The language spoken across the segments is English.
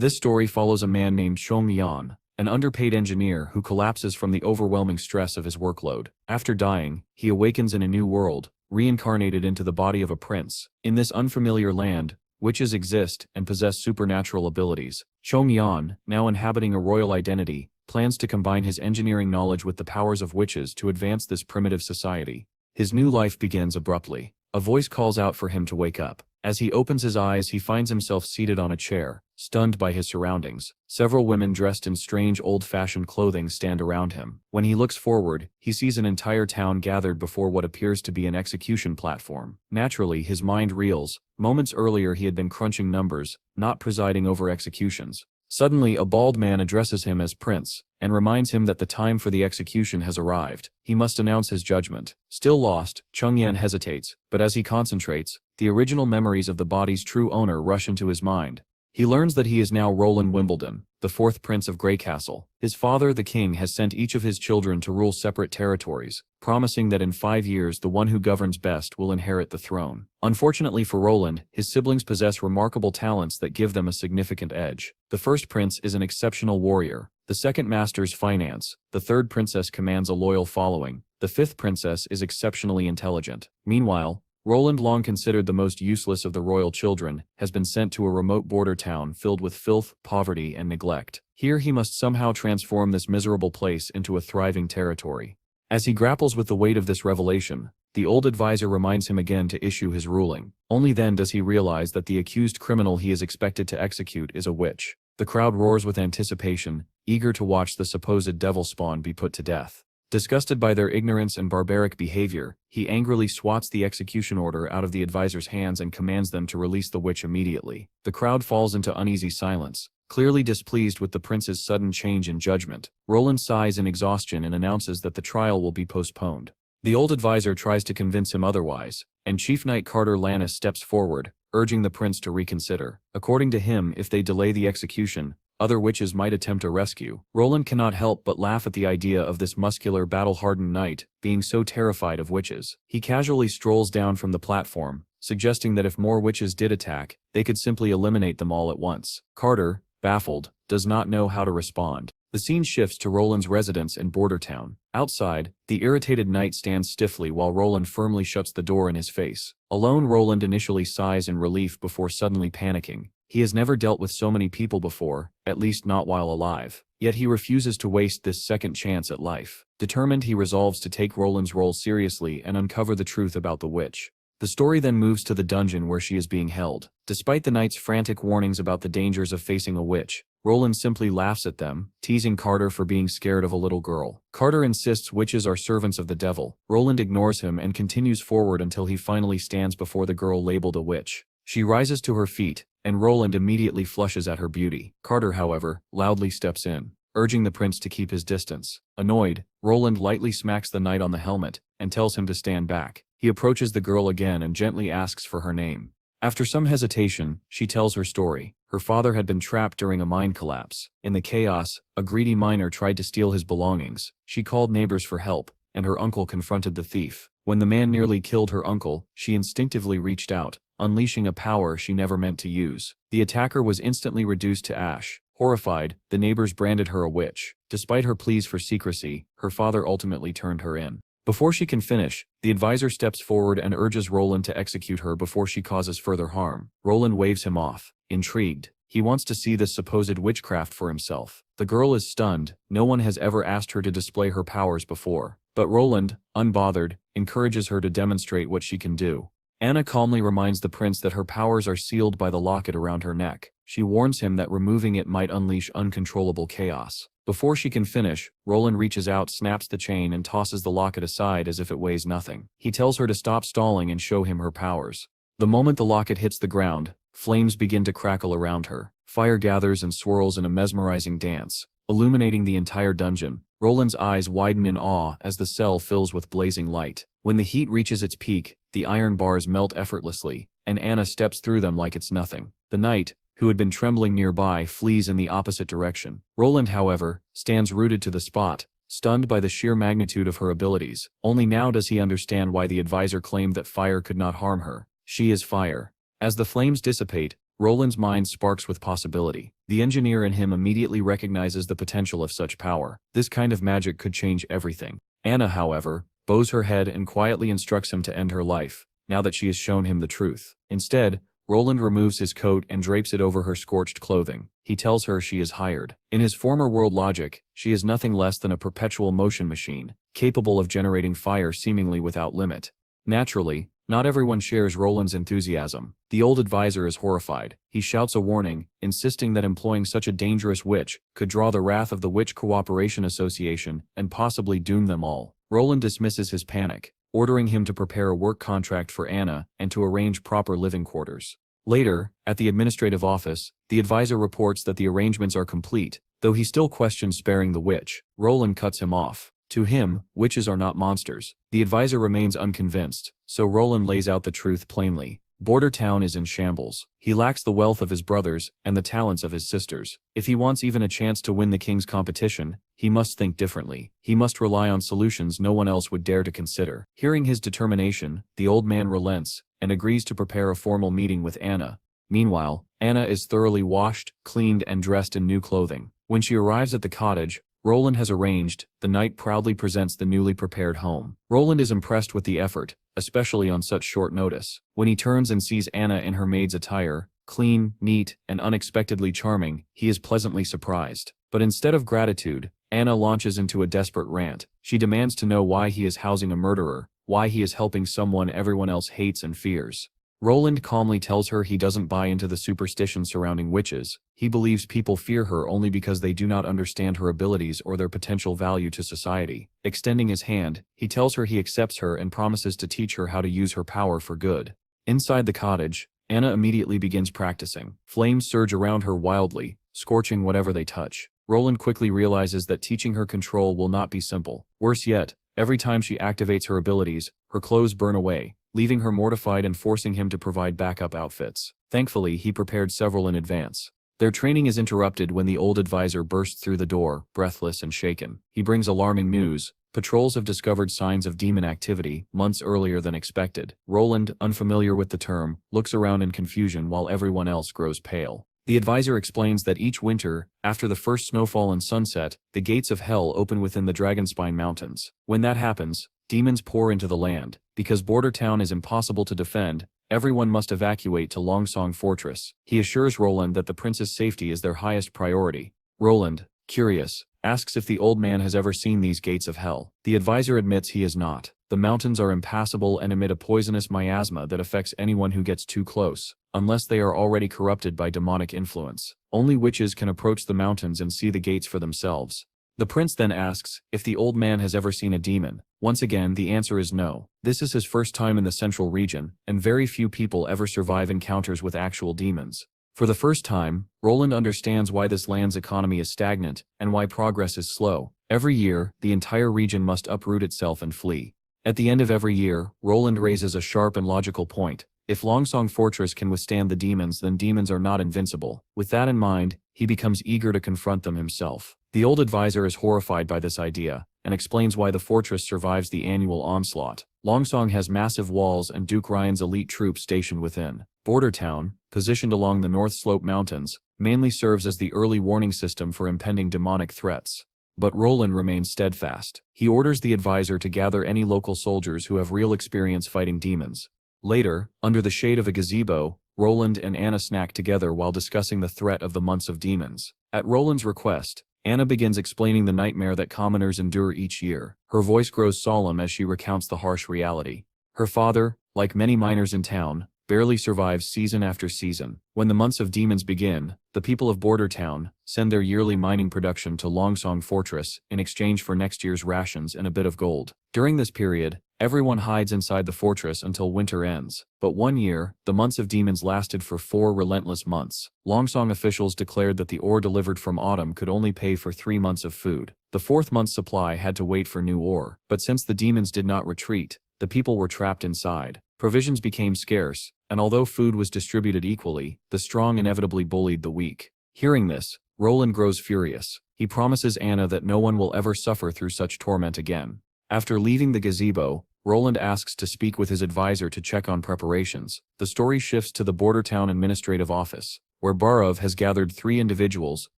This story follows a man named Chong Yan, an underpaid engineer who collapses from the overwhelming stress of his workload. After dying, he awakens in a new world, reincarnated into the body of a prince. In this unfamiliar land, witches exist and possess supernatural abilities. Chong Yan, now inhabiting a royal identity, plans to combine his engineering knowledge with the powers of witches to advance this primitive society. His new life begins abruptly. A voice calls out for him to wake up. As he opens his eyes, he finds himself seated on a chair, stunned by his surroundings. Several women dressed in strange old-fashioned clothing stand around him. When he looks forward, he sees an entire town gathered before what appears to be an execution platform. Naturally, his mind reels. Moments earlier he had been crunching numbers, not presiding over executions. Suddenly, a bald man addresses him as Prince, and reminds him that the time for the execution has arrived. He must announce his judgment. Still lost, Chong Yan hesitates, but as he concentrates, the original memories of the body's true owner rush into his mind. He learns that he is now Roland Wimbledon, the fourth prince of Greycastle. His father, the king, has sent each of his children to rule separate territories, promising that in 5 years the one who governs best will inherit the throne. Unfortunately for Roland, his siblings possess remarkable talents that give them a significant edge. The first prince is an exceptional warrior. The second masters finance. The third princess commands a loyal following. The fifth princess is exceptionally intelligent. Meanwhile, Roland, long considered the most useless of the royal children, has been sent to a remote border town filled with filth, poverty, and neglect. Here he must somehow transform this miserable place into a thriving territory. As he grapples with the weight of this revelation, the old advisor reminds him again to issue his ruling. Only then does he realize that the accused criminal he is expected to execute is a witch. The crowd roars with anticipation, eager to watch the supposed devil spawn be put to death. Disgusted by their ignorance and barbaric behavior, he angrily swats the execution order out of the advisor's hands and commands them to release the witch immediately. The crowd falls into uneasy silence, clearly displeased with the prince's sudden change in judgment. Roland sighs in exhaustion and announces that the trial will be postponed. The old advisor tries to convince him otherwise, and Chief Knight Carter Lannis steps forward, urging the prince to reconsider. According to him, if they delay the execution, other witches might attempt a rescue. Roland cannot help but laugh at the idea of this muscular, battle-hardened knight being so terrified of witches. He casually strolls down from the platform, suggesting that if more witches did attack, they could simply eliminate them all at once. Carter, baffled, does not know how to respond. The scene shifts to Roland's residence in Border Town. Outside, the irritated knight stands stiffly while Roland firmly shuts the door in his face. Alone, Roland initially sighs in relief before suddenly panicking. He has never dealt with so many people before, at least not while alive. Yet he refuses to waste this second chance at life. Determined, he resolves to take Roland's role seriously and uncover the truth about the witch. The story then moves to the dungeon where she is being held. Despite the knight's frantic warnings about the dangers of facing a witch, Roland simply laughs at them, teasing Carter for being scared of a little girl. Carter insists witches are servants of the devil. Roland ignores him and continues forward until he finally stands before the girl labeled a witch. She rises to her feet, and Roland immediately flushes at her beauty. Carter, however, loudly steps in, urging the prince to keep his distance. Annoyed, Roland lightly smacks the knight on the helmet and tells him to stand back. He approaches the girl again and gently asks for her name. After some hesitation, she tells her story. Her father had been trapped during a mine collapse. In the chaos, a greedy miner tried to steal his belongings. She called neighbors for help, and her uncle confronted the thief. When the man nearly killed her uncle, she instinctively reached out, unleashing a power she never meant to use. The attacker was instantly reduced to ash. Horrified, the neighbors branded her a witch. Despite her pleas for secrecy, her father ultimately turned her in. Before she can finish, the advisor steps forward and urges Roland to execute her before she causes further harm. Roland waves him off. Intrigued, he wants to see this supposed witchcraft for himself. The girl is stunned. No one has ever asked her to display her powers before. But Roland, unbothered, encourages her to demonstrate what she can do. Anna calmly reminds the prince that her powers are sealed by the locket around her neck. She warns him that removing it might unleash uncontrollable chaos. Before she can finish, Roland reaches out, snaps the chain, and tosses the locket aside as if it weighs nothing. He tells her to stop stalling and show him her powers. The moment the locket hits the ground, flames begin to crackle around her. Fire gathers and swirls in a mesmerizing dance, illuminating the entire dungeon. Roland's eyes widen in awe as the cell fills with blazing light. When the heat reaches its peak, the iron bars melt effortlessly, and Anna steps through them like it's nothing. The knight, who had been trembling nearby, flees in the opposite direction. Roland, however, stands rooted to the spot, stunned by the sheer magnitude of her abilities. Only now does he understand why the advisor claimed that fire could not harm her. She is fire. As the flames dissipate, Roland's mind sparks with possibility. The engineer in him immediately recognizes the potential of such power. This kind of magic could change everything. Anna, however, bows her head and quietly instructs him to end her life, now that she has shown him the truth. Instead, Roland removes his coat and drapes it over her scorched clothing. He tells her she is hired. In his former world logic, she is nothing less than a perpetual motion machine, capable of generating fire seemingly without limit. Naturally, not everyone shares Roland's enthusiasm. The old advisor is horrified. He shouts a warning, insisting that employing such a dangerous witch could draw the wrath of the Witch Cooperation Association and possibly doom them all. Roland dismisses his panic, ordering him to prepare a work contract for Anna and to arrange proper living quarters. Later, at the administrative office, the advisor reports that the arrangements are complete, though he still questions sparing the witch. Roland cuts him off. To him, witches are not monsters. The advisor remains unconvinced, so Roland lays out the truth plainly. Border Town is in shambles. He lacks the wealth of his brothers and the talents of his sisters. If he wants even a chance to win the king's competition, he must think differently. He must rely on solutions no one else would dare to consider. Hearing his determination, the old man relents and agrees to prepare a formal meeting with Anna. Meanwhile, Anna is thoroughly washed, cleaned, and dressed in new clothing. When she arrives at the cottage Roland has arranged, the knight proudly presents the newly prepared home. Roland is impressed with the effort, especially on such short notice. When he turns and sees Anna in her maid's attire, clean, neat, and unexpectedly charming, he is pleasantly surprised. But instead of gratitude, Anna launches into a desperate rant. She demands to know why he is housing a murderer, why he is helping someone everyone else hates and fears. Roland calmly tells her he doesn't buy into the superstition surrounding witches. He believes people fear her only because they do not understand her abilities or their potential value to society. Extending his hand, he tells her he accepts her and promises to teach her how to use her power for good. Inside the cottage, Anna immediately begins practicing. Flames surge around her wildly, scorching whatever they touch. Roland quickly realizes that teaching her control will not be simple. Worse yet, every time she activates her abilities, her clothes burn away, leaving her mortified and forcing him to provide backup outfits. Thankfully, he prepared several in advance. Their training is interrupted when the old advisor bursts through the door, breathless and shaken. He brings alarming news. Patrols have discovered signs of demon activity, months earlier than expected. Roland, unfamiliar with the term, looks around in confusion while everyone else grows pale. The advisor explains that each winter, after the first snowfall and sunset, the gates of hell open within the Dragonspine Mountains. When that happens, demons pour into the land. Because Border Town is impossible to defend, everyone must evacuate to Longsong Fortress. He assures Roland that the prince's safety is their highest priority. Roland, curious, asks if the old man has ever seen these gates of hell. The advisor admits he has not. The mountains are impassable and emit a poisonous miasma that affects anyone who gets too close, unless they are already corrupted by demonic influence. Only witches can approach the mountains and see the gates for themselves. The prince then asks if the old man has ever seen a demon. Once again, the answer is no. This is his first time in the central region, and very few people ever survive encounters with actual demons. For the first time, Roland understands why this land's economy is stagnant, and why progress is slow. Every year, the entire region must uproot itself and flee. At the end of every year, Roland raises a sharp and logical point. If Longsong Fortress can withstand the demons, then demons are not invincible. With that in mind, he becomes eager to confront them himself. The old advisor is horrified by this idea, and explains why the fortress survives the annual onslaught. Longsong has massive walls and Duke Ryan's elite troops stationed within. Border Town, positioned along the North Slope Mountains, mainly serves as the early warning system for impending demonic threats. But Roland remains steadfast. He orders the advisor to gather any local soldiers who have real experience fighting demons. Later, under the shade of a gazebo, Roland and Anna snack together while discussing the threat of the months of demons. At Roland's request, Anna begins explaining the nightmare that commoners endure each year. Her voice grows solemn as she recounts the harsh reality. Her father, like many miners in town, barely survives season after season. When the months of demons begin, the people of Border Town send their yearly mining production to Longsong Fortress in exchange for next year's rations and a bit of gold. During this period, everyone hides inside the fortress until winter ends. But one year, the months of demons lasted for 4 relentless months. Longsong officials declared that the ore delivered from autumn could only pay for 3 months of food. The 4th month's supply had to wait for new ore. But since the demons did not retreat, the people were trapped inside. Provisions became scarce, and although food was distributed equally, the strong inevitably bullied the weak. Hearing this, Roland grows furious. He promises Anna that no one will ever suffer through such torment again. After leaving the gazebo, Roland asks to speak with his advisor to check on preparations. The story shifts to the border town administrative office, where Barov has gathered 3 individuals,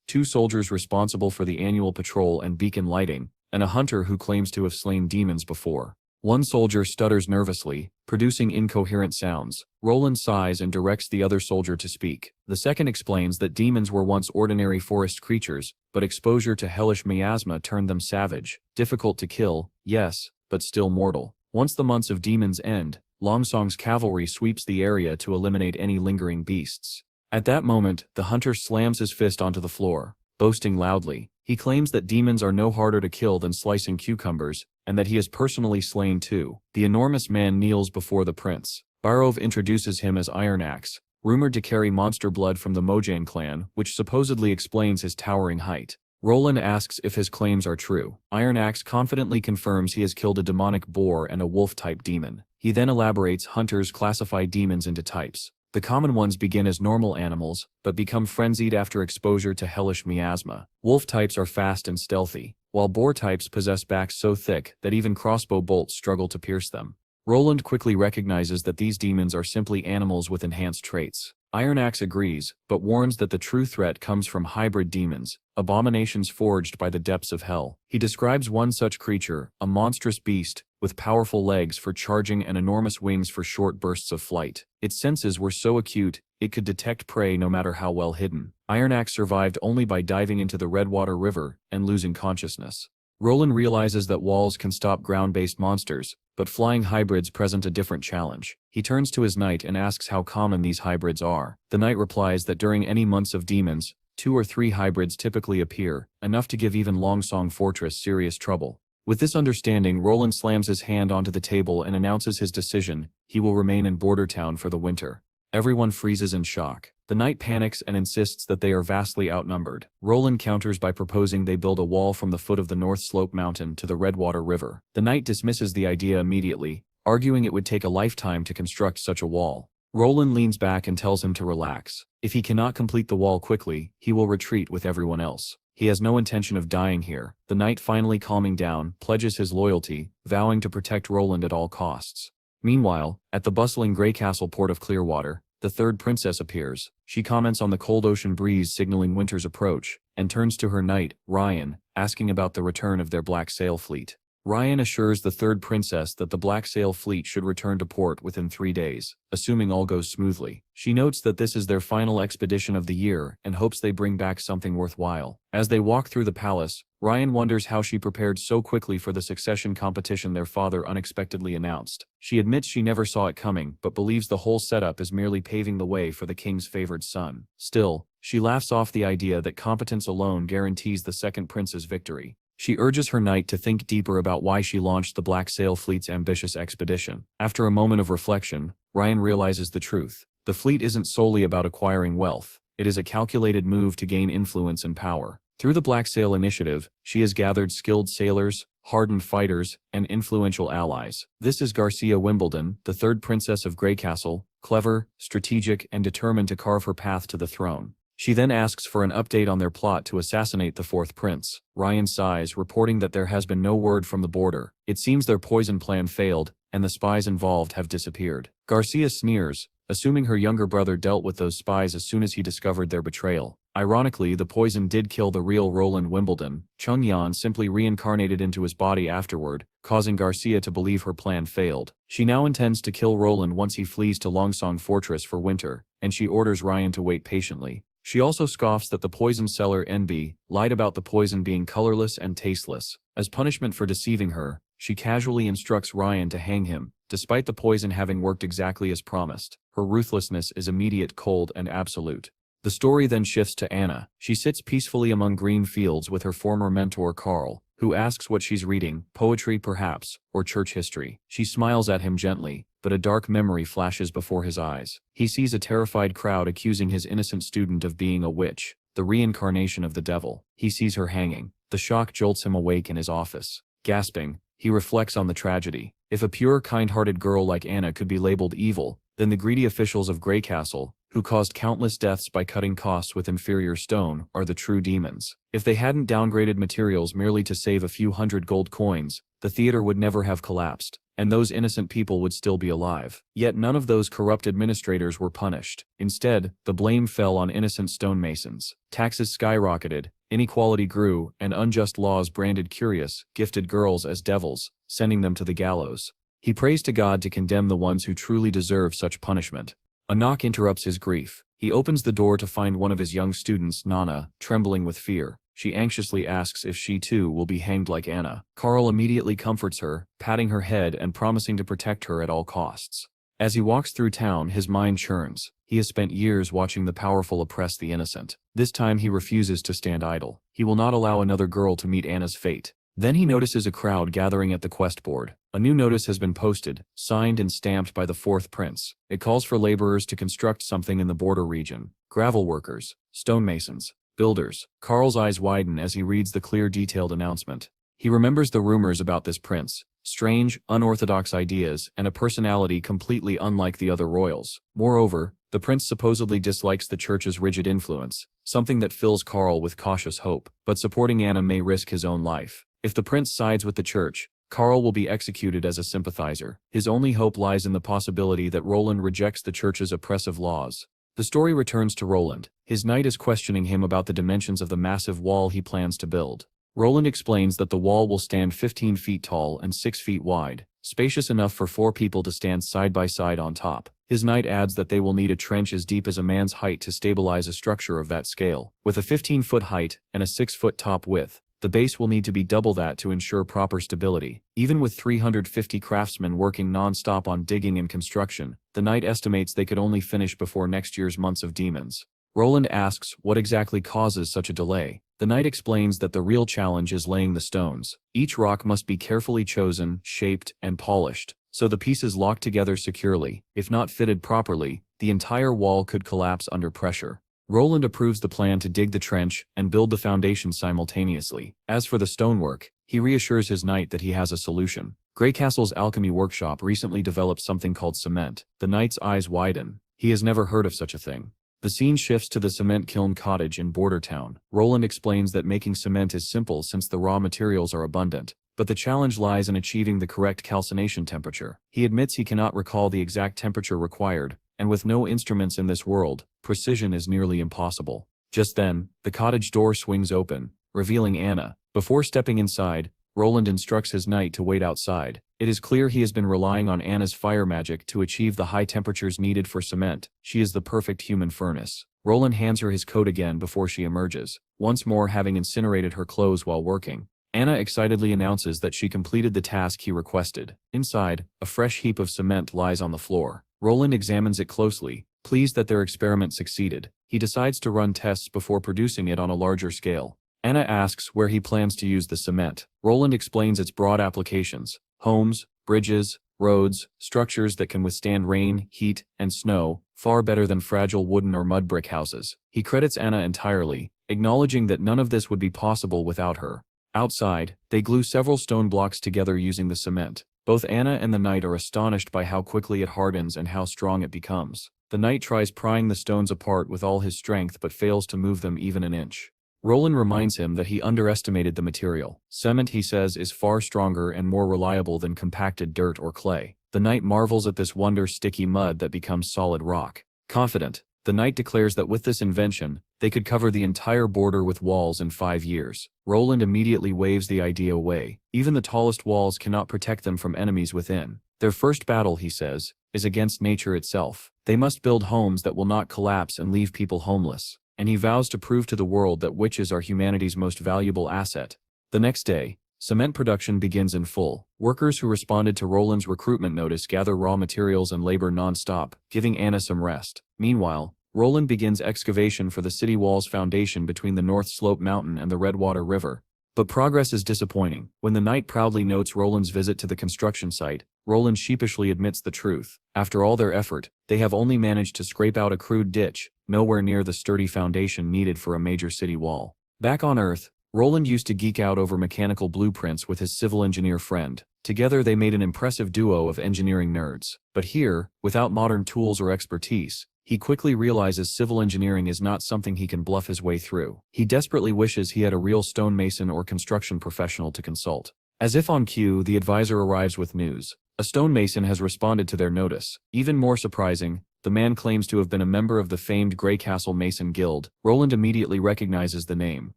2 soldiers responsible for the annual patrol and beacon lighting, and a hunter who claims to have slain demons before. One soldier stutters nervously, producing incoherent sounds. Roland sighs and directs the other soldier to speak. The second explains that demons were once ordinary forest creatures, but exposure to hellish miasma turned them savage, difficult to kill, yes, but still mortal. Once the months of demons end, Longsong's cavalry sweeps the area to eliminate any lingering beasts. At that moment, the hunter slams his fist onto the floor, boasting loudly. He claims that demons are no harder to kill than slicing cucumbers, and that he has personally slain 2. The enormous man kneels before the prince. Barov introduces him as Iron Axe, rumored to carry monster blood from the Mojang clan, which supposedly explains his towering height. Roland asks if his claims are true. Iron Axe confidently confirms he has killed a demonic boar and a wolf-type demon. He then elaborates hunters classify demons into types. The common ones begin as normal animals, but become frenzied after exposure to hellish miasma. Wolf types are fast and stealthy, while boar types possess backs so thick that even crossbow bolts struggle to pierce them. Roland quickly recognizes that these demons are simply animals with enhanced traits. Iron Axe agrees, but warns that the true threat comes from hybrid demons, abominations forged by the depths of hell. He describes one such creature, a monstrous beast, with powerful legs for charging and enormous wings for short bursts of flight. Its senses were so acute, it could detect prey no matter how well hidden. Iron Axe survived only by diving into the Redwater River and losing consciousness. Roland realizes that walls can stop ground-based monsters, but flying hybrids present a different challenge. He turns to his knight and asks how common these hybrids are. The knight replies that during any months of demons, 2 or 3 hybrids typically appear, enough to give even Longsong Fortress serious trouble. With this understanding, Roland slams his hand onto the table and announces his decision: he will remain in Border Town for the winter. Everyone freezes in shock. The knight panics and insists that they are vastly outnumbered. Roland counters by proposing they build a wall from the foot of the North Slope Mountain to the Redwater River. The knight dismisses the idea immediately, arguing it would take a lifetime to construct such a wall. Roland leans back and tells him to relax. If he cannot complete the wall quickly, he will retreat with everyone else. He has no intention of dying here. The knight, finally calming down, pledges his loyalty, vowing to protect Roland at all costs. Meanwhile, at the bustling Greycastle port of Clearwater, the third princess appears. She comments on the cold ocean breeze signaling winter's approach, and turns to her knight, Ryan, asking about the return of their Black Sail fleet. Ryan assures the third princess that the Black Sail fleet should return to port within 3 days, assuming all goes smoothly. She notes that this is their final expedition of the year and hopes they bring back something worthwhile. As they walk through the palace, Ryan wonders how she prepared so quickly for the succession competition their father unexpectedly announced. She admits she never saw it coming, but believes the whole setup is merely paving the way for the king's favored son. Still, she laughs off the idea that competence alone guarantees the second prince's victory. She urges her knight to think deeper about why she launched the Black Sail fleet's ambitious expedition. After a moment of reflection, Ryan realizes the truth. The fleet isn't solely about acquiring wealth. It is a calculated move to gain influence and power. Through the Black Sail initiative, she has gathered skilled sailors, hardened fighters, and influential allies. This is Garcia Wimbledon, the third princess of Greycastle, clever, strategic, and determined to carve her path to the throne. She then asks for an update on their plot to assassinate the fourth prince. Ryan sighs, reporting that there has been no word from the border. It seems their poison plan failed, and the spies involved have disappeared. Garcia sneers, assuming her younger brother dealt with those spies as soon as he discovered their betrayal. Ironically, the poison did kill the real Roland Wimbledon. Chung Yan simply reincarnated into his body afterward, causing Garcia to believe her plan failed. She now intends to kill Roland once he flees to Longsong Fortress for winter, and she orders Ryan to wait patiently. She also scoffs that the poison seller NB lied about the poison being colorless and tasteless. As punishment for deceiving her, she casually instructs Ryan to hang him, despite the poison having worked exactly as promised. Her ruthlessness is immediate, cold, and absolute. The story then shifts to Anna. She sits peacefully among green fields with her former mentor Carl, who asks what she's reading, poetry perhaps, or church history. She smiles at him gently, but a dark memory flashes before his eyes. He sees a terrified crowd accusing his innocent student of being a witch, the reincarnation of the devil. He sees her hanging. The shock jolts him awake in his office. Gasping, he reflects on the tragedy. If a pure, kind-hearted girl like Anna could be labeled evil, then the greedy officials of Greycastle, who caused countless deaths by cutting costs with inferior stone, are the true demons. If they hadn't downgraded materials merely to save a few hundred gold coins, the theater would never have collapsed, and those innocent people would still be alive. Yet none of those corrupt administrators were punished. Instead, the blame fell on innocent stonemasons. Taxes skyrocketed, inequality grew, and unjust laws branded curious, gifted girls as devils, sending them to the gallows. He prays to God to condemn the ones who truly deserve such punishment. A knock interrupts his grief. He opens the door to find one of his young students, Nana, trembling with fear. She anxiously asks if she too will be hanged like Anna. Carl immediately comforts her, patting her head and promising to protect her at all costs. As he walks through town, his mind churns. He has spent years watching the powerful oppress the innocent. This time he refuses to stand idle. He will not allow another girl to meet Anna's fate. Then he notices a crowd gathering at the quest board. A new notice has been posted, signed and stamped by the fourth prince. It calls for laborers to construct something in the border region. Gravel workers, stonemasons, builders. Carl's eyes widen as he reads the clear, detailed announcement. He remembers the rumors about this prince. Strange, unorthodox ideas, and a personality completely unlike the other royals. Moreover, the prince supposedly dislikes the church's rigid influence, something that fills Carl with cautious hope. But supporting Anna may risk his own life. If the prince sides with the church, Carl will be executed as a sympathizer. His only hope lies in the possibility that Roland rejects the church's oppressive laws. The story returns to Roland. His knight is questioning him about the dimensions of the massive wall he plans to build. Roland explains that the wall will stand 15 feet tall and 6 feet wide, spacious enough for 4 people to stand side by side on top. His knight adds that they will need a trench as deep as a man's height to stabilize a structure of that scale. With a 15-foot height and a 6-foot top width, the base will need to be double that to ensure proper stability. Even with 350 craftsmen working non-stop on digging and construction, the knight estimates they could only finish before next year's months of demons. Roland asks what exactly causes such a delay. The knight explains that the real challenge is laying the stones. Each rock must be carefully chosen, shaped, and polished, so the pieces lock together securely. If not fitted properly, the entire wall could collapse under pressure. Roland approves the plan to dig the trench and build the foundation simultaneously. As for the stonework, he reassures his knight that he has a solution. Greycastle's alchemy workshop recently developed something called cement. The knight's eyes widen. He has never heard of such a thing. The scene shifts to the cement kiln cottage in Border Town. Roland explains that making cement is simple since the raw materials are abundant, but the challenge lies in achieving the correct calcination temperature. He admits he cannot recall the exact temperature required, and with no instruments in this world, precision is nearly impossible. Just then, the cottage door swings open, revealing Anna. Before stepping inside, Roland instructs his knight to wait outside. It is clear he has been relying on Anna's fire magic to achieve the high temperatures needed for cement. She is the perfect human furnace. Roland hands her his coat again before she emerges, once more having incinerated her clothes while working. Anna excitedly announces that she completed the task he requested. Inside, a fresh heap of cement lies on the floor. Roland examines it closely, pleased that their experiment succeeded. He decides to run tests before producing it on a larger scale. Anna asks where he plans to use the cement. Roland explains its broad applications: homes, bridges, roads, structures that can withstand rain, heat, and snow, far better than fragile wooden or mud brick houses. He credits Anna entirely, acknowledging that none of this would be possible without her. Outside, they glue several stone blocks together using the cement. Both Anna and the knight are astonished by how quickly it hardens and how strong it becomes. The knight tries prying the stones apart with all his strength but fails to move them even an inch. Roland reminds him that he underestimated the material. Cement, he says, is far stronger and more reliable than compacted dirt or clay. The knight marvels at this wonder sticky mud that becomes solid rock. Confident, the knight declares that with this invention, they could cover the entire border with walls in 5 years. Roland immediately waves the idea away. Even the tallest walls cannot protect them from enemies within. Their first battle, he says, is against nature itself. They must build homes that will not collapse and leave people homeless. And he vows to prove to the world that witches are humanity's most valuable asset. The next day, cement production begins in full. Workers who responded to Roland's recruitment notice gather raw materials and labor non-stop, giving Anna some rest. Meanwhile, Roland begins excavation for the city wall's foundation between the North Slope Mountain and the Redwater River. But progress is disappointing. When the knight proudly notes Roland's visit to the construction site, Roland sheepishly admits the truth. After all their effort, they have only managed to scrape out a crude ditch, nowhere near the sturdy foundation needed for a major city wall. Back on Earth, Roland used to geek out over mechanical blueprints with his civil engineer friend. Together they made an impressive duo of engineering nerds. But here, without modern tools or expertise, he quickly realizes civil engineering is not something he can bluff his way through. He desperately wishes he had a real stonemason or construction professional to consult. As if on cue, the advisor arrives with news. A stonemason has responded to their notice. Even more surprising, the man claims to have been a member of the famed Greycastle Mason Guild. Roland immediately recognizes the name,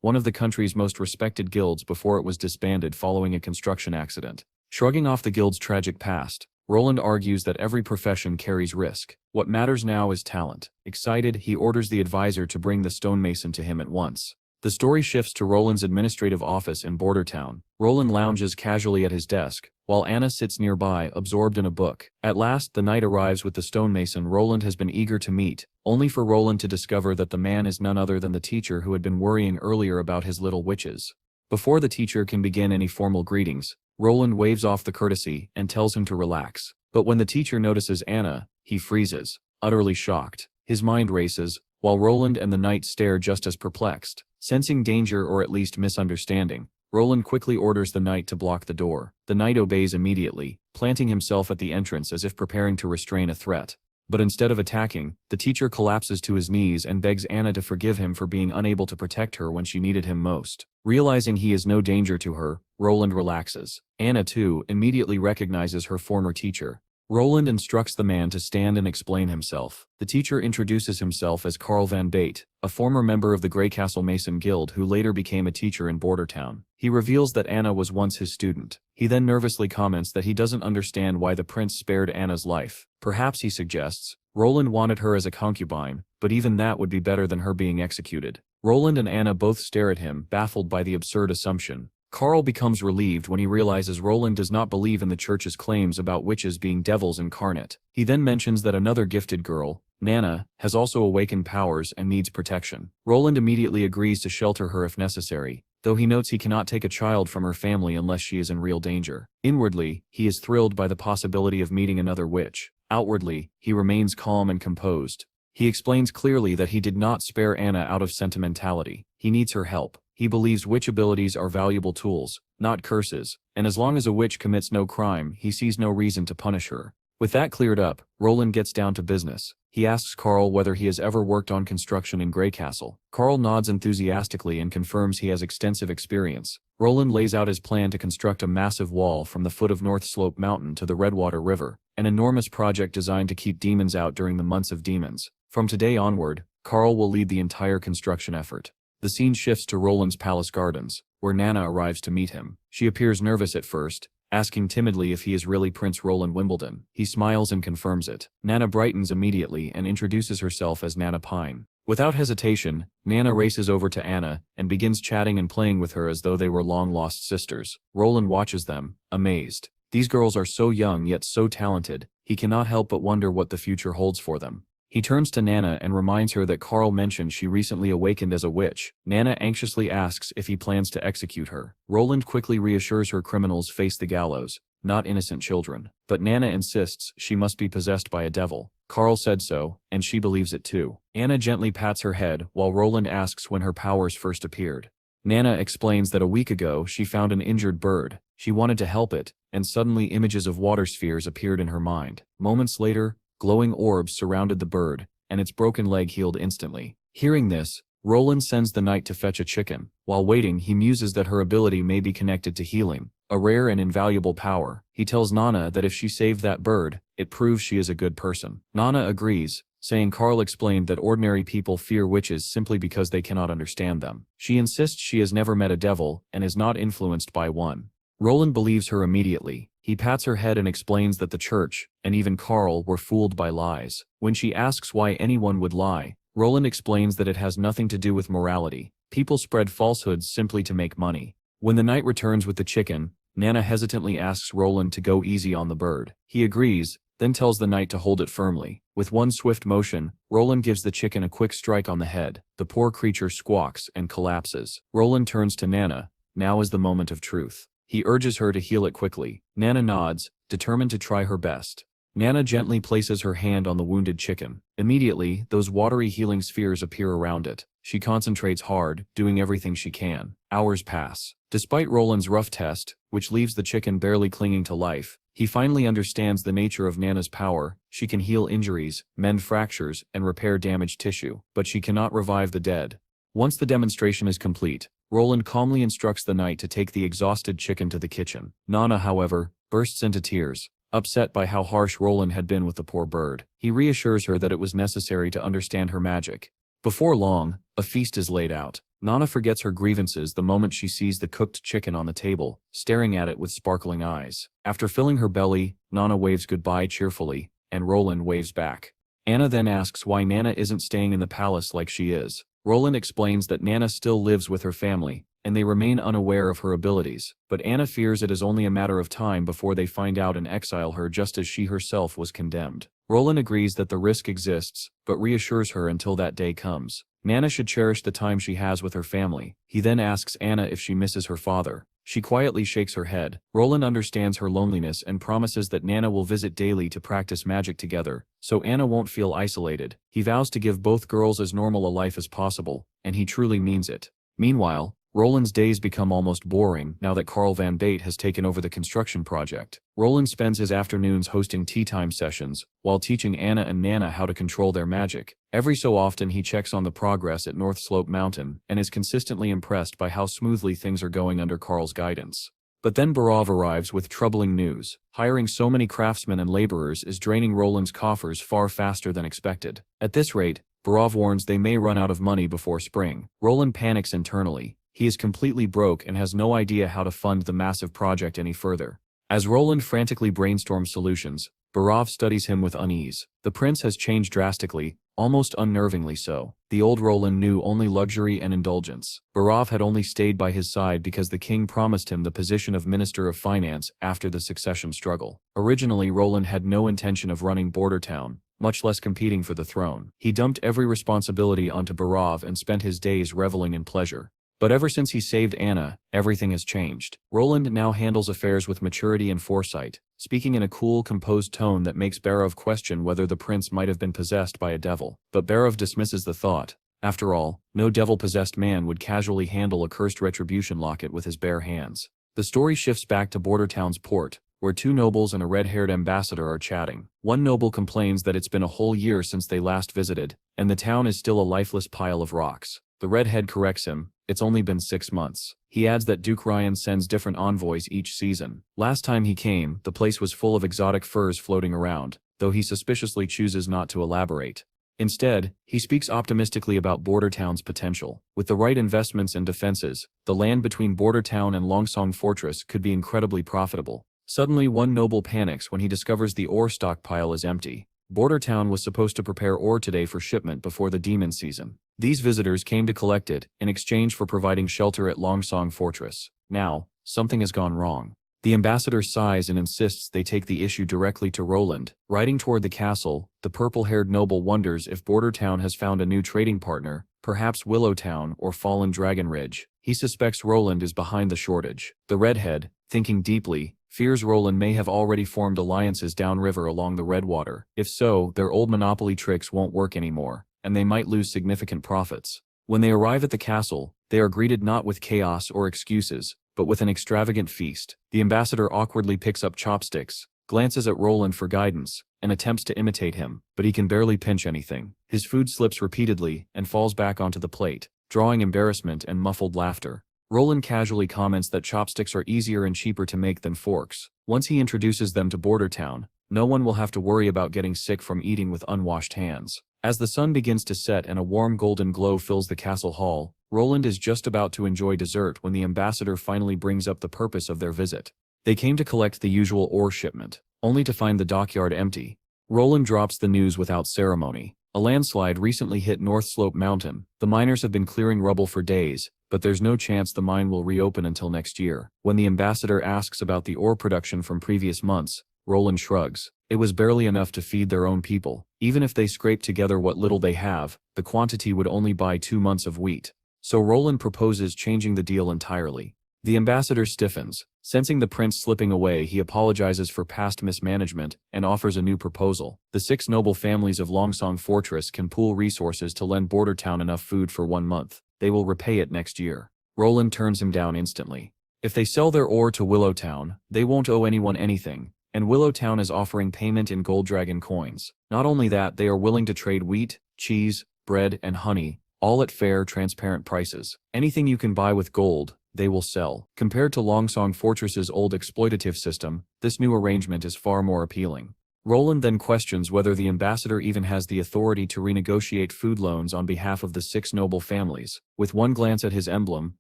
one of the country's most respected guilds before it was disbanded following a construction accident. Shrugging off the guild's tragic past, Roland argues that every profession carries risk. What matters now is talent. Excited, he orders the advisor to bring the stonemason to him at once. The story shifts to Roland's administrative office in Bordertown. Roland lounges casually at his desk, while Anna sits nearby, absorbed in a book. At last, the knight arrives with the stonemason Roland has been eager to meet, only for Roland to discover that the man is none other than the teacher who had been worrying earlier about his little witches. Before the teacher can begin any formal greetings, Roland waves off the courtesy and tells him to relax. But when the teacher notices Anna, he freezes, utterly shocked. His mind races, while Roland and the knight stare just as perplexed. Sensing danger or at least misunderstanding, Roland quickly orders the knight to block the door. The knight obeys immediately, planting himself at the entrance as if preparing to restrain a threat. But instead of attacking, the teacher collapses to his knees and begs Anna to forgive him for being unable to protect her when she needed him most. Realizing he is no danger to her, Roland relaxes. Anna, too, immediately recognizes her former teacher. Roland instructs the man to stand and explain himself. The teacher introduces himself as Carl Van Bate, a former member of the Greycastle Mason Guild who later became a teacher in Bordertown. He reveals that Anna was once his student. He then nervously comments that he doesn't understand why the prince spared Anna's life. Perhaps, he suggests, Roland wanted her as a concubine, but even that would be better than her being executed. Roland and Anna both stare at him, baffled by the absurd assumption. Carl becomes relieved when he realizes Roland does not believe in the church's claims about witches being devils incarnate. He then mentions that another gifted girl, Nana, has also awakened powers and needs protection. Roland immediately agrees to shelter her if necessary, though he notes he cannot take a child from her family unless she is in real danger. Inwardly, he is thrilled by the possibility of meeting another witch. Outwardly, he remains calm and composed. He explains clearly that he did not spare Anna out of sentimentality. He needs her help. He believes witch abilities are valuable tools, not curses, and as long as a witch commits no crime, he sees no reason to punish her. With that cleared up, Roland gets down to business. He asks Carl whether he has ever worked on construction in Greycastle. Carl nods enthusiastically and confirms he has extensive experience. Roland lays out his plan to construct a massive wall from the foot of North Slope Mountain to the Redwater River, an enormous project designed to keep demons out during the months of demons. From today onward, Carl will lead the entire construction effort. The scene shifts to Roland's palace gardens, where Nana arrives to meet him. She appears nervous at first, asking timidly if he is really Prince Roland Wimbledon. He smiles and confirms it. Nana brightens immediately and introduces herself as Nana Pine. Without hesitation, Nana races over to Anna and begins chatting and playing with her as though they were long-lost sisters. Roland watches them, amazed. These girls are so young yet so talented, he cannot help but wonder what the future holds for them. He turns to Nana and reminds her that Carl mentioned she recently awakened as a witch. Nana anxiously asks if he plans to execute her. Roland quickly reassures her criminals face the gallows, not innocent children. But Nana insists she must be possessed by a devil. Carl said so, and she believes it too. Anna gently pats her head while Roland asks when her powers first appeared. Nana explains that a week ago she found an injured bird. She wanted to help it, and suddenly images of water spheres appeared in her mind. Moments later, glowing orbs surrounded the bird, and its broken leg healed instantly. Hearing this, Roland sends the knight to fetch a chicken. While waiting, he muses that her ability may be connected to healing, a rare and invaluable power. He tells Nana that if she saved that bird, it proves she is a good person. Nana agrees, saying Carl explained that ordinary people fear witches simply because they cannot understand them. She insists she has never met a devil and is not influenced by one. Roland believes her immediately. He pats her head and explains that the church, and even Carl, were fooled by lies. When she asks why anyone would lie, Roland explains that it has nothing to do with morality. People spread falsehoods simply to make money. When the knight returns with the chicken, Nana hesitantly asks Roland to go easy on the bird. He agrees, then tells the knight to hold it firmly. With one swift motion, Roland gives the chicken a quick strike on the head. The poor creature squawks and collapses. Roland turns to Nana. Now is the moment of truth. He urges her to heal it quickly. Nana nods, determined to try her best. Nana gently places her hand on the wounded chicken. Immediately, those watery healing spheres appear around it. She concentrates hard, doing everything she can. Hours pass. Despite Roland's rough test, which leaves the chicken barely clinging to life, he finally understands the nature of Nana's power. She can heal injuries, mend fractures, and repair damaged tissue, but she cannot revive the dead. Once the demonstration is complete, Roland calmly instructs the knight to take the exhausted chicken to the kitchen. Nana, however, bursts into tears, Upset by how harsh Roland had been with the poor bird, he reassures her that it was necessary to understand her magic. Before long, a feast is laid out. Nana forgets her grievances the moment she sees the cooked chicken on the table, staring at it with sparkling eyes. After filling her belly, Nana waves goodbye cheerfully, and Roland waves back. Anna then asks why Nana isn't staying in the palace like she is. Roland explains that Nana still lives with her family, and they remain unaware of her abilities, but Anna fears it is only a matter of time before they find out and exile her just as she herself was condemned. Roland agrees that the risk exists, but reassures her until that day comes. Nana should cherish the time she has with her family. He then asks Anna if she misses her father. She quietly shakes her head. Roland understands her loneliness and promises that Nana will visit daily to practice magic together, so Anna won't feel isolated. He vows to give both girls as normal a life as possible, and he truly means it. Meanwhile, Roland's days become almost boring now that Carl Van Bate has taken over the construction project. Roland spends his afternoons hosting tea time sessions, while teaching Anna and Nana how to control their magic. Every so often he checks on the progress at North Slope Mountain, and is consistently impressed by how smoothly things are going under Carl's guidance. But then Barov arrives with troubling news. Hiring so many craftsmen and laborers is draining Roland's coffers far faster than expected. At this rate, Barov warns they may run out of money before spring. Roland panics internally. He is completely broke and has no idea how to fund the massive project any further. As Roland frantically brainstorms solutions, Barov studies him with unease. The prince has changed drastically, almost unnervingly so. The old Roland knew only luxury and indulgence. Barov had only stayed by his side because the king promised him the position of Minister of Finance after the succession struggle. Originally, Roland had no intention of running Bordertown, much less competing for the throne. He dumped every responsibility onto Barov and spent his days reveling in pleasure. But ever since he saved Anna, everything has changed. Roland now handles affairs with maturity and foresight, speaking in a cool, composed tone that makes Barov question whether the prince might have been possessed by a devil. But Barov dismisses the thought. After all, no devil-possessed man would casually handle a cursed retribution locket with his bare hands. The story shifts back to Bordertown's port, where two nobles and a red-haired ambassador are chatting. One noble complains that it's been a whole year since they last visited, and the town is still a lifeless pile of rocks. The redhead corrects him. It's only been 6 months. He adds that Duke Ryan sends different envoys each season. Last time he came, the place was full of exotic furs floating around, though he suspiciously chooses not to elaborate. Instead, he speaks optimistically about Bordertown's potential. With the right investments and defenses, the land between Bordertown and Longsong Fortress could be incredibly profitable. Suddenly, one noble panics when he discovers the ore stockpile is empty. Bordertown was supposed to prepare ore today for shipment before the demon season. These visitors came to collect it, in exchange for providing shelter at Longsong Fortress. Now, something has gone wrong. The ambassador sighs and insists they take the issue directly to Roland. Riding toward the castle, the purple-haired noble wonders if Bordertown has found a new trading partner, perhaps Willowtown or Fallen Dragon Ridge. He suspects Roland is behind the shortage. The redhead, thinking deeply, fears Roland may have already formed alliances downriver along the Redwater. If so, their old monopoly tricks won't work anymore, and they might lose significant profits. When they arrive at the castle, they are greeted not with chaos or excuses, but with an extravagant feast. The ambassador awkwardly picks up chopsticks, glances at Roland for guidance, and attempts to imitate him, but he can barely pinch anything. His food slips repeatedly and falls back onto the plate, drawing embarrassment and muffled laughter. Roland casually comments that chopsticks are easier and cheaper to make than forks. Once he introduces them to Bordertown, no one will have to worry about getting sick from eating with unwashed hands. As the sun begins to set and a warm golden glow fills the castle hall, Roland is just about to enjoy dessert when the ambassador finally brings up the purpose of their visit. They came to collect the usual ore shipment, only to find the dockyard empty. Roland drops the news without ceremony. A landslide recently hit North Slope Mountain. The miners have been clearing rubble for days, but there's no chance the mine will reopen until next year. When the ambassador asks about the ore production from previous months, Roland shrugs. It was barely enough to feed their own people. Even if they scrape together what little they have, the quantity would only buy 2 months of wheat. So Roland proposes changing the deal entirely. The ambassador stiffens. Sensing the prince slipping away, he apologizes for past mismanagement and offers a new proposal. The 6 noble families of Longsong Fortress can pool resources to lend Bordertown enough food for 1 month. They will repay it next year. Roland turns him down instantly. If they sell their ore to Willowtown, they won't owe anyone anything, and Willowtown is offering payment in Gold Dragon coins. Not only that, they are willing to trade wheat, cheese, bread, and honey, all at fair, transparent prices. Anything you can buy with gold, they will sell. Compared to Longsong Fortress's old exploitative system, this new arrangement is far more appealing. Roland then questions whether the ambassador even has the authority to renegotiate food loans on behalf of the 6 noble families. With one glance at his emblem,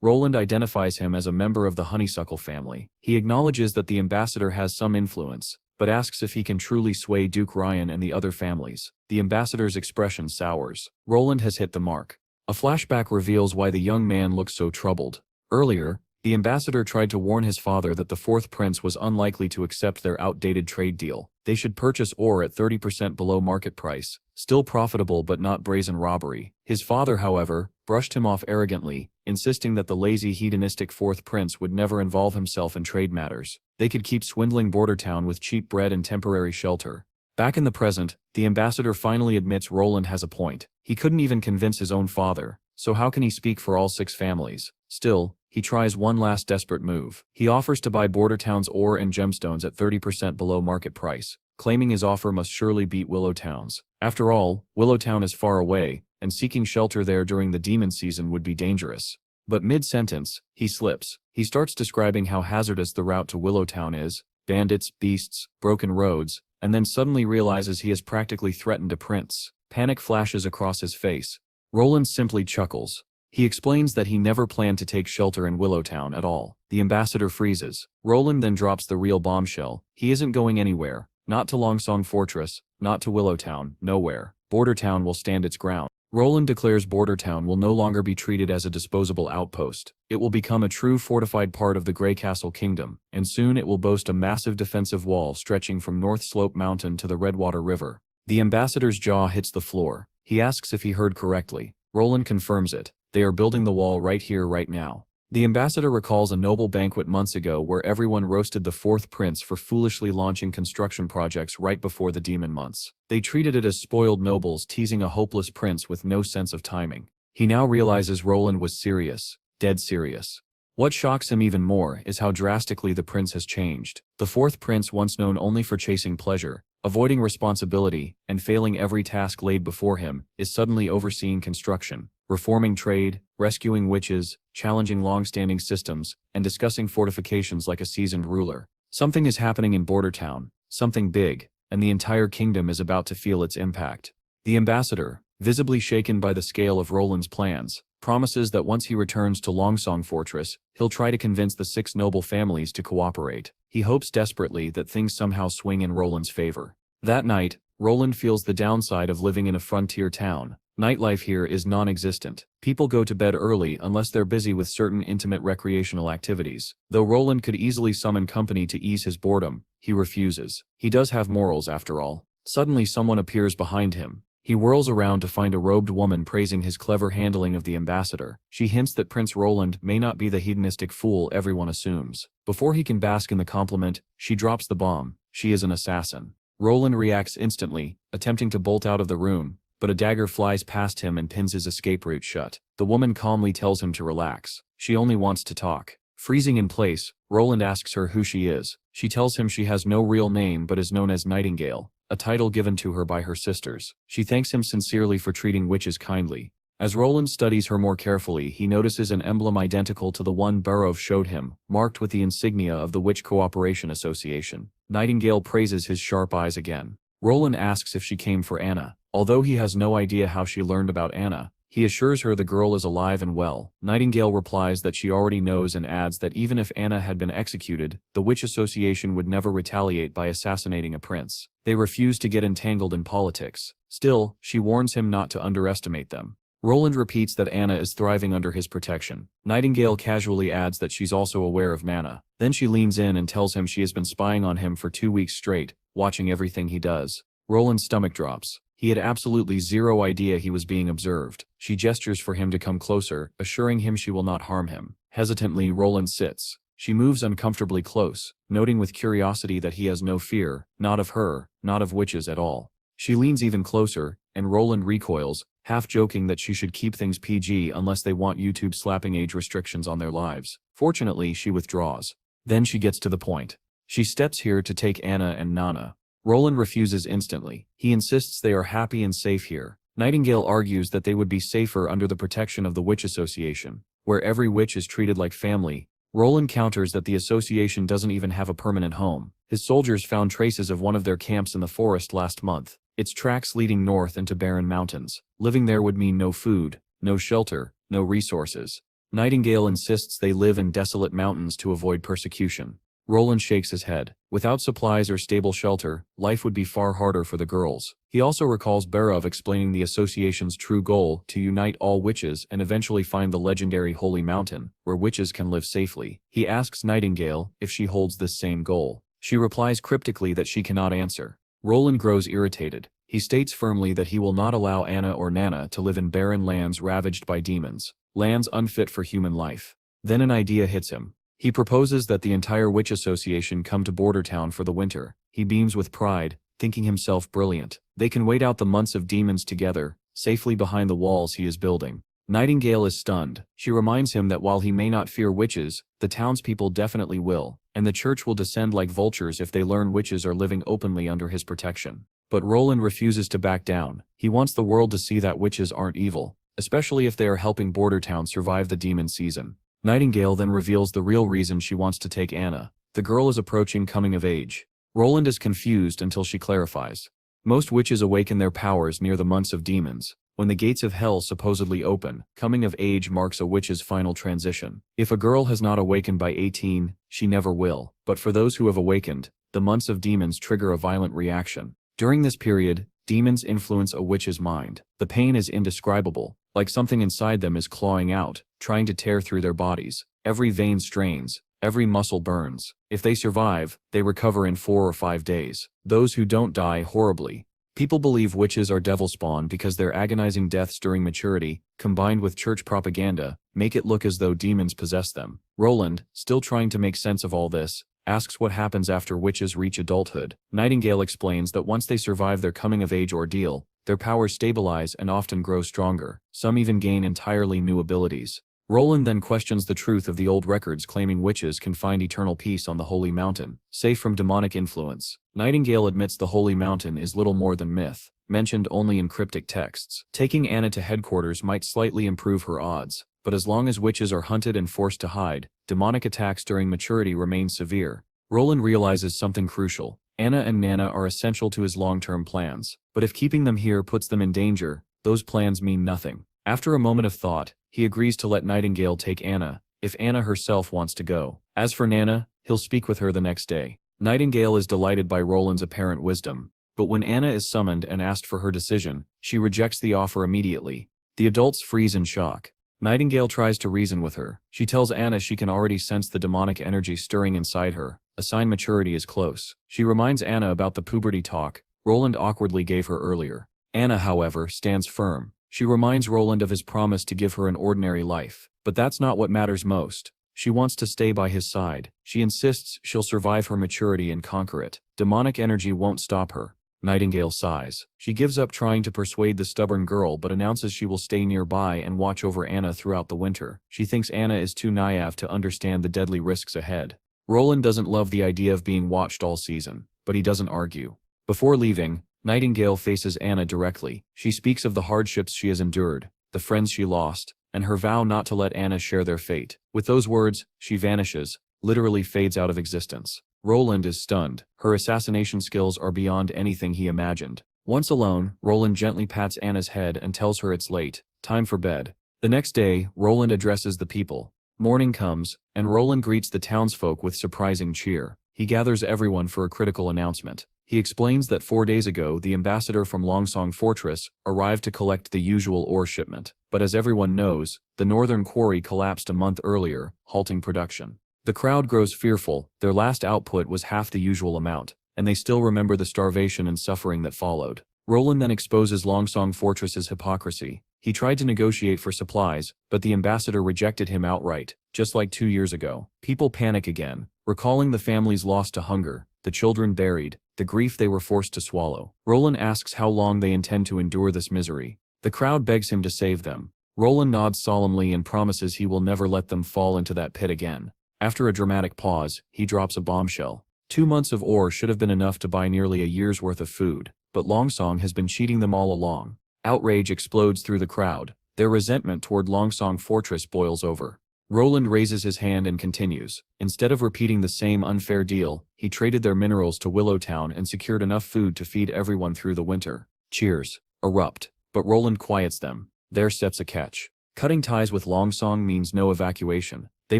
Roland identifies him as a member of the Honeysuckle family. He acknowledges that the ambassador has some influence, but asks if he can truly sway Duke Ryan and the other families. The ambassador's expression sours. Roland has hit the mark. A flashback reveals why the young man looks so troubled. Earlier, the ambassador tried to warn his father that the 4th prince was unlikely to accept their outdated trade deal. They should purchase ore at 30% below market price, still profitable but not brazen robbery. His father, however, brushed him off arrogantly, insisting that the lazy hedonistic 4th prince would never involve himself in trade matters. They could keep swindling Border Town with cheap bread and temporary shelter. Back in the present, the ambassador finally admits Roland has a point. He couldn't even convince his own father, so how can he speak for all 6 families? Still, he tries one last desperate move. He offers to buy Border Town's ore and gemstones at 30% below market price, claiming his offer must surely beat Willow Town's. After all, Willow Town is far away, and seeking shelter there during the demon season would be dangerous. But mid-sentence, he slips. He starts describing how hazardous the route to Willow Town is, bandits, beasts, broken roads, and then suddenly realizes he has practically threatened a prince. Panic flashes across his face. Roland simply chuckles. He explains that he never planned to take shelter in Willow Town at all. The ambassador freezes. Roland then drops the real bombshell. He isn't going anywhere. Not to Longsong Fortress, not to Willow Town, nowhere. Border Town will stand its ground. Roland declares Border Town will no longer be treated as a disposable outpost. It will become a true fortified part of the Grey Castle Kingdom, and soon it will boast a massive defensive wall stretching from North Slope Mountain to the Redwater River. The ambassador's jaw hits the floor. He asks if he heard correctly. Roland confirms it. They are building the wall right here, right now. The ambassador recalls a noble banquet months ago where everyone roasted the 4th prince for foolishly launching construction projects right before the demon months. They treated it as spoiled nobles teasing a hopeless prince with no sense of timing. He now realizes Roland was serious, dead serious. What shocks him even more is how drastically the prince has changed. The 4th prince, once known only for chasing pleasure, avoiding responsibility, and failing every task laid before him, is suddenly overseeing construction, reforming trade, rescuing witches, challenging long-standing systems, and discussing fortifications like a seasoned ruler. Something is happening in Border Town, something big, and the entire kingdom is about to feel its impact. The ambassador, visibly shaken by the scale of Roland's plans, promises that once he returns to Longsong Fortress, he'll try to convince the 6 noble families to cooperate. He hopes desperately that things somehow swing in Roland's favor. That night, Roland feels the downside of living in a frontier town. Nightlife here is non-existent. People go to bed early unless they're busy with certain intimate recreational activities. Though Roland could easily summon company to ease his boredom, he refuses. He does have morals after all. Suddenly someone appears behind him. He whirls around to find a robed woman praising his clever handling of the ambassador. She hints that Prince Roland may not be the hedonistic fool everyone assumes. Before he can bask in the compliment, she drops the bomb. She is an assassin. Roland reacts instantly, attempting to bolt out of the room, but a dagger flies past him and pins his escape route shut. The woman calmly tells him to relax. She only wants to talk. Freezing in place, Roland asks her who she is. She tells him she has no real name but is known as Nightingale, a title given to her by her sisters. She thanks him sincerely for treating witches kindly. As Roland studies her more carefully, he notices an emblem identical to the one Burrove showed him, marked with the insignia of the Witch Cooperation Association. Nightingale praises his sharp eyes again. Roland asks if she came for Anna. Although he has no idea how she learned about Anna, he assures her the girl is alive and well. Nightingale replies that she already knows and adds that even if Anna had been executed, the Witch Association would never retaliate by assassinating a prince. They refuse to get entangled in politics. Still, she warns him not to underestimate them. Roland repeats that Anna is thriving under his protection. Nightingale casually adds that she's also aware of Mana. Then she leans in and tells him she has been spying on him for 2 weeks straight, watching everything he does. Roland's stomach drops. He had absolutely zero idea he was being observed. She gestures for him to come closer, assuring him she will not harm him. Hesitantly, Roland sits. She moves uncomfortably close, noting with curiosity that he has no fear, not of her, not of witches at all. She leans even closer, and Roland recoils, half joking that she should keep things PG unless they want YouTube slapping age restrictions on their lives. Fortunately, she withdraws. Then she gets to the point. She steps here to take Anna and Nana. Roland refuses instantly. He insists they are happy and safe here. Nightingale argues that they would be safer under the protection of the Witch Association. where every witch is treated like family, Roland counters that the association doesn't even have a permanent home. His soldiers found traces of one of their camps in the forest last month, its tracks leading north into barren mountains. Living there would mean no food, no shelter, no resources. Nightingale insists they live in desolate mountains to avoid persecution. Roland shakes his head. Without supplies or stable shelter, life would be far harder for the girls. He also recalls Barov explaining the association's true goal: to unite all witches and eventually find the legendary Holy Mountain, where witches can live safely. He asks Nightingale if she holds this same goal. She replies cryptically that she cannot answer. Roland grows irritated. He states firmly that he will not allow Anna or Nana to live in barren lands ravaged by demons, lands unfit for human life. Then an idea hits him. He proposes that the entire witch association come to Bordertown for the winter. He beams with pride, thinking himself brilliant. They can wait out the months of demons together, safely behind the walls he is building. Nightingale is stunned. She reminds him that while he may not fear witches, the townspeople definitely will, and the church will descend like vultures if they learn witches are living openly under his protection. But Roland refuses to back down. He wants the world to see that witches aren't evil, especially if they are helping Bordertown survive the demon season. Nightingale then reveals the real reason she wants to take Anna. The girl is approaching coming of age. Roland is confused until she clarifies. Most witches awaken their powers near the months of demons. When the gates of hell supposedly open, coming of age marks a witch's final transition. If a girl has not awakened by 18, she never will. But for those who have awakened, the months of demons trigger a violent reaction. During this period, demons influence a witch's mind. The pain is indescribable, like something inside them is clawing out, trying to tear through their bodies. Every vein strains, every muscle burns. If they survive, they recover in 4 or 5 days. Those who don't die horribly. People believe witches are devil spawn because their agonizing deaths during maturity, combined with church propaganda, make it look as though demons possess them. Roland, still trying to make sense of all this, asks what happens after witches reach adulthood. Nightingale explains that once they survive their coming-of-age ordeal, their powers stabilize and often grow stronger. Some even gain entirely new abilities. Roland then questions the truth of the old records claiming witches can find eternal peace on the Holy Mountain, safe from demonic influence. Nightingale admits the Holy Mountain is little more than myth, mentioned only in cryptic texts. Taking Anna to headquarters might slightly improve her odds, but as long as witches are hunted and forced to hide, demonic attacks during maturity remain severe. Roland realizes something crucial. Anna and Nana are essential to his long-term plans, but if keeping them here puts them in danger, those plans mean nothing. After a moment of thought, he agrees to let Nightingale take Anna, if Anna herself wants to go. As for Nana, he'll speak with her the next day. Nightingale is delighted by Roland's apparent wisdom, but when Anna is summoned and asked for her decision, she rejects the offer immediately. The adults freeze in shock. Nightingale tries to reason with her. She tells Anna she can already sense the demonic energy stirring inside her, a sign maturity is close. She reminds Anna about the puberty talk Roland awkwardly gave her earlier. Anna, however, stands firm. She reminds Roland of his promise to give her an ordinary life. But that's not what matters most. She wants to stay by his side. She insists she'll survive her maturity and conquer it. Demonic energy won't stop her. Nightingale sighs. She gives up trying to persuade the stubborn girl but announces she will stay nearby and watch over Anna throughout the winter. She thinks Anna is too naive to understand the deadly risks ahead. Roland doesn't love the idea of being watched all season, but he doesn't argue. Before leaving, Nightingale faces Anna directly. She speaks of the hardships she has endured, the friends she lost, and her vow not to let Anna share their fate. With those words, she vanishes, literally fades out of existence. Roland is stunned. Her assassination skills are beyond anything he imagined. Once alone, Roland gently pats Anna's head and tells her it's late, time for bed. The next day, Roland addresses the people. Morning comes, and Roland greets the townsfolk with surprising cheer. He gathers everyone for a critical announcement. He explains that 4 days ago the ambassador from Longsong Fortress arrived to collect the usual ore shipment, but as everyone knows, the northern quarry collapsed a month earlier, halting production. The crowd grows fearful. Their last output was half the usual amount, and they still remember the starvation and suffering that followed. Roland then exposes Longsong Fortress's hypocrisy. He tried to negotiate for supplies, but the ambassador rejected him outright, just like 2 years ago. People panic again, recalling the families lost to hunger, the children buried, the grief they were forced to swallow. Roland asks how long they intend to endure this misery. The crowd begs him to save them. Roland nods solemnly and promises he will never let them fall into that pit again. After a dramatic pause, he drops a bombshell. 2 months of ore should have been enough to buy nearly a year's worth of food, but Longsong has been cheating them all along. Outrage explodes through the crowd. Their resentment toward Longsong Fortress boils over. Roland raises his hand and continues. Instead of repeating the same unfair deal, he traded their minerals to Willowtown and secured enough food to feed everyone through the winter. Cheers erupt, but Roland quiets them. There steps a catch. Cutting ties with Longsong means no evacuation. They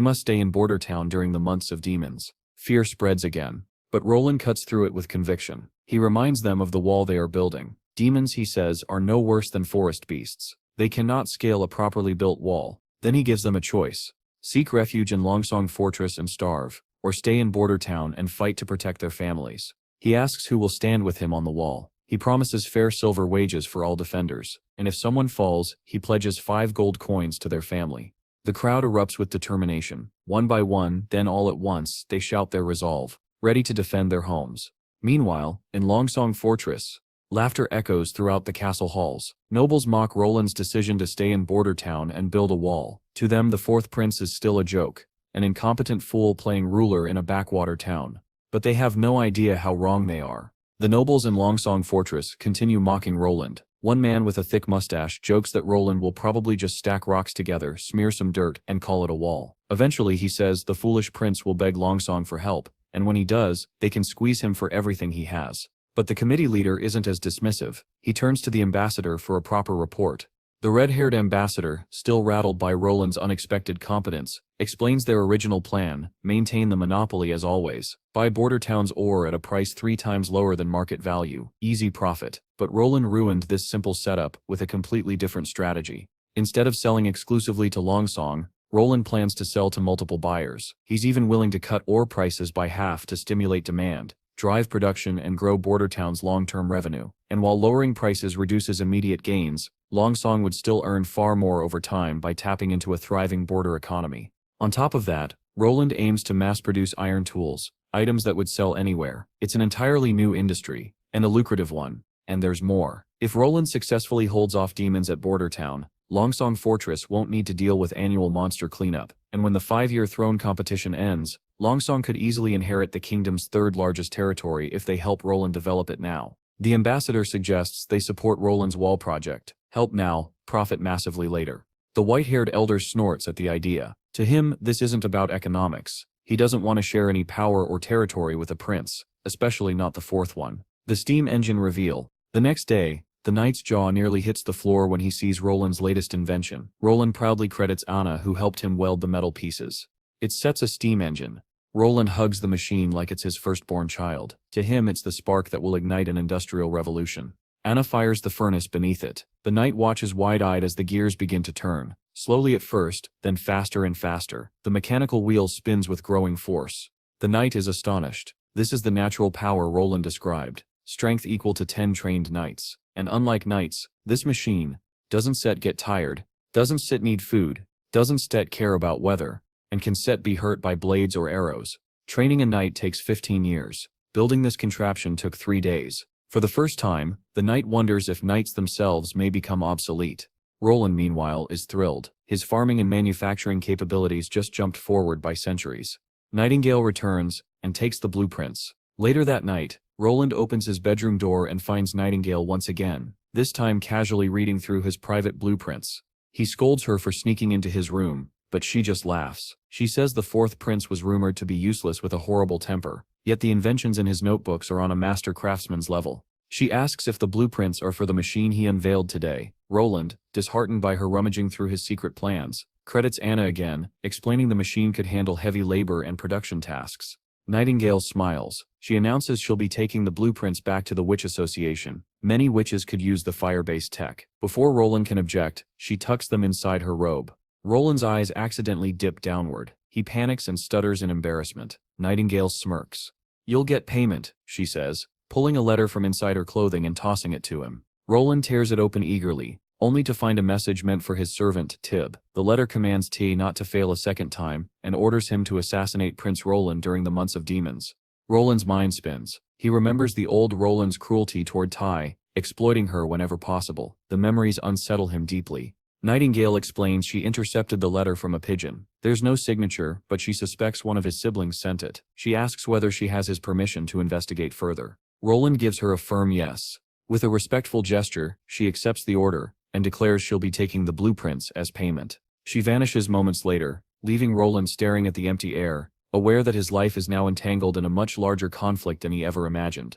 must stay in Border Town during the months of demons. Fear spreads again. But Roland cuts through it with conviction. He reminds them of the wall they are building. Demons, he says, are no worse than forest beasts. They cannot scale a properly built wall. Then he gives them a choice. Seek refuge in Longsong Fortress and starve, or stay in Border Town and fight to protect their families. He asks who will stand with him on the wall. He promises fair silver wages for all defenders, and if someone falls, he pledges 5 gold coins to their family. The crowd erupts with determination. One by one, then all at once, they shout their resolve, ready to defend their homes. Meanwhile, in Longsong Fortress, laughter echoes throughout the castle halls. Nobles mock Roland's decision to stay in Border Town and build a wall. To them, the fourth prince is still a joke, an incompetent fool playing ruler in a backwater town. But they have no idea how wrong they are. The nobles in Longsong Fortress continue mocking Roland. One man with a thick mustache jokes that Roland will probably just stack rocks together, smear some dirt, and call it a wall. Eventually, he says, the foolish prince will beg Longsong for help, and when he does, they can squeeze him for everything he has. But the committee leader isn't as dismissive. He turns to the ambassador for a proper report. The red-haired ambassador, still rattled by Roland's unexpected competence, explains their original plan: maintain the monopoly as always, buy Border Town's ore at a price 3 times lower than market value, easy profit. But Roland ruined this simple setup with a completely different strategy. Instead of selling exclusively to Longsong, Roland plans to sell to multiple buyers. He's even willing to cut ore prices by half to stimulate demand, drive production, and grow Border Town's long-term revenue. And while lowering prices reduces immediate gains, Longsong would still earn far more over time by tapping into a thriving border economy. On top of that, Roland aims to mass-produce iron tools, items that would sell anywhere. It's an entirely new industry, and a lucrative one. And there's more. If Roland successfully holds off demons at Border Town, Longsong Fortress won't need to deal with annual monster cleanup, and when the 5-year throne competition ends, Longsong could easily inherit the kingdom's 3rd largest territory if they help Roland develop it now. The ambassador suggests they support Roland's wall project. Help now, profit massively later. The white-haired elder snorts at the idea. To him, this isn't about economics. He doesn't want to share any power or territory with a prince, especially not the 4th one. The steam engine reveal. The next day, the knight's jaw nearly hits the floor when he sees Roland's latest invention. Roland proudly credits Anna, who helped him weld the metal pieces. It sets a steam engine. Roland hugs the machine like it's his firstborn child. To him, it's the spark that will ignite an industrial revolution. Anna fires the furnace beneath it. The knight watches wide-eyed as the gears begin to turn. Slowly at first, then faster and faster. The mechanical wheel spins with growing force. The knight is astonished. This is the natural power Roland described. Strength equal to 10 trained knights. And unlike knights, this machine doesn't set get tired, doesn't sit need food, doesn't set care about weather, and can set be hurt by blades or arrows. Training a knight takes 15 years. Building this contraption took 3 days. For the first time, the knight wonders if knights themselves may become obsolete. Roland, meanwhile, is thrilled. His farming and manufacturing capabilities just jumped forward by centuries. Nightingale returns and takes the blueprints. Later that night, Roland opens his bedroom door and finds Nightingale once again, this time casually reading through his private blueprints. He scolds her for sneaking into his room, but she just laughs. She says the 4th prince was rumored to be useless with a horrible temper, yet the inventions in his notebooks are on a master craftsman's level. She asks if the blueprints are for the machine he unveiled today. Roland, disheartened by her rummaging through his secret plans, credits Anna again, explaining the machine could handle heavy labor and production tasks. Nightingale smiles. She announces she'll be taking the blueprints back to the Witch Association. Many witches could use the fire-based tech. Before Roland can object, she tucks them inside her robe. Roland's eyes accidentally dip downward. He panics and stutters in embarrassment. Nightingale smirks. "You'll get payment," she says, pulling a letter from inside her clothing and tossing it to him. Roland tears it open eagerly, only to find a message meant for his servant, Tib. The letter commands T not to fail a second time, and orders him to assassinate Prince Roland during the months of demons. Roland's mind spins. He remembers the old Roland's cruelty toward Tai, exploiting her whenever possible. The memories unsettle him deeply. Nightingale explains she intercepted the letter from a pigeon. There's no signature, but she suspects one of his siblings sent it. She asks whether she has his permission to investigate further. Roland gives her a firm yes. With a respectful gesture, she accepts the order, and declares she'll be taking the blueprints as payment. She vanishes moments later, leaving Roland staring at the empty air, aware that his life is now entangled in a much larger conflict than he ever imagined.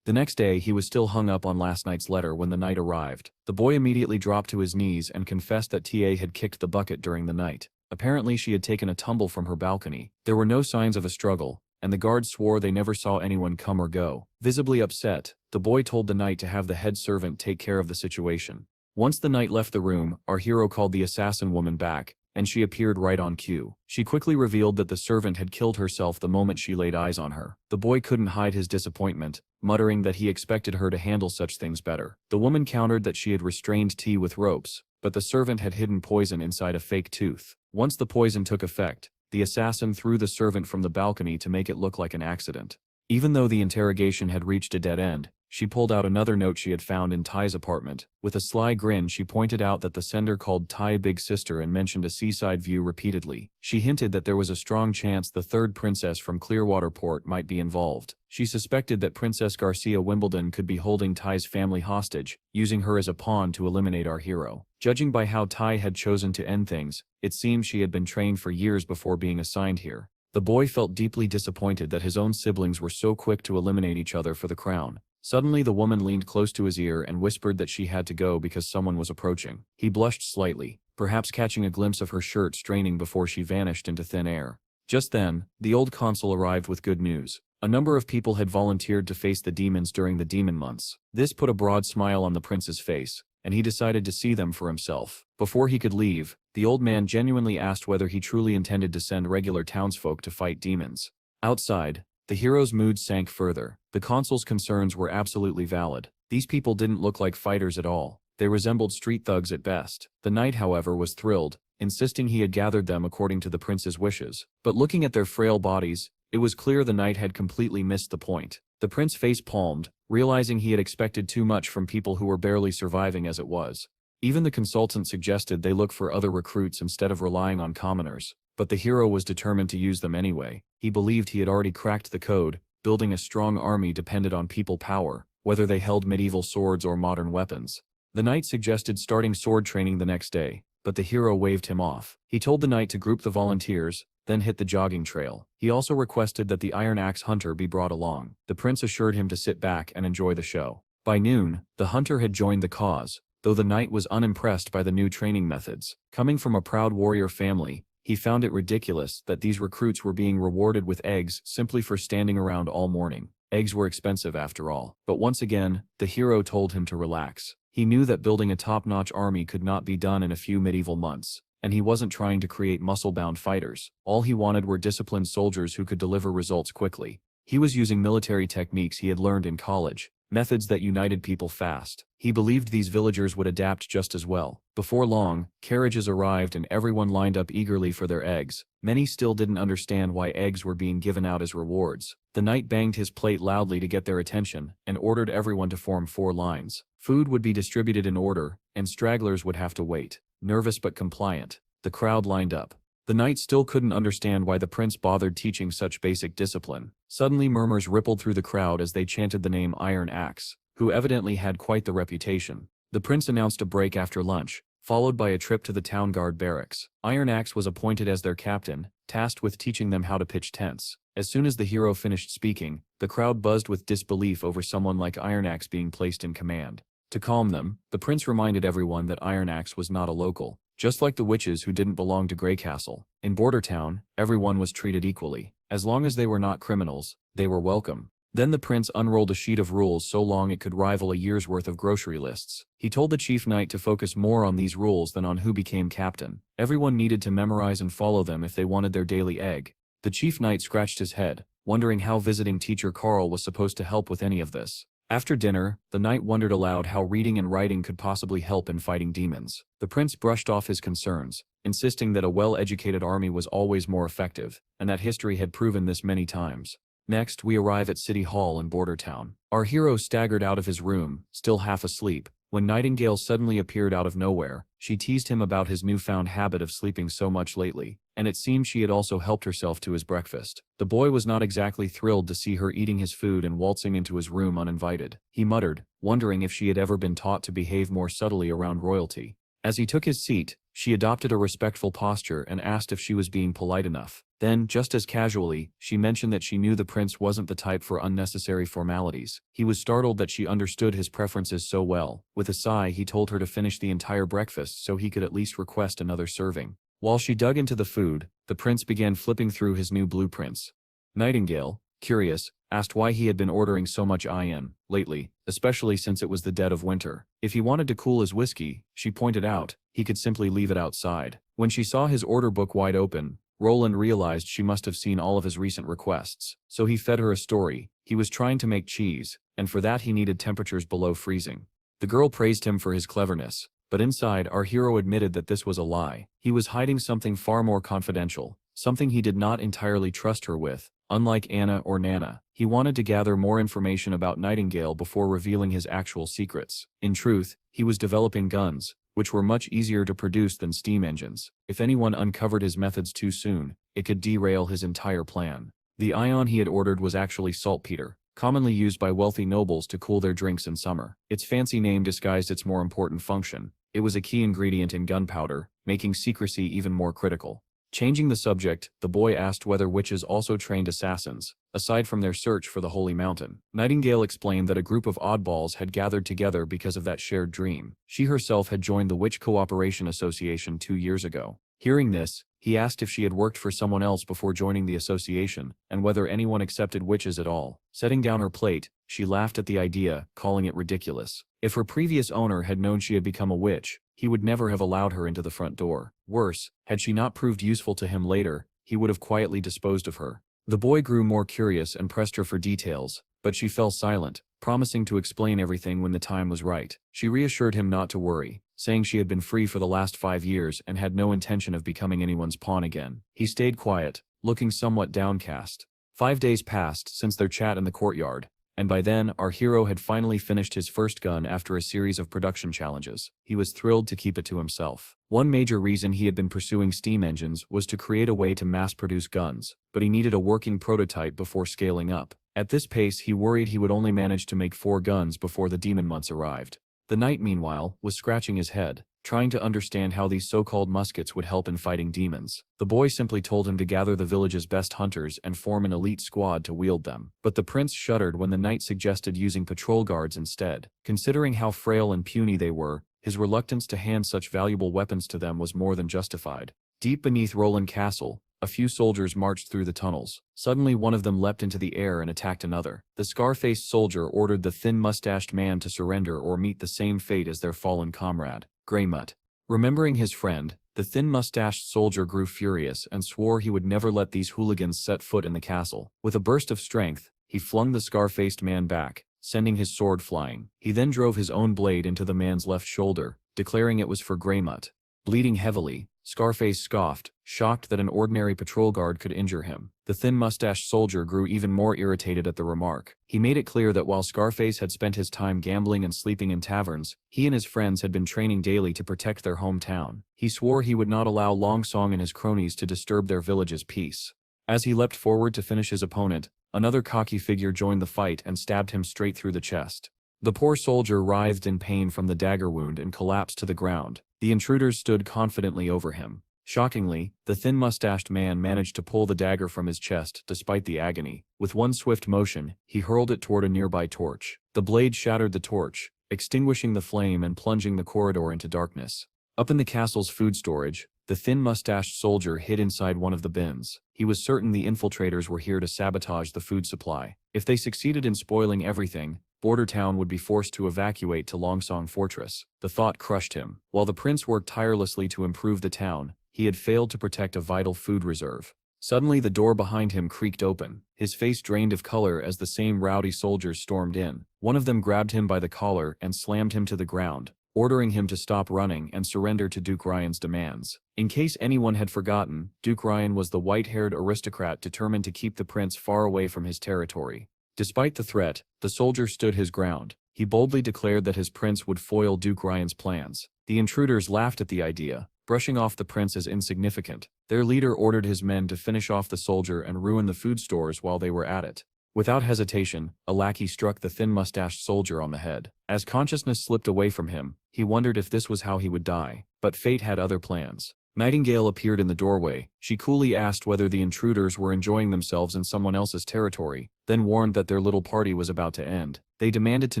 The next day, he was still hung up on last night's letter when the knight arrived. The boy immediately dropped to his knees and confessed that TA had kicked the bucket during the night. Apparently, she had taken a tumble from her balcony. There were no signs of a struggle, and the guards swore they never saw anyone come or go. Visibly upset, the boy told the knight to have the head servant take care of the situation. Once the knight left the room, our hero called the assassin woman back, and she appeared right on cue. She quickly revealed that the servant had killed herself the moment she laid eyes on her. The boy couldn't hide his disappointment, muttering that he expected her to handle such things better. The woman countered that she had restrained T with ropes, but the servant had hidden poison inside a fake tooth. Once the poison took effect, the assassin threw the servant from the balcony to make it look like an accident. Even though the interrogation had reached a dead end, she pulled out another note she had found in Ty's apartment. With a sly grin, she pointed out that the sender called Ty Big Sister and mentioned a seaside view repeatedly. She hinted that there was a strong chance the third princess from Clearwater Port might be involved. She suspected that Princess Garcia Wimbledon could be holding Ty's family hostage, using her as a pawn to eliminate our hero. Judging by how Ty had chosen to end things, it seemed she had been trained for years before being assigned here. The boy felt deeply disappointed that his own siblings were so quick to eliminate each other for the crown. Suddenly the woman leaned close to his ear and whispered that she had to go because someone was approaching. He blushed slightly, perhaps catching a glimpse of her shirt straining before she vanished into thin air. Just then, the old consul arrived with good news. A number of people had volunteered to face the demons during the demon months. This put a broad smile on the prince's face, and he decided to see them for himself. Before he could leave, the old man genuinely asked whether he truly intended to send regular townsfolk to fight demons. Outside, the hero's mood sank further. The consul's concerns were absolutely valid. These people didn't look like fighters at all. They resembled street thugs at best. The knight, however, was thrilled, insisting he had gathered them according to the prince's wishes. But looking at their frail bodies, it was clear the knight had completely missed the point. The prince face-palmed, realizing he had expected too much from people who were barely surviving as it was. Even the consultant suggested they look for other recruits instead of relying on commoners. But the hero was determined to use them anyway. He believed he had already cracked the code. Building a strong army depended on people power, whether they held medieval swords or modern weapons. The knight suggested starting sword training the next day, but the hero waved him off. He told the knight to group the volunteers, then hit the jogging trail. He also requested that the Iron Axe hunter be brought along. The prince assured him to sit back and enjoy the show. By noon, the hunter had joined the cause, though the knight was unimpressed by the new training methods. Coming from a proud warrior family, he found it ridiculous that these recruits were being rewarded with eggs simply for standing around all morning. Eggs were expensive after all. But once again, the hero told him to relax. He knew that building a top-notch army could not be done in a few medieval months, and he wasn't trying to create muscle-bound fighters. All he wanted were disciplined soldiers who could deliver results quickly. He was using military techniques he had learned in college, methods that united people fast. He believed these villagers would adapt just as well. Before long, carriages arrived and everyone lined up eagerly for their eggs. Many still didn't understand why eggs were being given out as rewards. The knight banged his plate loudly to get their attention and ordered everyone to form 4 lines. Food would be distributed in order, and stragglers would have to wait. Nervous but compliant, the crowd lined up. The knight still couldn't understand why the prince bothered teaching such basic discipline. Suddenly murmurs rippled through the crowd as they chanted the name Iron Axe, who evidently had quite the reputation. The prince announced a break after lunch, followed by a trip to the town guard barracks. Iron Axe was appointed as their captain, tasked with teaching them how to pitch tents. As soon as the hero finished speaking, the crowd buzzed with disbelief over someone like Iron Axe being placed in command. To calm them, the prince reminded everyone that Iron Axe was not a local, just like the witches who didn't belong to Greycastle. In Border Town, everyone was treated equally. As long as they were not criminals, they were welcome. Then the prince unrolled a sheet of rules so long it could rival a year's worth of grocery lists. He told the chief knight to focus more on these rules than on who became captain. Everyone needed to memorize and follow them if they wanted their daily egg. The chief knight scratched his head, wondering how visiting teacher Carl was supposed to help with any of this. After dinner, the knight wondered aloud how reading and writing could possibly help in fighting demons. The prince brushed off his concerns, insisting that a well-educated army was always more effective, and that history had proven this many times. Next, we arrive at City Hall in Border Town. Our hero staggered out of his room, still half asleep, When Nightingale suddenly appeared out of nowhere, she teased him about his newfound habit of sleeping so much lately, and it seemed she had also helped herself to his breakfast. The boy was not exactly thrilled to see her eating his food and waltzing into his room uninvited. He muttered, wondering if she had ever been taught to behave more subtly around royalty. As he took his seat, she adopted a respectful posture and asked if she was being polite enough. Then, just as casually, she mentioned that she knew the prince wasn't the type for unnecessary formalities. He was startled that she understood his preferences so well. With a sigh, he told her to finish the entire breakfast so he could at least request another serving. While she dug into the food, the prince began flipping through his new blueprints. Nightingale, curious, asked why he had been ordering so much iron lately, especially since it was the dead of winter. If he wanted to cool his whiskey, she pointed out, he could simply leave it outside. When she saw his order book wide open, Roland realized she must have seen all of his recent requests, so he fed her a story. He was trying to make cheese, and for that he needed temperatures below freezing. The girl praised him for his cleverness, but inside our hero admitted that this was a lie. He was hiding something far more confidential, something he did not entirely trust her with. Unlike Anna or Nana, he wanted to gather more information about Nightingale before revealing his actual secrets. In truth, he was developing guns, which were much easier to produce than steam engines. If anyone uncovered his methods too soon, it could derail his entire plan. The ion he had ordered was actually saltpeter, commonly used by wealthy nobles to cool their drinks in summer. Its fancy name disguised its more important function. It was a key ingredient in gunpowder, making secrecy even more critical. Changing the subject, the boy asked whether witches also trained assassins, aside from their search for the Holy Mountain. Nightingale explained that a group of oddballs had gathered together because of that shared dream. She herself had joined the Witch Cooperation Association 2 years ago. Hearing this, he asked if she had worked for someone else before joining the association, and whether anyone accepted witches at all. Setting down her plate, she laughed at the idea, calling it ridiculous. If her previous owner had known she had become a witch, he would never have allowed her into the front door. Worse, had she not proved useful to him later, he would have quietly disposed of her. The boy grew more curious and pressed her for details, but she fell silent, promising to explain everything when the time was right. She reassured him not to worry, saying she had been free for the last 5 years and had no intention of becoming anyone's pawn again. He stayed quiet, looking somewhat downcast. 5 days passed since their chat in the courtyard, and by then our hero had finally finished his first gun after a series of production challenges. He was thrilled to keep it to himself. One major reason he had been pursuing steam engines was to create a way to mass-produce guns, but he needed a working prototype before scaling up. At this pace, he worried he would only manage to make 4 guns before the demon months arrived. The knight, meanwhile, was scratching his head, trying to understand how these so-called muskets would help in fighting demons. The boy simply told him to gather the village's best hunters and form an elite squad to wield them. But the prince shuddered when the knight suggested using patrol guards instead. Considering how frail and puny they were, his reluctance to hand such valuable weapons to them was more than justified. Deep beneath Roland Castle, a few soldiers marched through the tunnels. Suddenly one of them leapt into the air and attacked another. The scar-faced soldier ordered the thin-mustached man to surrender or meet the same fate as their fallen comrade, Greymutt. Remembering his friend, the thin-mustached soldier grew furious and swore he would never let these hooligans set foot in the castle. With a burst of strength, he flung the scar-faced man back, sending his sword flying. He then drove his own blade into the man's left shoulder, declaring it was for Greymutt. Bleeding heavily, Scarface scoffed, shocked that an ordinary patrol guard could injure him. The thin-mustached soldier grew even more irritated at the remark. He made it clear that while Scarface had spent his time gambling and sleeping in taverns, he and his friends had been training daily to protect their hometown. He swore he would not allow Long Song and his cronies to disturb their village's peace. As he leapt forward to finish his opponent, another cocky figure joined the fight and stabbed him straight through the chest. The poor soldier writhed in pain from the dagger wound and collapsed to the ground. The intruders stood confidently over him. Shockingly, the thin-mustached man managed to pull the dagger from his chest despite the agony. With one swift motion, he hurled it toward a nearby torch. The blade shattered the torch, extinguishing the flame and plunging the corridor into darkness. Up in the castle's food storage, the thin-mustached soldier hid inside one of the bins. He was certain the infiltrators were here to sabotage the food supply. If they succeeded in spoiling everything, Border Town would be forced to evacuate to Longsong Fortress. The thought crushed him. While the prince worked tirelessly to improve the town, he had failed to protect a vital food reserve. Suddenly the door behind him creaked open. His face drained of color as the same rowdy soldiers stormed in. One of them grabbed him by the collar and slammed him to the ground, ordering him to stop running and surrender to Duke Ryan's demands. In case anyone had forgotten, Duke Ryan was the white-haired aristocrat determined to keep the prince far away from his territory. Despite the threat, the soldier stood his ground, he boldly declared that his prince would foil Duke Ryan's plans. The intruders laughed at the idea, brushing off the prince as insignificant. Their leader ordered his men to finish off the soldier and ruin the food stores while they were at it. Without hesitation, a lackey struck the thin-mustached soldier on the head. As consciousness slipped away from him, he wondered if this was how he would die. But fate had other plans. Nightingale appeared in the doorway. She coolly asked whether the intruders were enjoying themselves in someone else's territory, then warned that their little party was about to end. They demanded to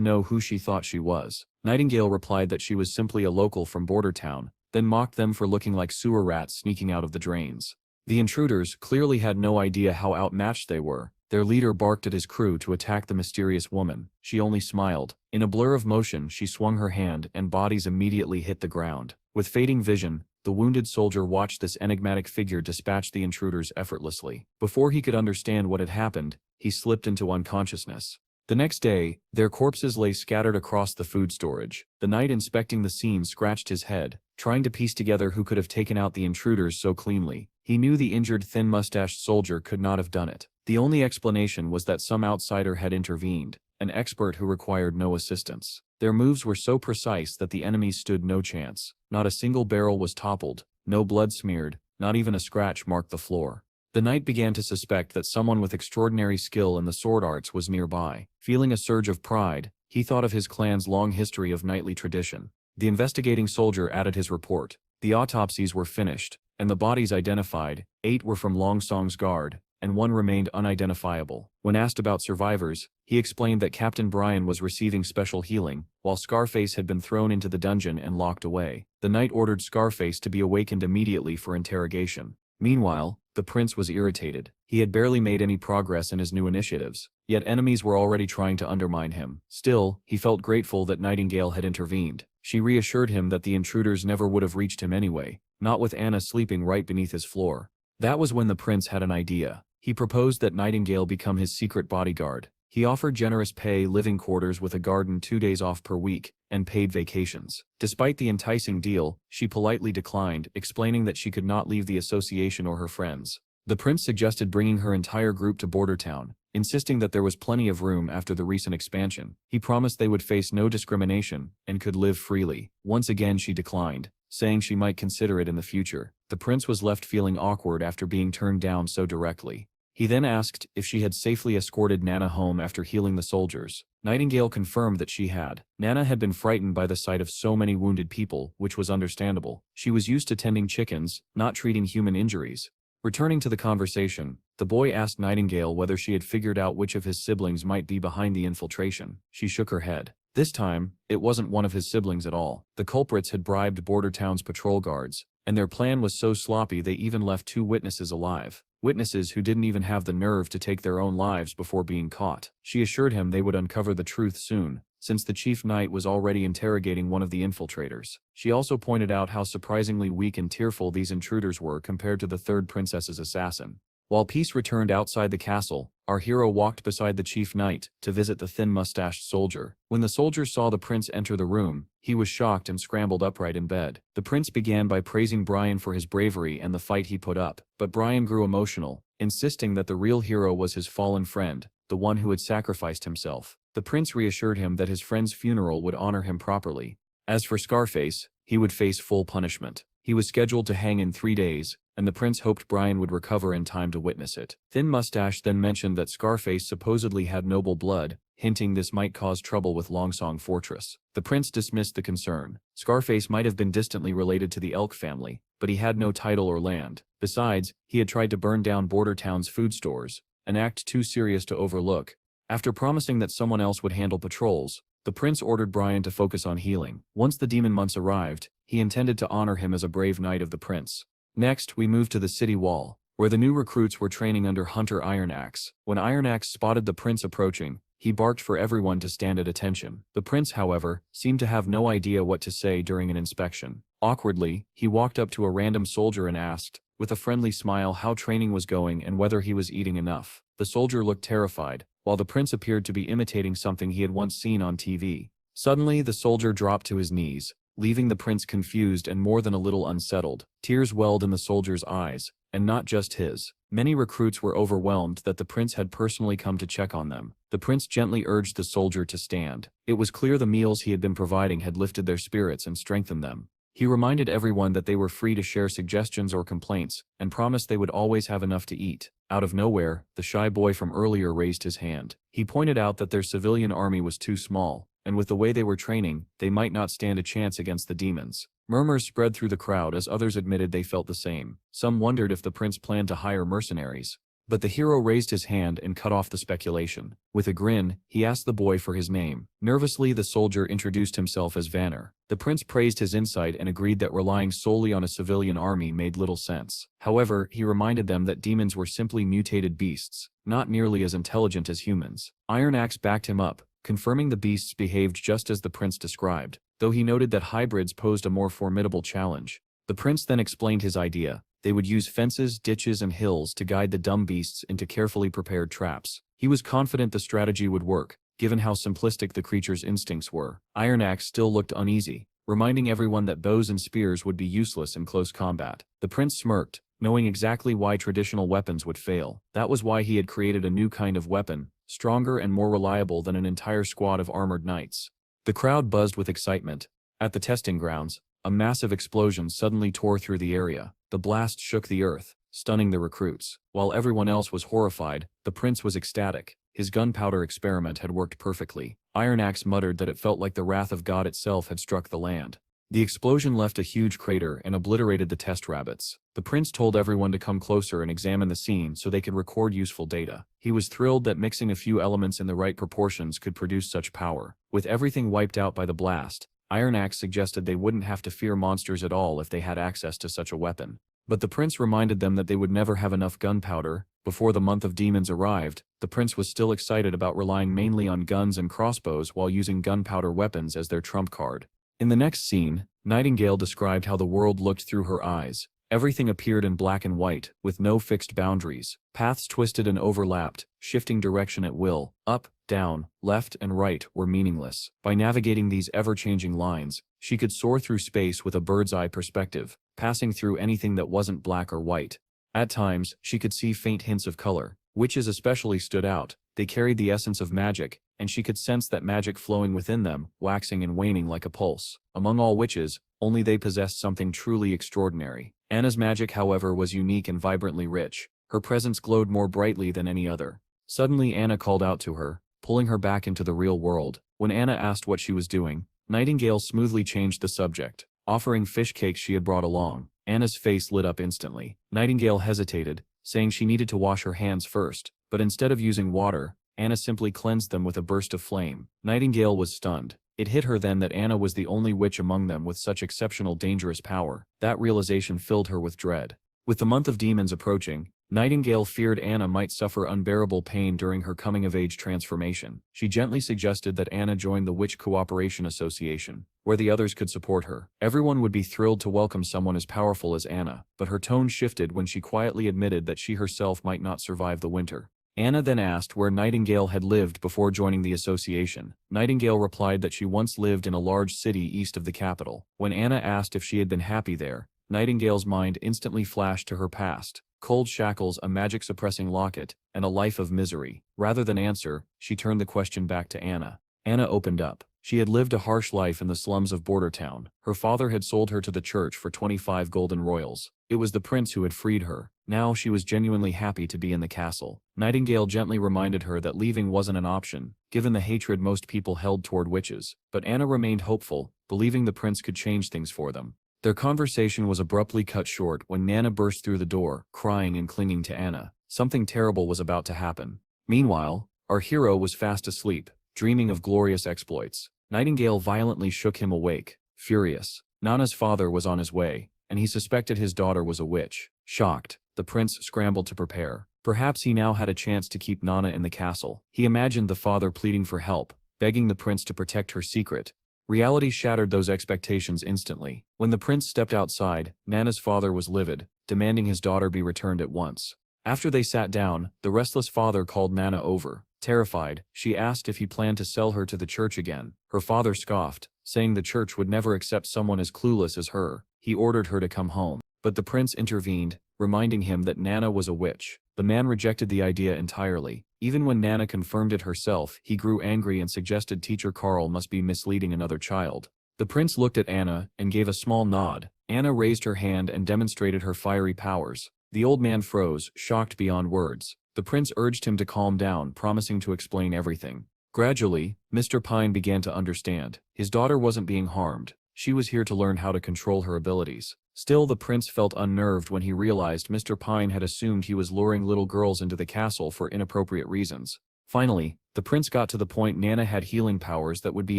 know who she thought she was. Nightingale replied that she was simply a local from Border Town, then mocked them for looking like sewer rats sneaking out of the drains. The intruders clearly had no idea how outmatched they were. Their leader barked at his crew to attack the mysterious woman. She only smiled. In a blur of motion, she swung her hand and bodies immediately hit the ground. With fading vision, the wounded soldier watched this enigmatic figure dispatch the intruders effortlessly. Before he could understand what had happened, he slipped into unconsciousness. The next day, their corpses lay scattered across the food storage. The knight inspecting the scene scratched his head, trying to piece together who could have taken out the intruders so cleanly. He knew the injured thin-mustached soldier could not have done it. The only explanation was that some outsider had intervened, an expert who required no assistance. Their moves were so precise that the enemies stood no chance. Not a single barrel was toppled, no blood smeared, not even a scratch marked the floor. The knight began to suspect that someone with extraordinary skill in the sword arts was nearby. Feeling a surge of pride, he thought of his clan's long history of knightly tradition. The investigating soldier added his report. The autopsies were finished, and the bodies identified. 8 were from Longsong's guard, and 1 remained unidentifiable. When asked about survivors, he explained that Captain Brian was receiving special healing, while Scarface had been thrown into the dungeon and locked away. The knight ordered Scarface to be awakened immediately for interrogation. Meanwhile, the prince was irritated. He had barely made any progress in his new initiatives, yet enemies were already trying to undermine him. Still, he felt grateful that Nightingale had intervened. She reassured him that the intruders never would have reached him anyway, not with Anna sleeping right beneath his floor. That was when the prince had an idea. He proposed that Nightingale become his secret bodyguard. He offered generous pay, living quarters with a garden, 2 days off per week, and paid vacations. Despite the enticing deal, she politely declined, explaining that she could not leave the association or her friends. The prince suggested bringing her entire group to Border Town, insisting that there was plenty of room after the recent expansion. He promised they would face no discrimination and could live freely. Once again she declined, saying she might consider it in the future. The prince was left feeling awkward after being turned down so directly. He then asked if she had safely escorted Nana home after healing the soldiers. Nightingale confirmed that she had. Nana had been frightened by the sight of so many wounded people, which was understandable. She was used to tending chickens, not treating human injuries. Returning to the conversation, the boy asked Nightingale whether she had figured out which of his siblings might be behind the infiltration. She shook her head. This time, it wasn't one of his siblings at all. The culprits had bribed Border Town's patrol guards, and their plan was so sloppy they even left 2 witnesses alive. Witnesses who didn't even have the nerve to take their own lives before being caught. She assured him they would uncover the truth soon, since the chief knight was already interrogating one of the infiltrators. She also pointed out how surprisingly weak and tearful these intruders were compared to the third princess's assassin. While peace returned outside the castle, our hero walked beside the chief knight to visit the thin-mustached soldier. When the soldier saw the prince enter the room, he was shocked and scrambled upright in bed. The prince began by praising Brian for his bravery and the fight he put up, but Brian grew emotional, insisting that the real hero was his fallen friend, the one who had sacrificed himself. The prince reassured him that his friend's funeral would honor him properly. As for Scarface, he would face full punishment. He was scheduled to hang in 3 days, and the prince hoped Brian would recover in time to witness it. Thin Mustache then mentioned that Scarface supposedly had noble blood, hinting this might cause trouble with Longsong Fortress. The prince dismissed the concern. Scarface might have been distantly related to the Elk family, but he had no title or land. Besides, he had tried to burn down Border Town's food stores, an act too serious to overlook. After promising that someone else would handle patrols, the prince ordered Brian to focus on healing. Once the demon months arrived, he intended to honor him as a brave knight of the prince. Next, we moved to the city wall, where the new recruits were training under Hunter Ironaxe. When Ironaxe spotted the prince approaching, he barked for everyone to stand at attention. The prince, however, seemed to have no idea what to say during an inspection. Awkwardly, he walked up to a random soldier and asked, with a friendly smile, how training was going and whether he was eating enough. The soldier looked terrified, while the prince appeared to be imitating something he had once seen on TV. Suddenly, the soldier dropped to his knees, leaving the prince confused and more than a little unsettled. Tears welled in the soldier's eyes, and not just his. Many recruits were overwhelmed that the prince had personally come to check on them. The prince gently urged the soldier to stand. It was clear the meals he had been providing had lifted their spirits and strengthened them. He reminded everyone that they were free to share suggestions or complaints, and promised they would always have enough to eat. Out of nowhere, the shy boy from earlier raised his hand. He pointed out that their civilian army was too small, and with the way they were training, they might not stand a chance against the demons. Murmurs spread through the crowd as others admitted they felt the same. Some wondered if the prince planned to hire mercenaries. But the hero raised his hand and cut off the speculation. With a grin, he asked the boy for his name. Nervously, the soldier introduced himself as Vanner. The prince praised his insight and agreed that relying solely on a civilian army made little sense. However, he reminded them that demons were simply mutated beasts, not nearly as intelligent as humans. Iron Axe backed him up, confirming the beasts behaved just as the prince described, though he noted that hybrids posed a more formidable challenge. The prince then explained his idea. They would use fences, ditches, and hills to guide the dumb beasts into carefully prepared traps. He was confident the strategy would work, given how simplistic the creature's instincts were. Iron Axe still looked uneasy, reminding everyone that bows and spears would be useless in close combat. The prince smirked, knowing exactly why traditional weapons would fail. That was why he had created a new kind of weapon, stronger and more reliable than an entire squad of armored knights. The crowd buzzed with excitement. At the testing grounds, a massive explosion suddenly tore through the area. The blast shook the earth, stunning the recruits. While everyone else was horrified, the prince was ecstatic. His gunpowder experiment had worked perfectly. Iron Axe muttered that it felt like the wrath of God itself had struck the land. The explosion left a huge crater and obliterated the test rabbits. The prince told everyone to come closer and examine the scene so they could record useful data. He was thrilled that mixing a few elements in the right proportions could produce such power. With everything wiped out by the blast, Iron Axe suggested they wouldn't have to fear monsters at all if they had access to such a weapon. But the prince reminded them that they would never have enough gunpowder. Before the month of demons arrived, the prince was still excited about relying mainly on guns and crossbows while using gunpowder weapons as their trump card. In the next scene, Nightingale described how the world looked through her eyes. Everything appeared in black and white, with no fixed boundaries. Paths twisted and overlapped, shifting direction at will. Up, down, left, and right were meaningless. By navigating these ever-changing lines, she could soar through space with a bird's-eye perspective, passing through anything that wasn't black or white. At times, she could see faint hints of color. Witches especially stood out. They carried the essence of magic, and she could sense that magic flowing within them, waxing and waning like a pulse. Among all witches, only they possessed something truly extraordinary. Anna's magic, however, was unique and vibrantly rich. Her presence glowed more brightly than any other. Suddenly Anna called out to her, pulling her back into the real world. When Anna asked what she was doing, Nightingale smoothly changed the subject, offering fish cakes she had brought along. Anna's face lit up instantly. Nightingale hesitated, saying she needed to wash her hands first, but instead of using water, Anna simply cleansed them with a burst of flame. Nightingale was stunned. It hit her then that Anna was the only witch among them with such exceptional dangerous power. That realization filled her with dread. With the month of demons approaching, Nightingale feared Anna might suffer unbearable pain during her coming-of-age transformation. She gently suggested that Anna join the Witch Cooperation Association, where the others could support her. Everyone would be thrilled to welcome someone as powerful as Anna, but her tone shifted when she quietly admitted that she herself might not survive the winter. Anna then asked where Nightingale had lived before joining the association. Nightingale replied that she once lived in a large city east of the capital. When Anna asked if she had been happy there, Nightingale's mind instantly flashed to her past. Cold shackles, a magic-suppressing locket, and a life of misery. Rather than answer, she turned the question back to Anna. Anna opened up. She had lived a harsh life in the slums of Bordertown. Her father had sold her to the church for 25 golden royals. It was the prince who had freed her. Now she was genuinely happy to be in the castle. Nightingale gently reminded her that leaving wasn't an option, given the hatred most people held toward witches. But Anna remained hopeful, believing the prince could change things for them. Their conversation was abruptly cut short when Nana burst through the door, crying and clinging to Anna. Something terrible was about to happen. Meanwhile, our hero was fast asleep, dreaming of glorious exploits. Nightingale violently shook him awake, furious. Nana's father was on his way, and he suspected his daughter was a witch. Shocked, the prince scrambled to prepare. Perhaps he now had a chance to keep Nana in the castle. He imagined the father pleading for help, begging the prince to protect her secret. Reality shattered those expectations instantly. When the prince stepped outside, Nana's father was livid, demanding his daughter be returned at once. After they sat down, the restless father called Nana over. Terrified, she asked if he planned to sell her to the church again. Her father scoffed, saying the church would never accept someone as clueless as her. He ordered her to come home. But the prince intervened, reminding him that Nana was a witch. The man rejected the idea entirely. Even when Nana confirmed it herself, he grew angry and suggested Teacher Carl must be misleading another child. The prince looked at Anna and gave a small nod. Anna raised her hand and demonstrated her fiery powers. The old man froze, shocked beyond words. The prince urged him to calm down, promising to explain everything. Gradually, Mr. Pine began to understand. His daughter wasn't being harmed. She was here to learn how to control her abilities. Still, the prince felt unnerved when he realized Mr. Pine had assumed he was luring little girls into the castle for inappropriate reasons. Finally, the prince got to the point Nana had healing powers that would be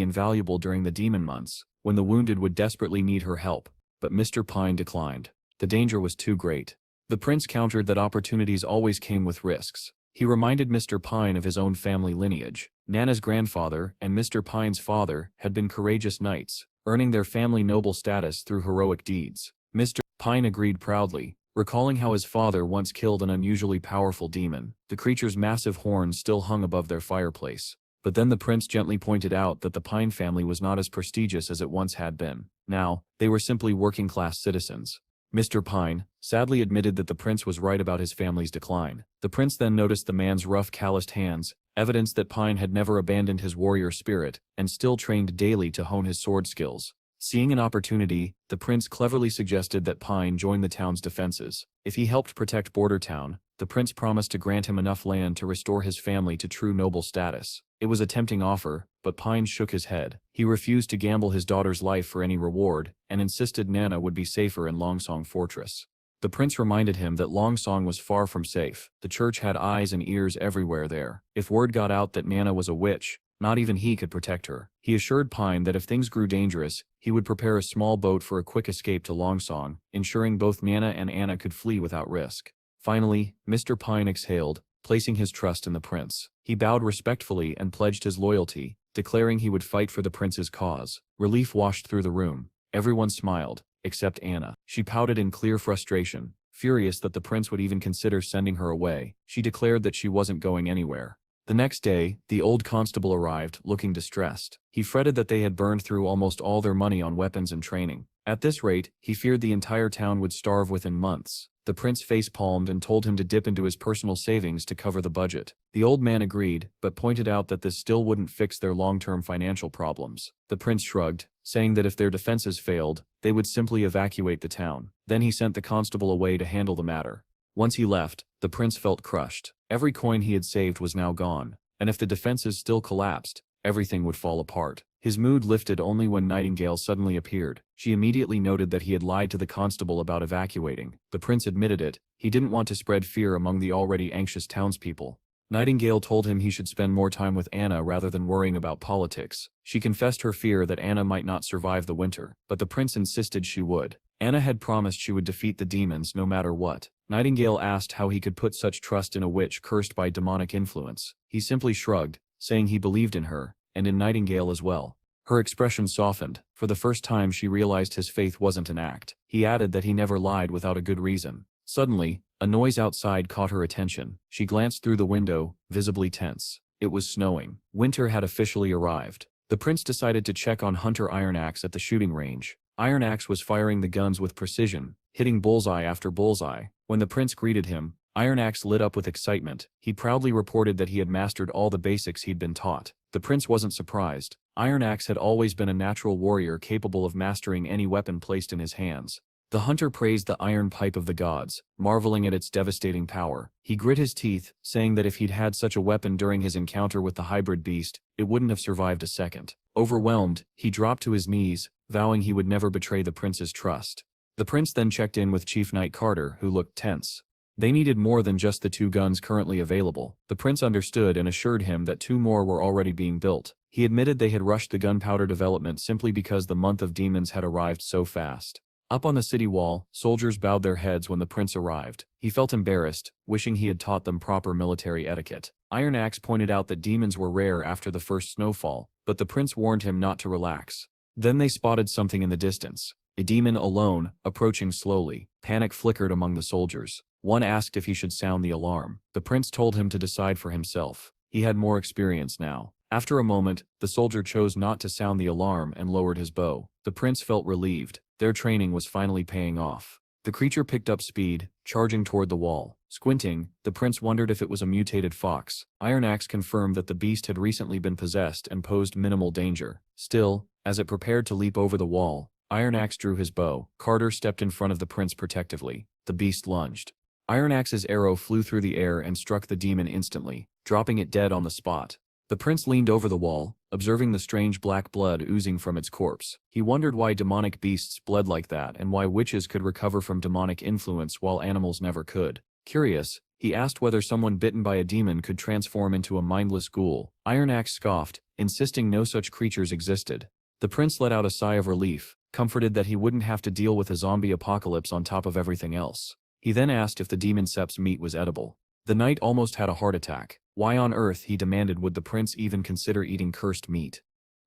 invaluable during the demon months, when the wounded would desperately need her help. But Mr. Pine declined. The danger was too great. The prince countered that opportunities always came with risks. He reminded Mr. Pine of his own family lineage. Nana's grandfather and Mr. Pine's father had been courageous knights, earning their family noble status through heroic deeds. Mr. Pine agreed proudly, recalling how his father once killed an unusually powerful demon. The creature's massive horns still hung above their fireplace. But then the prince gently pointed out that the Pine family was not as prestigious as it once had been. Now, they were simply working-class citizens. Mr. Pine sadly admitted that the prince was right about his family's decline. The prince then noticed the man's rough, calloused hands, evidence that Pine had never abandoned his warrior spirit and still trained daily to hone his sword skills. Seeing an opportunity, the prince cleverly suggested that Pine join the town's defenses. If he helped protect Border Town, the prince promised to grant him enough land to restore his family to true noble status. It was a tempting offer, but Pine shook his head. He refused to gamble his daughter's life for any reward, and insisted Nana would be safer in Longsong Fortress. The prince reminded him that Longsong was far from safe. The church had eyes and ears everywhere there. If word got out that Nana was a witch, not even he could protect her. He assured Pine that if things grew dangerous, he would prepare a small boat for a quick escape to Longsong, ensuring both Nana and Anna could flee without risk. Finally, Mr. Pine exhaled, placing his trust in the prince. He bowed respectfully and pledged his loyalty, declaring he would fight for the prince's cause. Relief washed through the room. Everyone smiled, except Anna. She pouted in clear frustration, furious that the prince would even consider sending her away. She declared that she wasn't going anywhere. The next day, the old constable arrived, looking distressed. He fretted that they had burned through almost all their money on weapons and training. At this rate, he feared the entire town would starve within months. The prince face-palmed and told him to dip into his personal savings to cover the budget. The old man agreed, but pointed out that this still wouldn't fix their long-term financial problems. The prince shrugged, saying that if their defenses failed, they would simply evacuate the town. Then he sent the constable away to handle the matter. Once he left, the prince felt crushed. Every coin he had saved was now gone, and if the defenses still collapsed, everything would fall apart. His mood lifted only when Nightingale suddenly appeared. She immediately noted that he had lied to the constable about evacuating. The prince admitted it. He didn't want to spread fear among the already anxious townspeople. Nightingale told him he should spend more time with Anna rather than worrying about politics. She confessed her fear that Anna might not survive the winter, but the prince insisted she would. Anna had promised she would defeat the demons no matter what. Nightingale asked how he could put such trust in a witch cursed by demonic influence. He simply shrugged, saying he believed in her, and in Nightingale as well. Her expression softened. For the first time she realized his faith wasn't an act. He added that he never lied without a good reason. Suddenly, a noise outside caught her attention. She glanced through the window, visibly tense. It was snowing. Winter had officially arrived. The prince decided to check on Hunter Ironaxe at the shooting range. Ironaxe was firing the guns with precision, hitting bullseye after bullseye. When the prince greeted him, Ironaxe lit up with excitement. He proudly reported that he had mastered all the basics he'd been taught. The prince wasn't surprised. Ironaxe had always been a natural warrior capable of mastering any weapon placed in his hands. The hunter praised the iron pipe of the gods, marveling at its devastating power. He grit his teeth, saying that if he'd had such a weapon during his encounter with the hybrid beast, it wouldn't have survived a second. Overwhelmed, he dropped to his knees, vowing he would never betray the prince's trust. The prince then checked in with Chief Knight Carter, who looked tense. They needed more than just the 2 guns currently available. The prince understood and assured him that 2 more were already being built. He admitted they had rushed the gunpowder development simply because the month of demons had arrived so fast. Up on the city wall, soldiers bowed their heads when the prince arrived. He felt embarrassed, wishing he had taught them proper military etiquette. Ironaxe pointed out that demons were rare after the first snowfall, but the prince warned him not to relax. Then they spotted something in the distance. A demon alone, approaching slowly. Panic flickered among the soldiers. One asked if he should sound the alarm. The prince told him to decide for himself. He had more experience now. After a moment, the soldier chose not to sound the alarm and lowered his bow. The prince felt relieved. Their training was finally paying off. The creature picked up speed, charging toward the wall. Squinting, the prince wondered if it was a mutated fox. Iron Axe confirmed that the beast had recently been possessed and posed minimal danger. Still, as it prepared to leap over the wall, Iron Axe drew his bow. Carter stepped in front of the prince protectively. The beast lunged. Iron Axe's arrow flew through the air and struck the demon instantly, dropping it dead on the spot. The prince leaned over the wall, observing the strange black blood oozing from its corpse. He wondered why demonic beasts bled like that and why witches could recover from demonic influence while animals never could. Curious, he asked whether someone bitten by a demon could transform into a mindless ghoul. Iron Axe scoffed, insisting no such creatures existed. The prince let out a sigh of relief, comforted that he wouldn't have to deal with a zombie apocalypse on top of everything else. He then asked if the demon sep's meat was edible. The knight almost had a heart attack. Why on earth, he demanded, would the prince even consider eating cursed meat?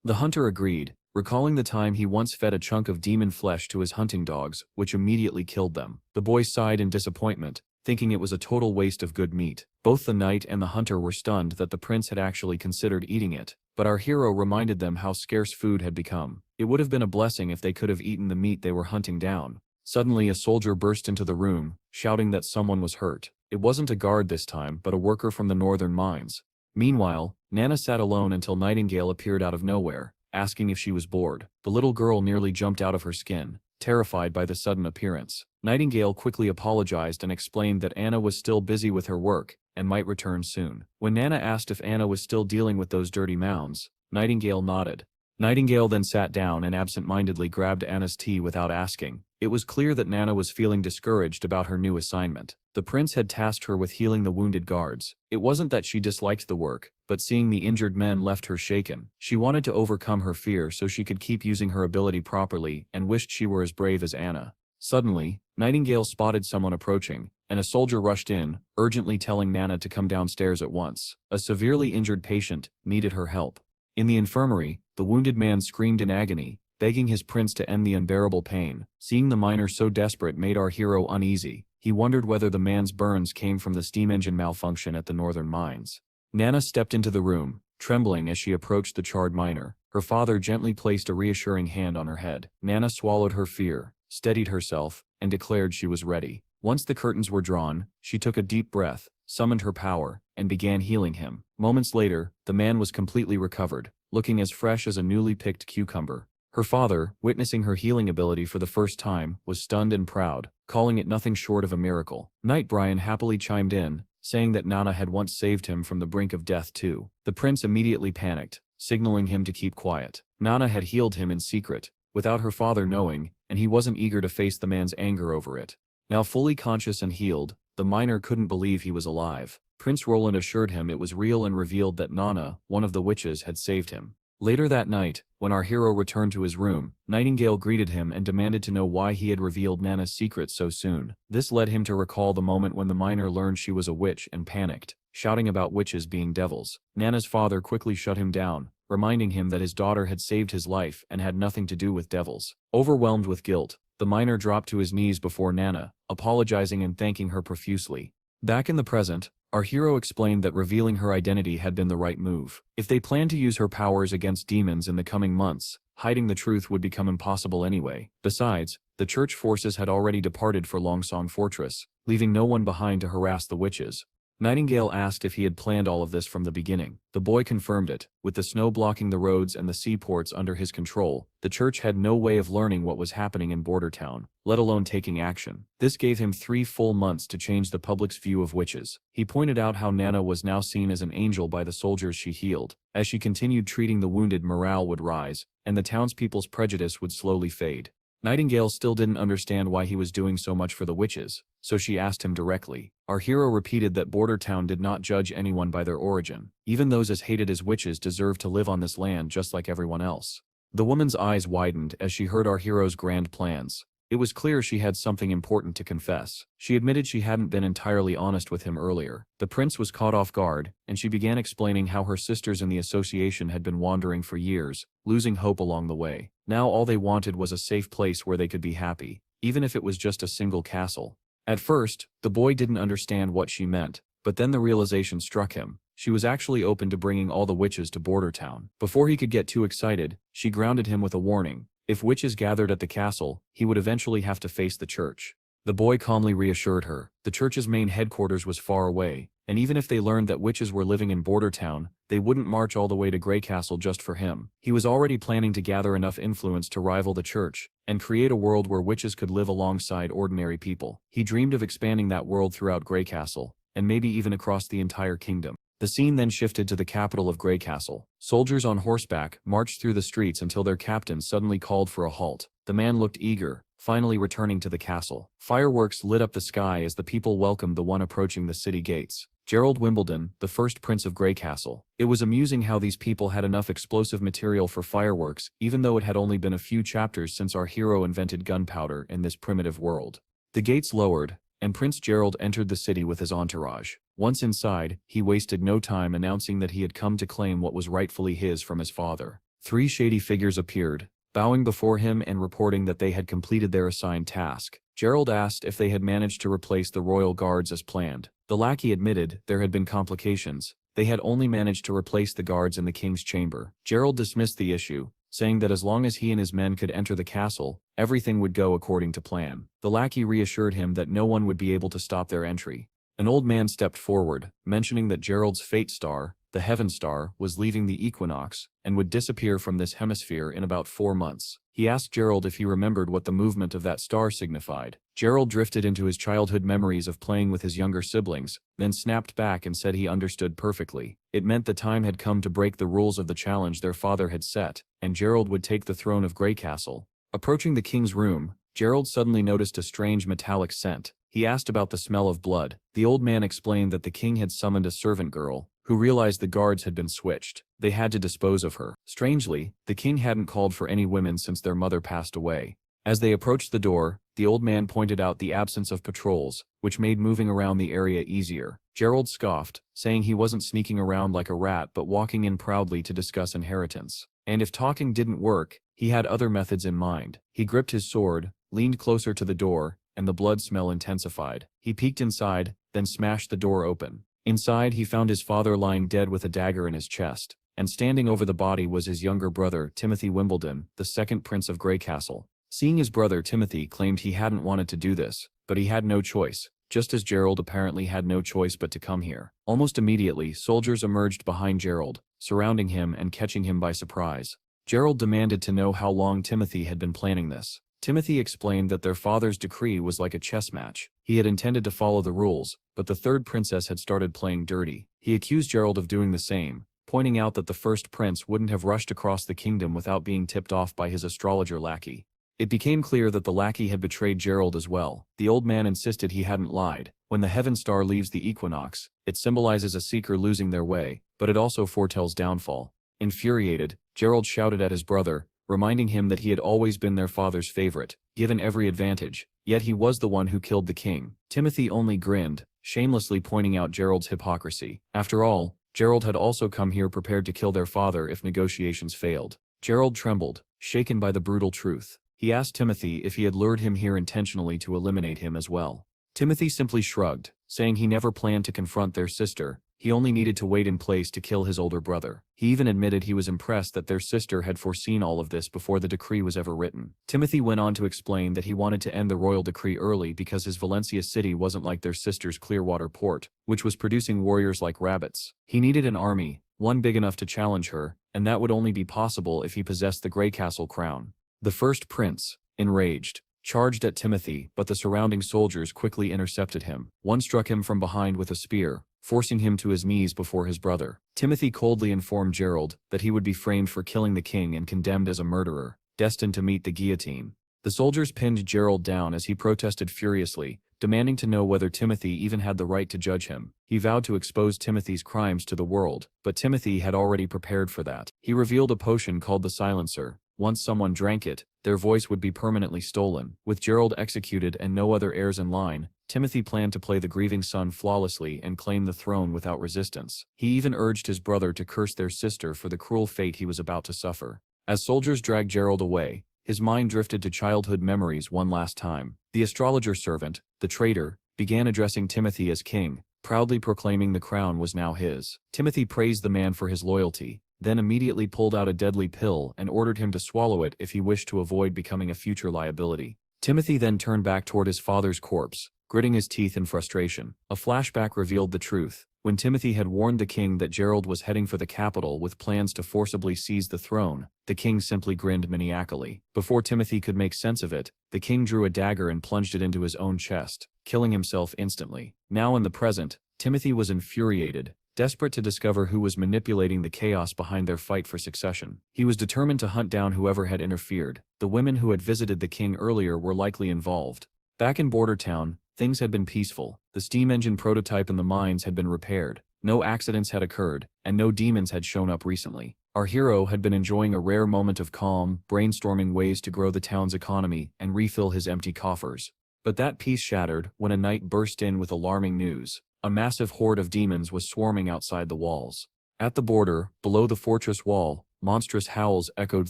The hunter agreed, recalling the time he once fed a chunk of demon flesh to his hunting dogs, which immediately killed them. The boy sighed in disappointment, thinking it was a total waste of good meat. Both the knight and the hunter were stunned that the prince had actually considered eating it, but our hero reminded them how scarce food had become. It would have been a blessing if they could have eaten the meat they were hunting down. Suddenly a soldier burst into the room, shouting that someone was hurt. It wasn't a guard this time, but a worker from the northern mines. Meanwhile, Nana sat alone until Nightingale appeared out of nowhere, asking if she was bored. The little girl nearly jumped out of her skin, terrified by the sudden appearance. Nightingale quickly apologized and explained that Anna was still busy with her work, and might return soon. When Nana asked if Anna was still dealing with those dirty mounds, Nightingale nodded. Nightingale then sat down and absent-mindedly grabbed Anna's tea without asking. It was clear that Nana was feeling discouraged about her new assignment. The prince had tasked her with healing the wounded guards. It wasn't that she disliked the work, but seeing the injured men left her shaken. She wanted to overcome her fear so she could keep using her ability properly and wished she were as brave as Anna. Suddenly, Nightingale spotted someone approaching, and a soldier rushed in, urgently telling Nana to come downstairs at once. A severely injured patient needed her help. In the infirmary, the wounded man screamed in agony, begging his prince to end the unbearable pain. Seeing the miner so desperate made our hero uneasy. He wondered whether the man's burns came from the steam engine malfunction at the northern mines. Nana stepped into the room, trembling as she approached the charred miner. Her father gently placed a reassuring hand on her head. Nana swallowed her fear, steadied herself, and declared she was ready. Once the curtains were drawn, she took a deep breath, summoned her power, and began healing him. Moments later, the man was completely recovered, looking as fresh as a newly picked cucumber. Her father, witnessing her healing ability for the first time, was stunned and proud, calling it nothing short of a miracle. Knight Brian happily chimed in, saying that Nana had once saved him from the brink of death too. The prince immediately panicked, signaling him to keep quiet. Nana had healed him in secret, without her father knowing, and he wasn't eager to face the man's anger over it. Now fully conscious and healed, the miner couldn't believe he was alive. Prince Roland assured him it was real and revealed that Nana, one of the witches, had saved him. Later that night, when our hero returned to his room, Nightingale greeted him and demanded to know why he had revealed Nana's secret so soon. This led him to recall the moment when the miner learned she was a witch and panicked, shouting about witches being devils. Nana's father quickly shut him down, reminding him that his daughter had saved his life and had nothing to do with devils. Overwhelmed with guilt, the miner dropped to his knees before Nana, apologizing and thanking her profusely. Back in the present, our hero explained that revealing her identity had been the right move. If they planned to use her powers against demons in the coming months, hiding the truth would become impossible anyway. Besides, the church forces had already departed for Longsong Fortress, leaving no one behind to harass the witches. Nightingale asked if he had planned all of this from the beginning. The boy confirmed it. With the snow blocking the roads and the seaports under his control, the church had no way of learning what was happening in Border Town, let alone taking action. This gave him 3 full months to change the public's view of witches. He pointed out how Nana was now seen as an angel by the soldiers she healed. As she continued treating the wounded, morale would rise, and the townspeople's prejudice would slowly fade. Nightingale still didn't understand why he was doing so much for the witches, so she asked him directly. Our hero repeated that Border Town did not judge anyone by their origin. Even those as hated as witches deserved to live on this land just like everyone else. The woman's eyes widened as she heard our hero's grand plans. It was clear she had something important to confess. She admitted she hadn't been entirely honest with him earlier. The prince was caught off guard, and she began explaining how her sisters in the association had been wandering for years, losing hope along the way. Now all they wanted was a safe place where they could be happy, even if it was just a single castle. At first, the boy didn't understand what she meant, but then the realization struck him. she was actually open to bringing all the witches to Bordertown. Before he could get too excited, she grounded him with a warning. If witches gathered at the castle, he would eventually have to face the church. The boy calmly reassured her. The church's main headquarters was far away, and even if they learned that witches were living in Bordertown, they wouldn't march all the way to Greycastle just for him. He was already planning to gather enough influence to rival the church, and create a world where witches could live alongside ordinary people. He dreamed of expanding that world throughout Greycastle, and maybe even across the entire kingdom. The scene then shifted to the capital of Greycastle. Soldiers on horseback marched through the streets until their captain suddenly called for a halt. The man looked eager, finally returning to the castle. Fireworks lit up the sky as the people welcomed the one approaching the city gates. Gerald Wimbledon, the first Prince of Greycastle. It was amusing how these people had enough explosive material for fireworks, even though it had only been a few chapters since our hero invented gunpowder in this primitive world. The gates lowered, and Prince Gerald entered the city with his entourage. Once inside, he wasted no time announcing that he had come to claim what was rightfully his from his father. 3 shady figures appeared, bowing before him and reporting that they had completed their assigned task. Gerald asked if they had managed to replace the royal guards as planned. The lackey admitted there had been complications. They had only managed to replace the guards in the king's chamber. Gerald dismissed the issue, saying that as long as he and his men could enter the castle, everything would go according to plan. The lackey reassured him that no one would be able to stop their entry. An old man stepped forward, mentioning that Gerald's fate star, the Heaven Star, was leaving the equinox, and would disappear from this hemisphere in about 4 months. He asked Gerald if he remembered what the movement of that star signified. Gerald drifted into his childhood memories of playing with his younger siblings, then snapped back and said he understood perfectly. It meant the time had come to break the rules of the challenge their father had set, and Gerald would take the throne of Greycastle. Approaching the king's room, Gerald suddenly noticed a strange metallic scent. He asked about the smell of blood. The old man explained that the king had summoned a servant girl, who realized the guards had been switched. They had to dispose of her. Strangely, the king hadn't called for any women since their mother passed away. As they approached the door, the old man pointed out the absence of patrols, which made moving around the area easier. Gerald scoffed, saying he wasn't sneaking around like a rat but walking in proudly to discuss inheritance. And if talking didn't work, he had other methods in mind. He gripped his sword, leaned closer to the door, and the blood smell intensified. He peeked inside, then smashed the door open. Inside, he found his father lying dead with a dagger in his chest, and standing over the body was his younger brother, Timothy Wimbledon, the second Prince of Greycastle. Seeing his brother, Timothy claimed he hadn't wanted to do this, but he had no choice, just as Gerald apparently had no choice but to come here. Almost immediately, soldiers emerged behind Gerald, surrounding him and catching him by surprise. Gerald demanded to know how long Timothy had been planning this. Timothy explained that their father's decree was like a chess match. He had intended to follow the rules, but the third princess had started playing dirty. He accused Gerald of doing the same, pointing out that the first prince wouldn't have rushed across the kingdom without being tipped off by his astrologer lackey. It became clear that the lackey had betrayed Gerald as well. The old man insisted he hadn't lied. When the Heaven Star leaves the equinox, it symbolizes a seeker losing their way, but it also foretells downfall. Infuriated, Gerald shouted at his brother, reminding him that he had always been their father's favorite, given every advantage, yet he was the one who killed the king. Timothy only grinned, shamelessly pointing out Gerald's hypocrisy. After all, Gerald had also come here prepared to kill their father if negotiations failed. Gerald trembled, shaken by the brutal truth. He asked Timothy if he had lured him here intentionally to eliminate him as well. Timothy simply shrugged, saying he never planned to confront their sister. He only needed to wait in place to kill his older brother. He even admitted he was impressed that their sister had foreseen all of this before the decree was ever written. Timothy went on to explain that he wanted to end the royal decree early because his Valencia city wasn't like their sister's Clearwater port, which was producing warriors like rabbits. He needed an army, one big enough to challenge her, and that would only be possible if he possessed the Greycastle crown. The first prince, enraged, charged at Timothy, but the surrounding soldiers quickly intercepted him. One struck him from behind with a spear, forcing him to his knees before his brother. Timothy coldly informed Gerald that he would be framed for killing the king and condemned as a murderer, destined to meet the guillotine. The soldiers pinned Gerald down as he protested furiously, demanding to know whether Timothy even had the right to judge him. He vowed to expose Timothy's crimes to the world, but Timothy had already prepared for that. He revealed a potion called the Silencer. Once someone drank it, their voice would be permanently stolen. With Gerald executed and no other heirs in line, Timothy planned to play the grieving son flawlessly and claim the throne without resistance. He even urged his brother to curse their sister for the cruel fate he was about to suffer. As soldiers dragged Gerald away, his mind drifted to childhood memories one last time. The astrologer servant, the traitor, began addressing Timothy as king, proudly proclaiming the crown was now his. Timothy praised the man for his loyalty, then immediately pulled out a deadly pill and ordered him to swallow it if he wished to avoid becoming a future liability. Timothy then turned back toward his father's corpse, gritting his teeth in frustration. A flashback revealed the truth. When Timothy had warned the king that Gerald was heading for the capital with plans to forcibly seize the throne, the king simply grinned maniacally. Before Timothy could make sense of it, the king drew a dagger and plunged it into his own chest, killing himself instantly. Now in the present, Timothy was infuriated, desperate to discover who was manipulating the chaos behind their fight for succession. He was determined to hunt down whoever had interfered. The women who had visited the king earlier were likely involved. Back in Border Town, things had been peaceful. The steam engine prototype in the mines had been repaired, no accidents had occurred, and no demons had shown up recently. Our hero had been enjoying a rare moment of calm, brainstorming ways to grow the town's economy and refill his empty coffers. But that peace shattered when a night burst in with alarming news. A massive horde of demons was swarming outside the walls. At the border, below the fortress wall, monstrous howls echoed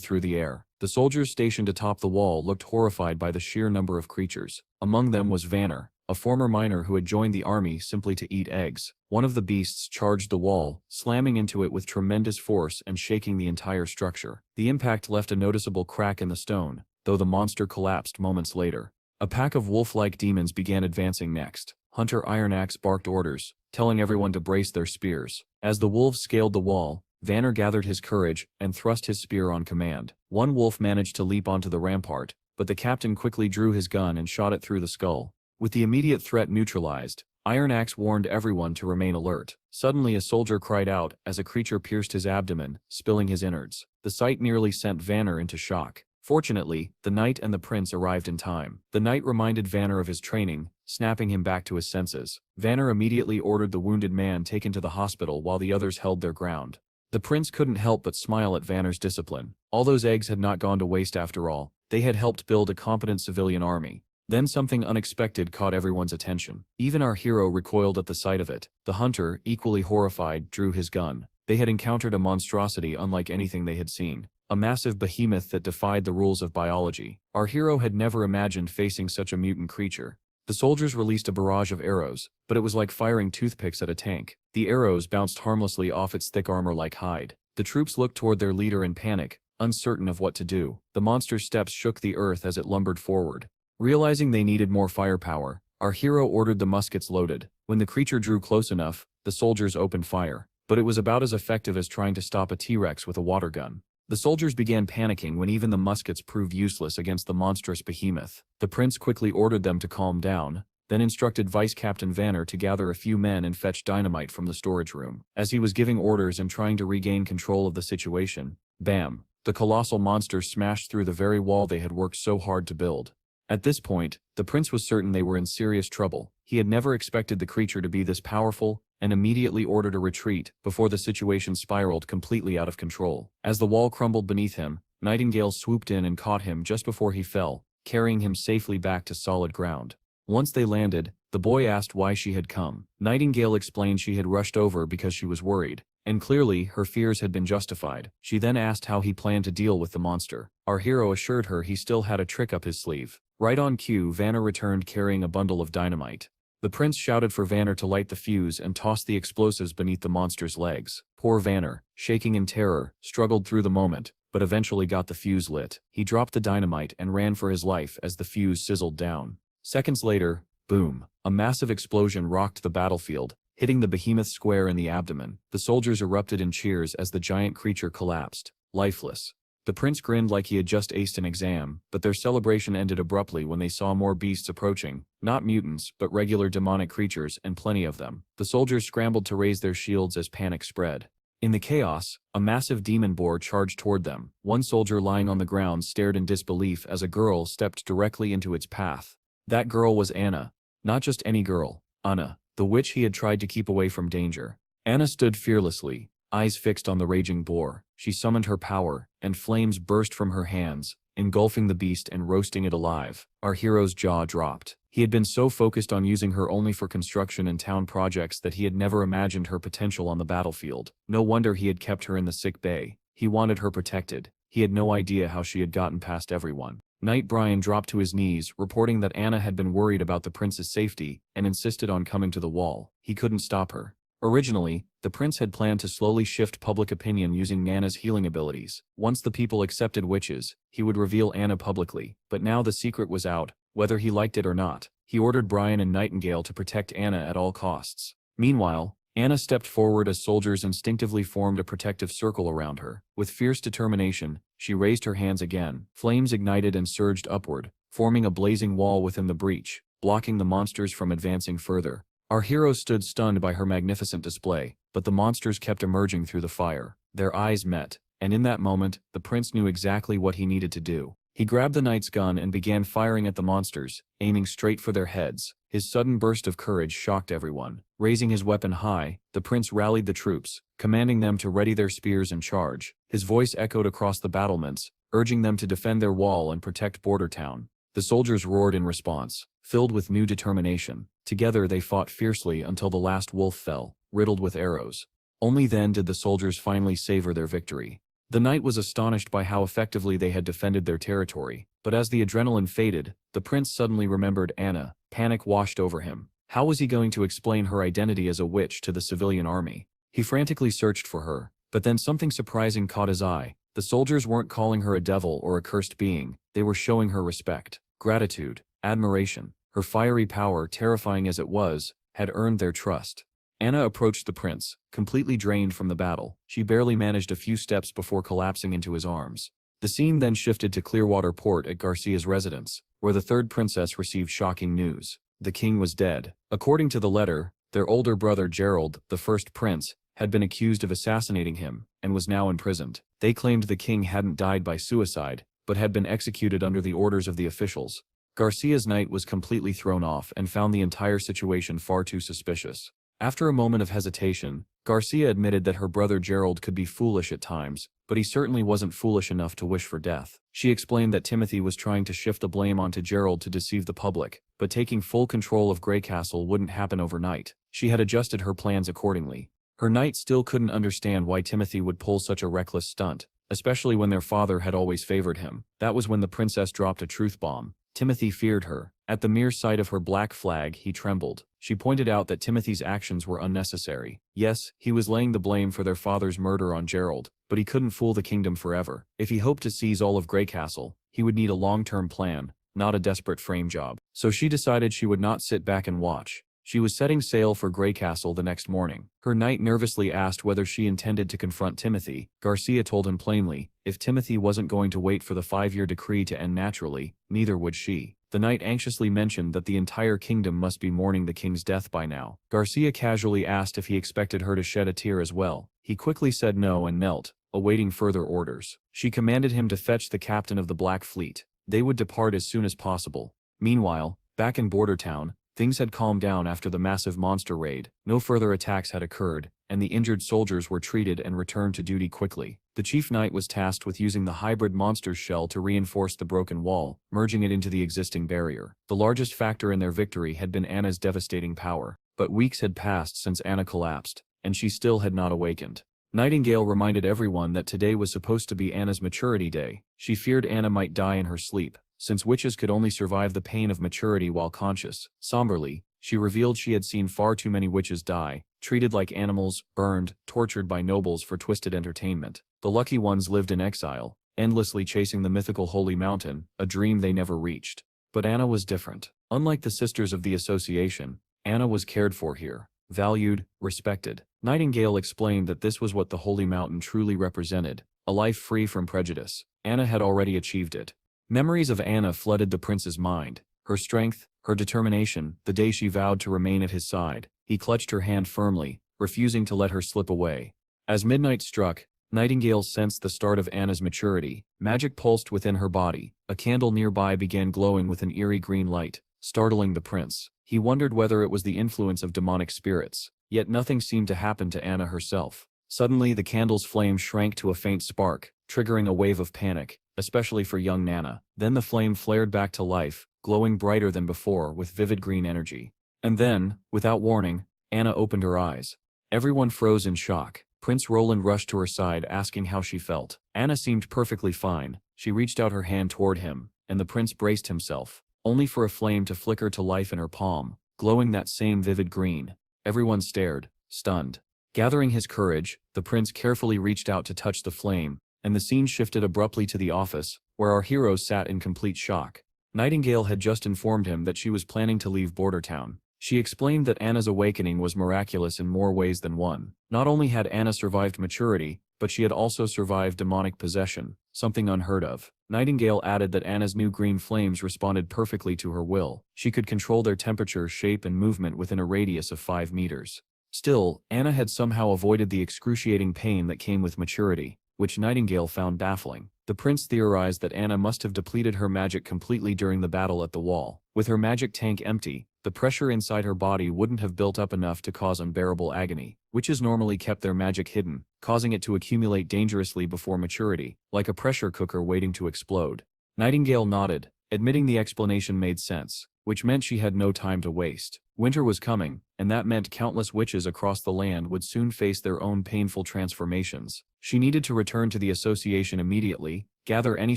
through the air. The soldiers stationed atop the wall looked horrified by the sheer number of creatures. Among them was Vanner, a former miner who had joined the army simply to eat eggs. One of the beasts charged the wall, slamming into it with tremendous force and shaking the entire structure. The impact left a noticeable crack in the stone, though the monster collapsed moments later. A pack of wolf-like demons began advancing next. Hunter Ironaxe barked orders, telling everyone to brace their spears. As the wolves scaled the wall, Vanner gathered his courage and thrust his spear on command. One wolf managed to leap onto the rampart, but the captain quickly drew his gun and shot it through the skull. With the immediate threat neutralized, Ironaxe warned everyone to remain alert. Suddenly a soldier cried out as a creature pierced his abdomen, spilling his innards. The sight nearly sent Vanner into shock. Fortunately, the knight and the prince arrived in time. The knight reminded Vanner of his training, snapping him back to his senses. Vanner immediately ordered the wounded man taken to the hospital while the others held their ground. The prince couldn't help but smile at Vanner's discipline. All those eggs had not gone to waste after all. They had helped build a competent civilian army. Then something unexpected caught everyone's attention. Even our hero recoiled at the sight of it. The hunter, equally horrified, drew his gun. They had encountered a monstrosity unlike anything they had seen. A massive behemoth that defied the rules of biology. Our hero had never imagined facing such a mutant creature. The soldiers released a barrage of arrows, but it was like firing toothpicks at a tank. The arrows bounced harmlessly off its thick armor-like hide. The troops looked toward their leader in panic, uncertain of what to do. The monster's steps shook the earth as it lumbered forward. Realizing they needed more firepower, our hero ordered the muskets loaded. When the creature drew close enough, the soldiers opened fire, but it was about as effective as trying to stop a T-Rex with a water gun. The soldiers began panicking when even the muskets proved useless against the monstrous behemoth. The prince quickly ordered them to calm down, then instructed Vice Captain Vanner to gather a few men and fetch dynamite from the storage room. As he was giving orders and trying to regain control of the situation, bam! The colossal monster smashed through the very wall they had worked so hard to build. At this point, the prince was certain they were in serious trouble. He had never expected the creature to be this powerful, and immediately ordered a retreat before the situation spiraled completely out of control. As the wall crumbled beneath him, Nightingale swooped in and caught him just before he fell, carrying him safely back to solid ground. Once they landed, the boy asked why she had come. Nightingale explained she had rushed over because she was worried, and clearly her fears had been justified. She then asked how he planned to deal with the monster. Our hero assured her he still had a trick up his sleeve. Right on cue, Vanner returned carrying a bundle of dynamite. The prince shouted for Vanner to light the fuse and toss the explosives beneath the monster's legs. Poor Vanner, shaking in terror, struggled through the moment, but eventually got the fuse lit. He dropped the dynamite and ran for his life as the fuse sizzled down. Seconds later, boom, a massive explosion rocked the battlefield, hitting the behemoth square in the abdomen. The soldiers erupted in cheers as the giant creature collapsed, lifeless. The prince grinned like he had just aced an exam, but their celebration ended abruptly when they saw more beasts approaching, not mutants, but regular demonic creatures, and plenty of them. The soldiers scrambled to raise their shields as panic spread. In the chaos, a massive demon boar charged toward them. One soldier lying on the ground stared in disbelief as a girl stepped directly into its path. That girl was Anna. Not just any girl, Anna, the witch he had tried to keep away from danger. Anna stood fearlessly, eyes fixed on the raging boar. She summoned her power, and flames burst from her hands, engulfing the beast and roasting it alive. Our hero's jaw dropped. He had been so focused on using her only for construction and town projects that he had never imagined her potential on the battlefield. No wonder he had kept her in the sick bay. He wanted her protected. He had no idea how she had gotten past everyone. Knight Brian dropped to his knees, reporting that Anna had been worried about the prince's safety and insisted on coming to the wall. He couldn't stop her. Originally, the prince had planned to slowly shift public opinion using Anna's healing abilities. Once the people accepted witches, he would reveal Anna publicly, but now the secret was out, whether he liked it or not. He ordered Brian and Nightingale to protect Anna at all costs. Meanwhile, Anna stepped forward as soldiers instinctively formed a protective circle around her. With fierce determination, she raised her hands again. Flames ignited and surged upward, forming a blazing wall within the breach, blocking the monsters from advancing further. Our heroes stood stunned by her magnificent display, but the monsters kept emerging through the fire. Their eyes met, and in that moment, the prince knew exactly what he needed to do. He grabbed the knight's gun and began firing at the monsters, aiming straight for their heads. His sudden burst of courage shocked everyone. Raising his weapon high, the prince rallied the troops, commanding them to ready their spears and charge. His voice echoed across the battlements, urging them to defend their wall and protect Bordertown. The soldiers roared in response, filled with new determination. Together they fought fiercely until the last wolf fell, riddled with arrows. Only then did the soldiers finally savor their victory. The knight was astonished by how effectively they had defended their territory, but as the adrenaline faded, the prince suddenly remembered Anna. Panic washed over him. How was he going to explain her identity as a witch to the civilian army? He frantically searched for her, but then something surprising caught his eye. The soldiers weren't calling her a devil or a cursed being, they were showing her respect, gratitude, admiration. Her fiery power, terrifying as it was, had earned their trust. Anna approached the prince, completely drained from the battle. She barely managed a few steps before collapsing into his arms. The scene then shifted to Clearwater Port at Garcia's residence, where the third princess received shocking news. The king was dead. According to the letter, their older brother Gerald, the first prince, had been accused of assassinating him, and was now imprisoned. They claimed the king hadn't died by suicide, but had been executed under the orders of the officials. Garcia's knight was completely thrown off and found the entire situation far too suspicious. After a moment of hesitation, Garcia admitted that her brother Gerald could be foolish at times, but he certainly wasn't foolish enough to wish for death. She explained that Timothy was trying to shift the blame onto Gerald to deceive the public, but taking full control of Greycastle wouldn't happen overnight. She had adjusted her plans accordingly. Her knight still couldn't understand why Timothy would pull such a reckless stunt, especially when their father had always favored him. That was when the princess dropped a truth bomb. Timothy feared her. At the mere sight of her black flag, he trembled. She pointed out that Timothy's actions were unnecessary. Yes, he was laying the blame for their father's murder on Gerald, but he couldn't fool the kingdom forever. If he hoped to seize all of Greycastle, he would need a long-term plan, not a desperate frame job. So she decided she would not sit back and watch. She was setting sail for Greycastle the next morning. Her knight nervously asked whether she intended to confront Timothy. Garcia told him plainly, if Timothy wasn't going to wait for the 5-year decree to end naturally, neither would she. The knight anxiously mentioned that the entire kingdom must be mourning the king's death by now. Garcia casually asked if he expected her to shed a tear as well. He quickly said no and knelt, awaiting further orders. She commanded him to fetch the captain of the Black Fleet. They would depart as soon as possible. Meanwhile, back in Bordertown, things had calmed down after the massive monster raid. No further attacks had occurred, and the injured soldiers were treated and returned to duty quickly. The chief knight was tasked with using the hybrid monster's shell to reinforce the broken wall, merging it into the existing barrier. The largest factor in their victory had been Anna's devastating power, but weeks had passed since Anna collapsed, and she still had not awakened. Nightingale reminded everyone that today was supposed to be Anna's maturity day. She feared Anna might die in her sleep, since witches could only survive the pain of maturity while conscious. Somberly, she revealed she had seen far too many witches die, treated like animals, burned, tortured by nobles for twisted entertainment. The lucky ones lived in exile, endlessly chasing the mythical Holy Mountain, a dream they never reached. But Anna was different. Unlike the sisters of the association, Anna was cared for here, valued, respected. Nightingale explained that this was what the Holy Mountain truly represented, a life free from prejudice. Anna had already achieved it. Memories of Anna flooded the prince's mind. Her strength, her determination, the day she vowed to remain at his side. He clutched her hand firmly, refusing to let her slip away. As midnight struck, Nightingale sensed the start of Anna's maturity. Magic pulsed within her body. A candle nearby began glowing with an eerie green light, startling the prince. He wondered whether it was the influence of demonic spirits. Yet nothing seemed to happen to Anna herself. Suddenly the candle's flame shrank to a faint spark, triggering a wave of panic, especially for young Nana. Then the flame flared back to life, glowing brighter than before with vivid green energy. And then, without warning, Anna opened her eyes. Everyone froze in shock. Prince Roland rushed to her side asking how she felt. Anna seemed perfectly fine. She reached out her hand toward him, and the prince braced himself, only for a flame to flicker to life in her palm, glowing that same vivid green. Everyone stared, stunned. Gathering his courage, the prince carefully reached out to touch the flame, and the scene shifted abruptly to the office, where our heroes sat in complete shock. Nightingale had just informed him that she was planning to leave Bordertown. She explained that Anna's awakening was miraculous in more ways than one. Not only had Anna survived maturity, but she had also survived demonic possession, something unheard of. Nightingale added that Anna's new green flames responded perfectly to her will. She could control their temperature, shape, and movement within a radius of 5 meters. Still, Anna had somehow avoided the excruciating pain that came with maturity, which Nightingale found baffling. The prince theorized that Anna must have depleted her magic completely during the battle at the wall. With her magic tank empty, the pressure inside her body wouldn't have built up enough to cause unbearable agony. Witches normally kept their magic hidden, causing it to accumulate dangerously before maturity, like a pressure cooker waiting to explode. Nightingale nodded, admitting the explanation made sense, which meant she had no time to waste. Winter was coming, and that meant countless witches across the land would soon face their own painful transformations. She needed to return to the association immediately, gather any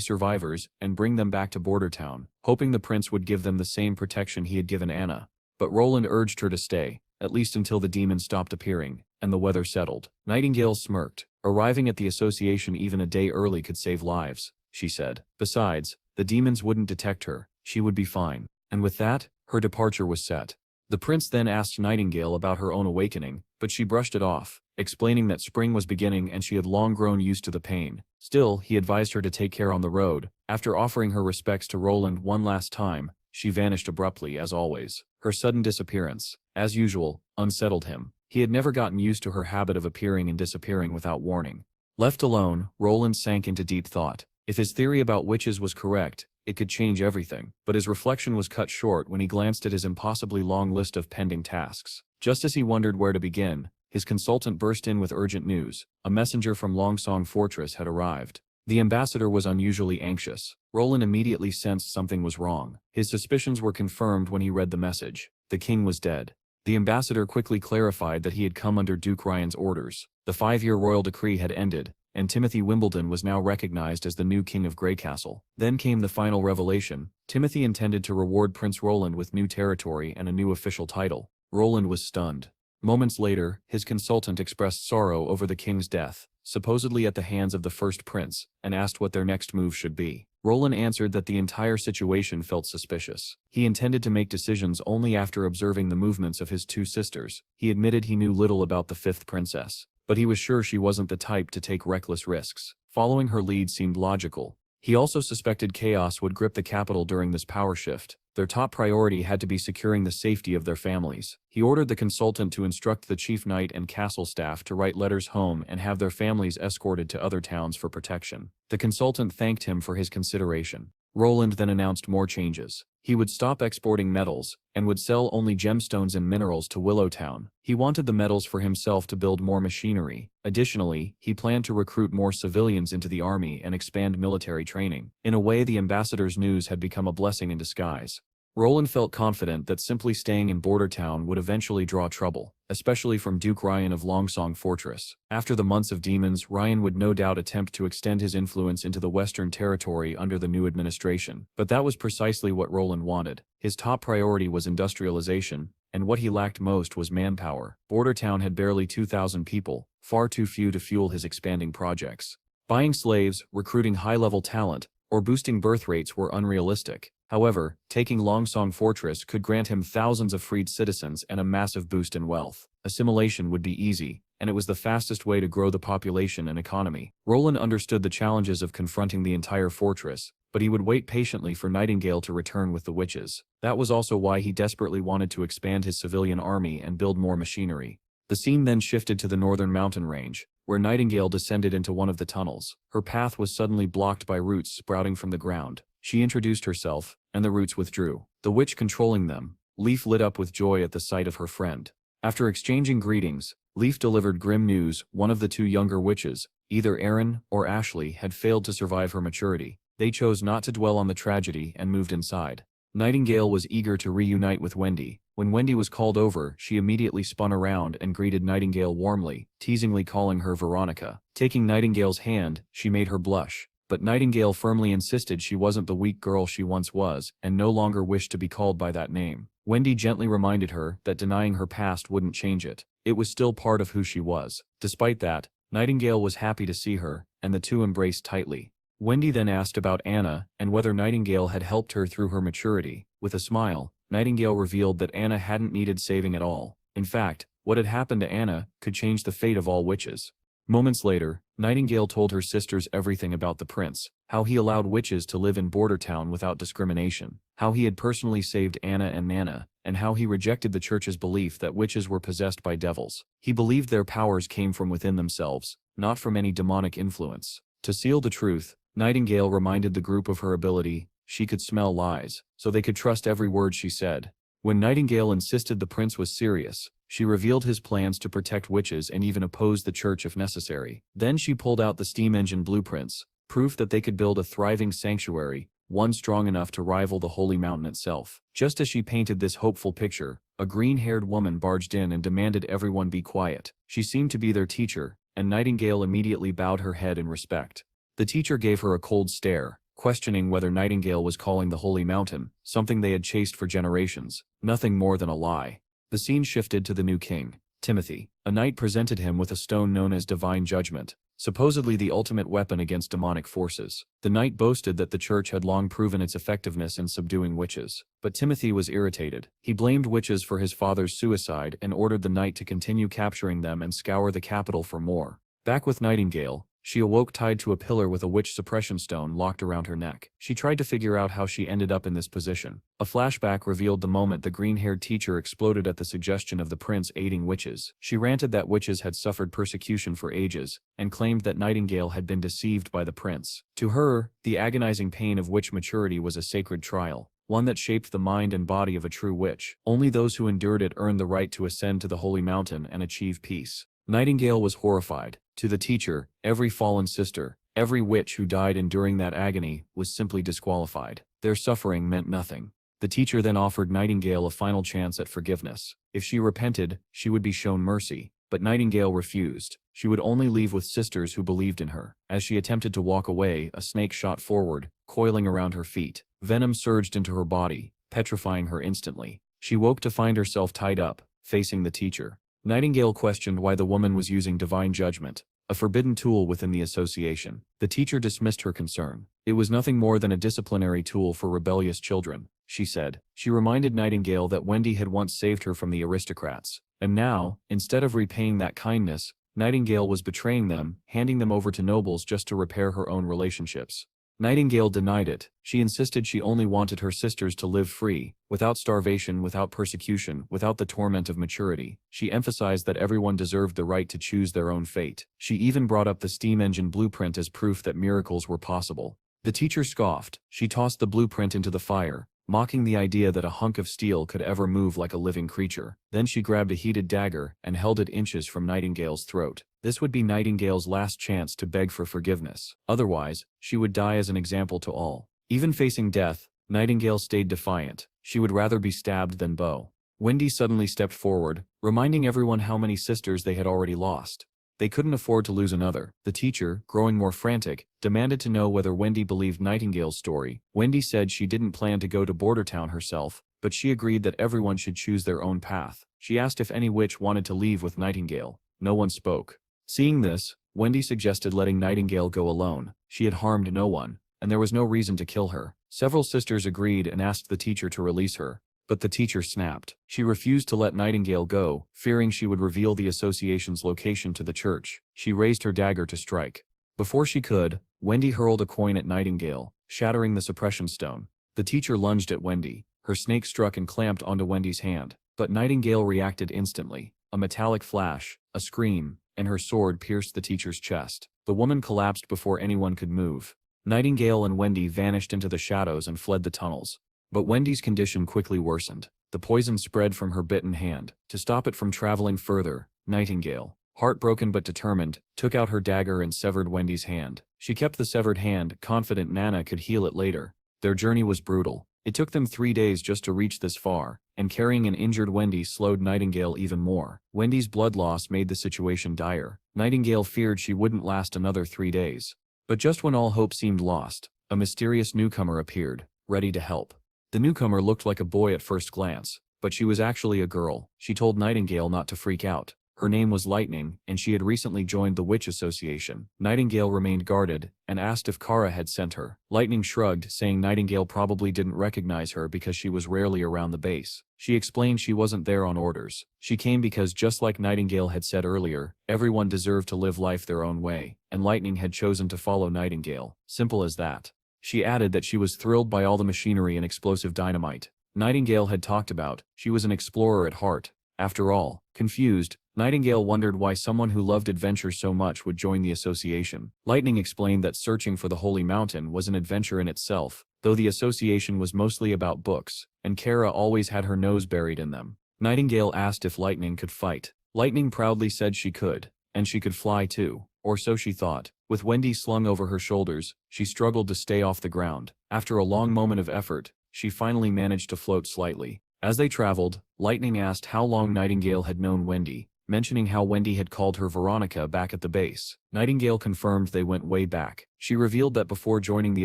survivors, and bring them back to Bordertown, hoping the prince would give them the same protection he had given Anna. But Roland urged her to stay, at least until the demons stopped appearing, and the weather settled. Nightingale smirked. Arriving at the association even a day early could save lives, she said. Besides, the demons wouldn't detect her. She would be fine. And with that, her departure was set. The prince then asked Nightingale about her own awakening, but she brushed it off, explaining that spring was beginning and she had long grown used to the pain. Still, he advised her to take care on the road. After offering her respects to Roland one last time, she vanished abruptly as always. Her sudden disappearance, as usual, unsettled him. He had never gotten used to her habit of appearing and disappearing without warning. Left alone, Roland sank into deep thought. If his theory about witches was correct, it could change everything, but his reflection was cut short when he glanced at his impossibly long list of pending tasks. Just as he wondered where to begin, his consultant burst in with urgent news. A messenger from Longsong Fortress had arrived. The ambassador was unusually anxious. Roland immediately sensed something was wrong. His suspicions were confirmed when he read the message. The king was dead. The ambassador quickly clarified that he had come under Duke Ryan's orders. The 5-year royal decree had ended, and Timothy Wimbledon was now recognized as the new king of Greycastle. Then came the final revelation. Timothy intended to reward Prince Roland with new territory and a new official title. Roland was stunned. Moments later, his consultant expressed sorrow over the king's death, supposedly at the hands of the first prince, and asked what their next move should be. Roland answered that the entire situation felt suspicious. He intended to make decisions only after observing the movements of his 2 sisters. He admitted he knew little about the 5th princess, but he was sure she wasn't the type to take reckless risks. Following her lead seemed logical. He also suspected chaos would grip the capital during this power shift. Their top priority had to be securing the safety of their families. He ordered the consultant to instruct the chief knight and castle staff to write letters home and have their families escorted to other towns for protection. The consultant thanked him for his consideration. Roland then announced more changes. He would stop exporting metals, and would sell only gemstones and minerals to Willowtown. He wanted the metals for himself to build more machinery. Additionally, he planned to recruit more civilians into the army and expand military training. In a way, the ambassador's news had become a blessing in disguise. Roland felt confident that simply staying in Bordertown would eventually draw trouble, especially from Duke Ryan of Longsong Fortress. After the months of demons, Ryan would no doubt attempt to extend his influence into the Western Territory under the new administration. But that was precisely what Roland wanted. His top priority was industrialization, and what he lacked most was manpower. Bordertown had barely 2,000 people, far too few to fuel his expanding projects. Buying slaves, recruiting high-level talent, or boosting birth rates were unrealistic. However, taking Longsong Fortress could grant him thousands of freed citizens and a massive boost in wealth. Assimilation would be easy, and it was the fastest way to grow the population and economy. Roland understood the challenges of confronting the entire fortress, but he would wait patiently for Nightingale to return with the witches. That was also why he desperately wanted to expand his civilian army and build more machinery. The scene then shifted to the northern mountain range, where Nightingale descended into one of the tunnels. Her path was suddenly blocked by roots sprouting from the ground. She introduced herself, and the roots withdrew. The witch controlling them, Leaf lit up with joy at the sight of her friend. After exchanging greetings, Leaf delivered grim news. One of the 2 younger witches, either Erin or Ashley, had failed to survive her maturity. They chose not to dwell on the tragedy and moved inside. Nightingale was eager to reunite with Wendy. When Wendy was called over, she immediately spun around and greeted Nightingale warmly, teasingly calling her Veronica. Taking Nightingale's hand, she made her blush. But Nightingale firmly insisted she wasn't the weak girl she once was, and no longer wished to be called by that name. Wendy gently reminded her that denying her past wouldn't change it. It was still part of who she was. Despite that, Nightingale was happy to see her, and the two embraced tightly. Wendy then asked about Anna and whether Nightingale had helped her through her maturity. With a smile, Nightingale revealed that Anna hadn't needed saving at all. In fact, what had happened to Anna could change the fate of all witches. Moments later, Nightingale told her sisters everything about the prince, how he allowed witches to live in Bordertown without discrimination, how he had personally saved Anna and Nana, and how he rejected the church's belief that witches were possessed by devils. He believed their powers came from within themselves, not from any demonic influence. To seal the truth, Nightingale reminded the group of her ability. She could smell lies, so they could trust every word she said. When Nightingale insisted the prince was serious, she revealed his plans to protect witches and even oppose the church if necessary. Then she pulled out the steam engine blueprints, proof that they could build a thriving sanctuary, one strong enough to rival the Holy Mountain itself. Just as she painted this hopeful picture, a green-haired woman barged in and demanded everyone be quiet. She seemed to be their teacher, and Nightingale immediately bowed her head in respect. The teacher gave her a cold stare, questioning whether Nightingale was calling the Holy Mountain something they had chased for generations, nothing more than a lie. The scene shifted to the new king, Timothy. A knight presented him with a stone known as Divine Judgment, supposedly the ultimate weapon against demonic forces. The knight boasted that the church had long proven its effectiveness in subduing witches. But Timothy was irritated. He blamed witches for his father's suicide and ordered the knight to continue capturing them and scour the capital for more. Back with Nightingale, she awoke tied to a pillar with a witch suppression stone locked around her neck. She tried to figure out how she ended up in this position. A flashback revealed the moment the green-haired teacher exploded at the suggestion of the prince aiding witches. She ranted that witches had suffered persecution for ages, and claimed that Nightingale had been deceived by the prince. To her, the agonizing pain of witch maturity was a sacred trial, one that shaped the mind and body of a true witch. Only those who endured it earned the right to ascend to the Holy Mountain and achieve peace. Nightingale was horrified. To the teacher, every fallen sister, every witch who died enduring that agony, was simply disqualified. Their suffering meant nothing. The teacher then offered Nightingale a final chance at forgiveness. If she repented, she would be shown mercy. But Nightingale refused. She would only leave with sisters who believed in her. As she attempted to walk away, a snake shot forward, coiling around her feet. Venom surged into her body, petrifying her instantly. She woke to find herself tied up, facing the teacher. Nightingale questioned why the woman was using Divine Judgment, a forbidden tool within the association. The teacher dismissed her concern. It was nothing more than a disciplinary tool for rebellious children, she said. She reminded Nightingale that Wendy had once saved her from the aristocrats. And now, instead of repaying that kindness, Nightingale was betraying them, handing them over to nobles just to repair her own relationships. Nightingale denied it. She insisted she only wanted her sisters to live free, without starvation, without persecution, without the torment of maturity. She emphasized that everyone deserved the right to choose their own fate. She even brought up the steam engine blueprint as proof that miracles were possible. The teacher scoffed. She tossed the blueprint into the fire, mocking the idea that a hunk of steel could ever move like a living creature. Then she grabbed a heated dagger and held it inches from Nightingale's throat. This would be Nightingale's last chance to beg for forgiveness. Otherwise, she would die as an example to all. Even facing death, Nightingale stayed defiant. She would rather be stabbed than bow. Wendy suddenly stepped forward, reminding everyone how many sisters they had already lost. They couldn't afford to lose another. The teacher, growing more frantic, demanded to know whether Wendy believed Nightingale's story. Wendy said she didn't plan to go to Bordertown herself, but she agreed that everyone should choose their own path. She asked if any witch wanted to leave with Nightingale. No one spoke. Seeing this, Wendy suggested letting Nightingale go alone. She had harmed no one, and there was no reason to kill her. Several sisters agreed and asked the teacher to release her. But the teacher snapped. She refused to let Nightingale go, fearing she would reveal the association's location to the church. She raised her dagger to strike. Before she could, Wendy hurled a coin at Nightingale, shattering the suppression stone. The teacher lunged at Wendy. Her snake struck and clamped onto Wendy's hand. But Nightingale reacted instantly. A metallic flash, a scream, and her sword pierced the teacher's chest. The woman collapsed before anyone could move. Nightingale and Wendy vanished into the shadows and fled the tunnels. But Wendy's condition quickly worsened. The poison spread from her bitten hand. To stop it from traveling further, Nightingale, heartbroken but determined, took out her dagger and severed Wendy's hand. She kept the severed hand, confident Nana could heal it later. Their journey was brutal. It took them 3 days just to reach this far, and carrying an injured Wendy slowed Nightingale even more. Wendy's blood loss made the situation dire. Nightingale feared she wouldn't last another 3 days. But just when all hope seemed lost, a mysterious newcomer appeared, ready to help. The newcomer looked like a boy at first glance, but she was actually a girl. She told Nightingale not to freak out. Her name was Lightning, and she had recently joined the Witch Association. Nightingale remained guarded, and asked if Kara had sent her. Lightning shrugged, saying Nightingale probably didn't recognize her because she was rarely around the base. She explained she wasn't there on orders. She came because, just like Nightingale had said earlier, everyone deserved to live life their own way, and Lightning had chosen to follow Nightingale. Simple as that. She added that she was thrilled by all the machinery and explosive dynamite Nightingale had talked about. She was an explorer at heart. After all, confused, Nightingale wondered why someone who loved adventure so much would join the association. Lightning explained that searching for the Holy Mountain was an adventure in itself, though the association was mostly about books, and Kara always had her nose buried in them. Nightingale asked if Lightning could fight. Lightning proudly said she could, and she could fly too, or so she thought. With Wendy slung over her shoulders, she struggled to stay off the ground. After a long moment of effort, she finally managed to float slightly. As they traveled, Lightning asked how long Nightingale had known Wendy, mentioning how Wendy had called her Veronica back at the base. Nightingale confirmed they went way back. She revealed that before joining the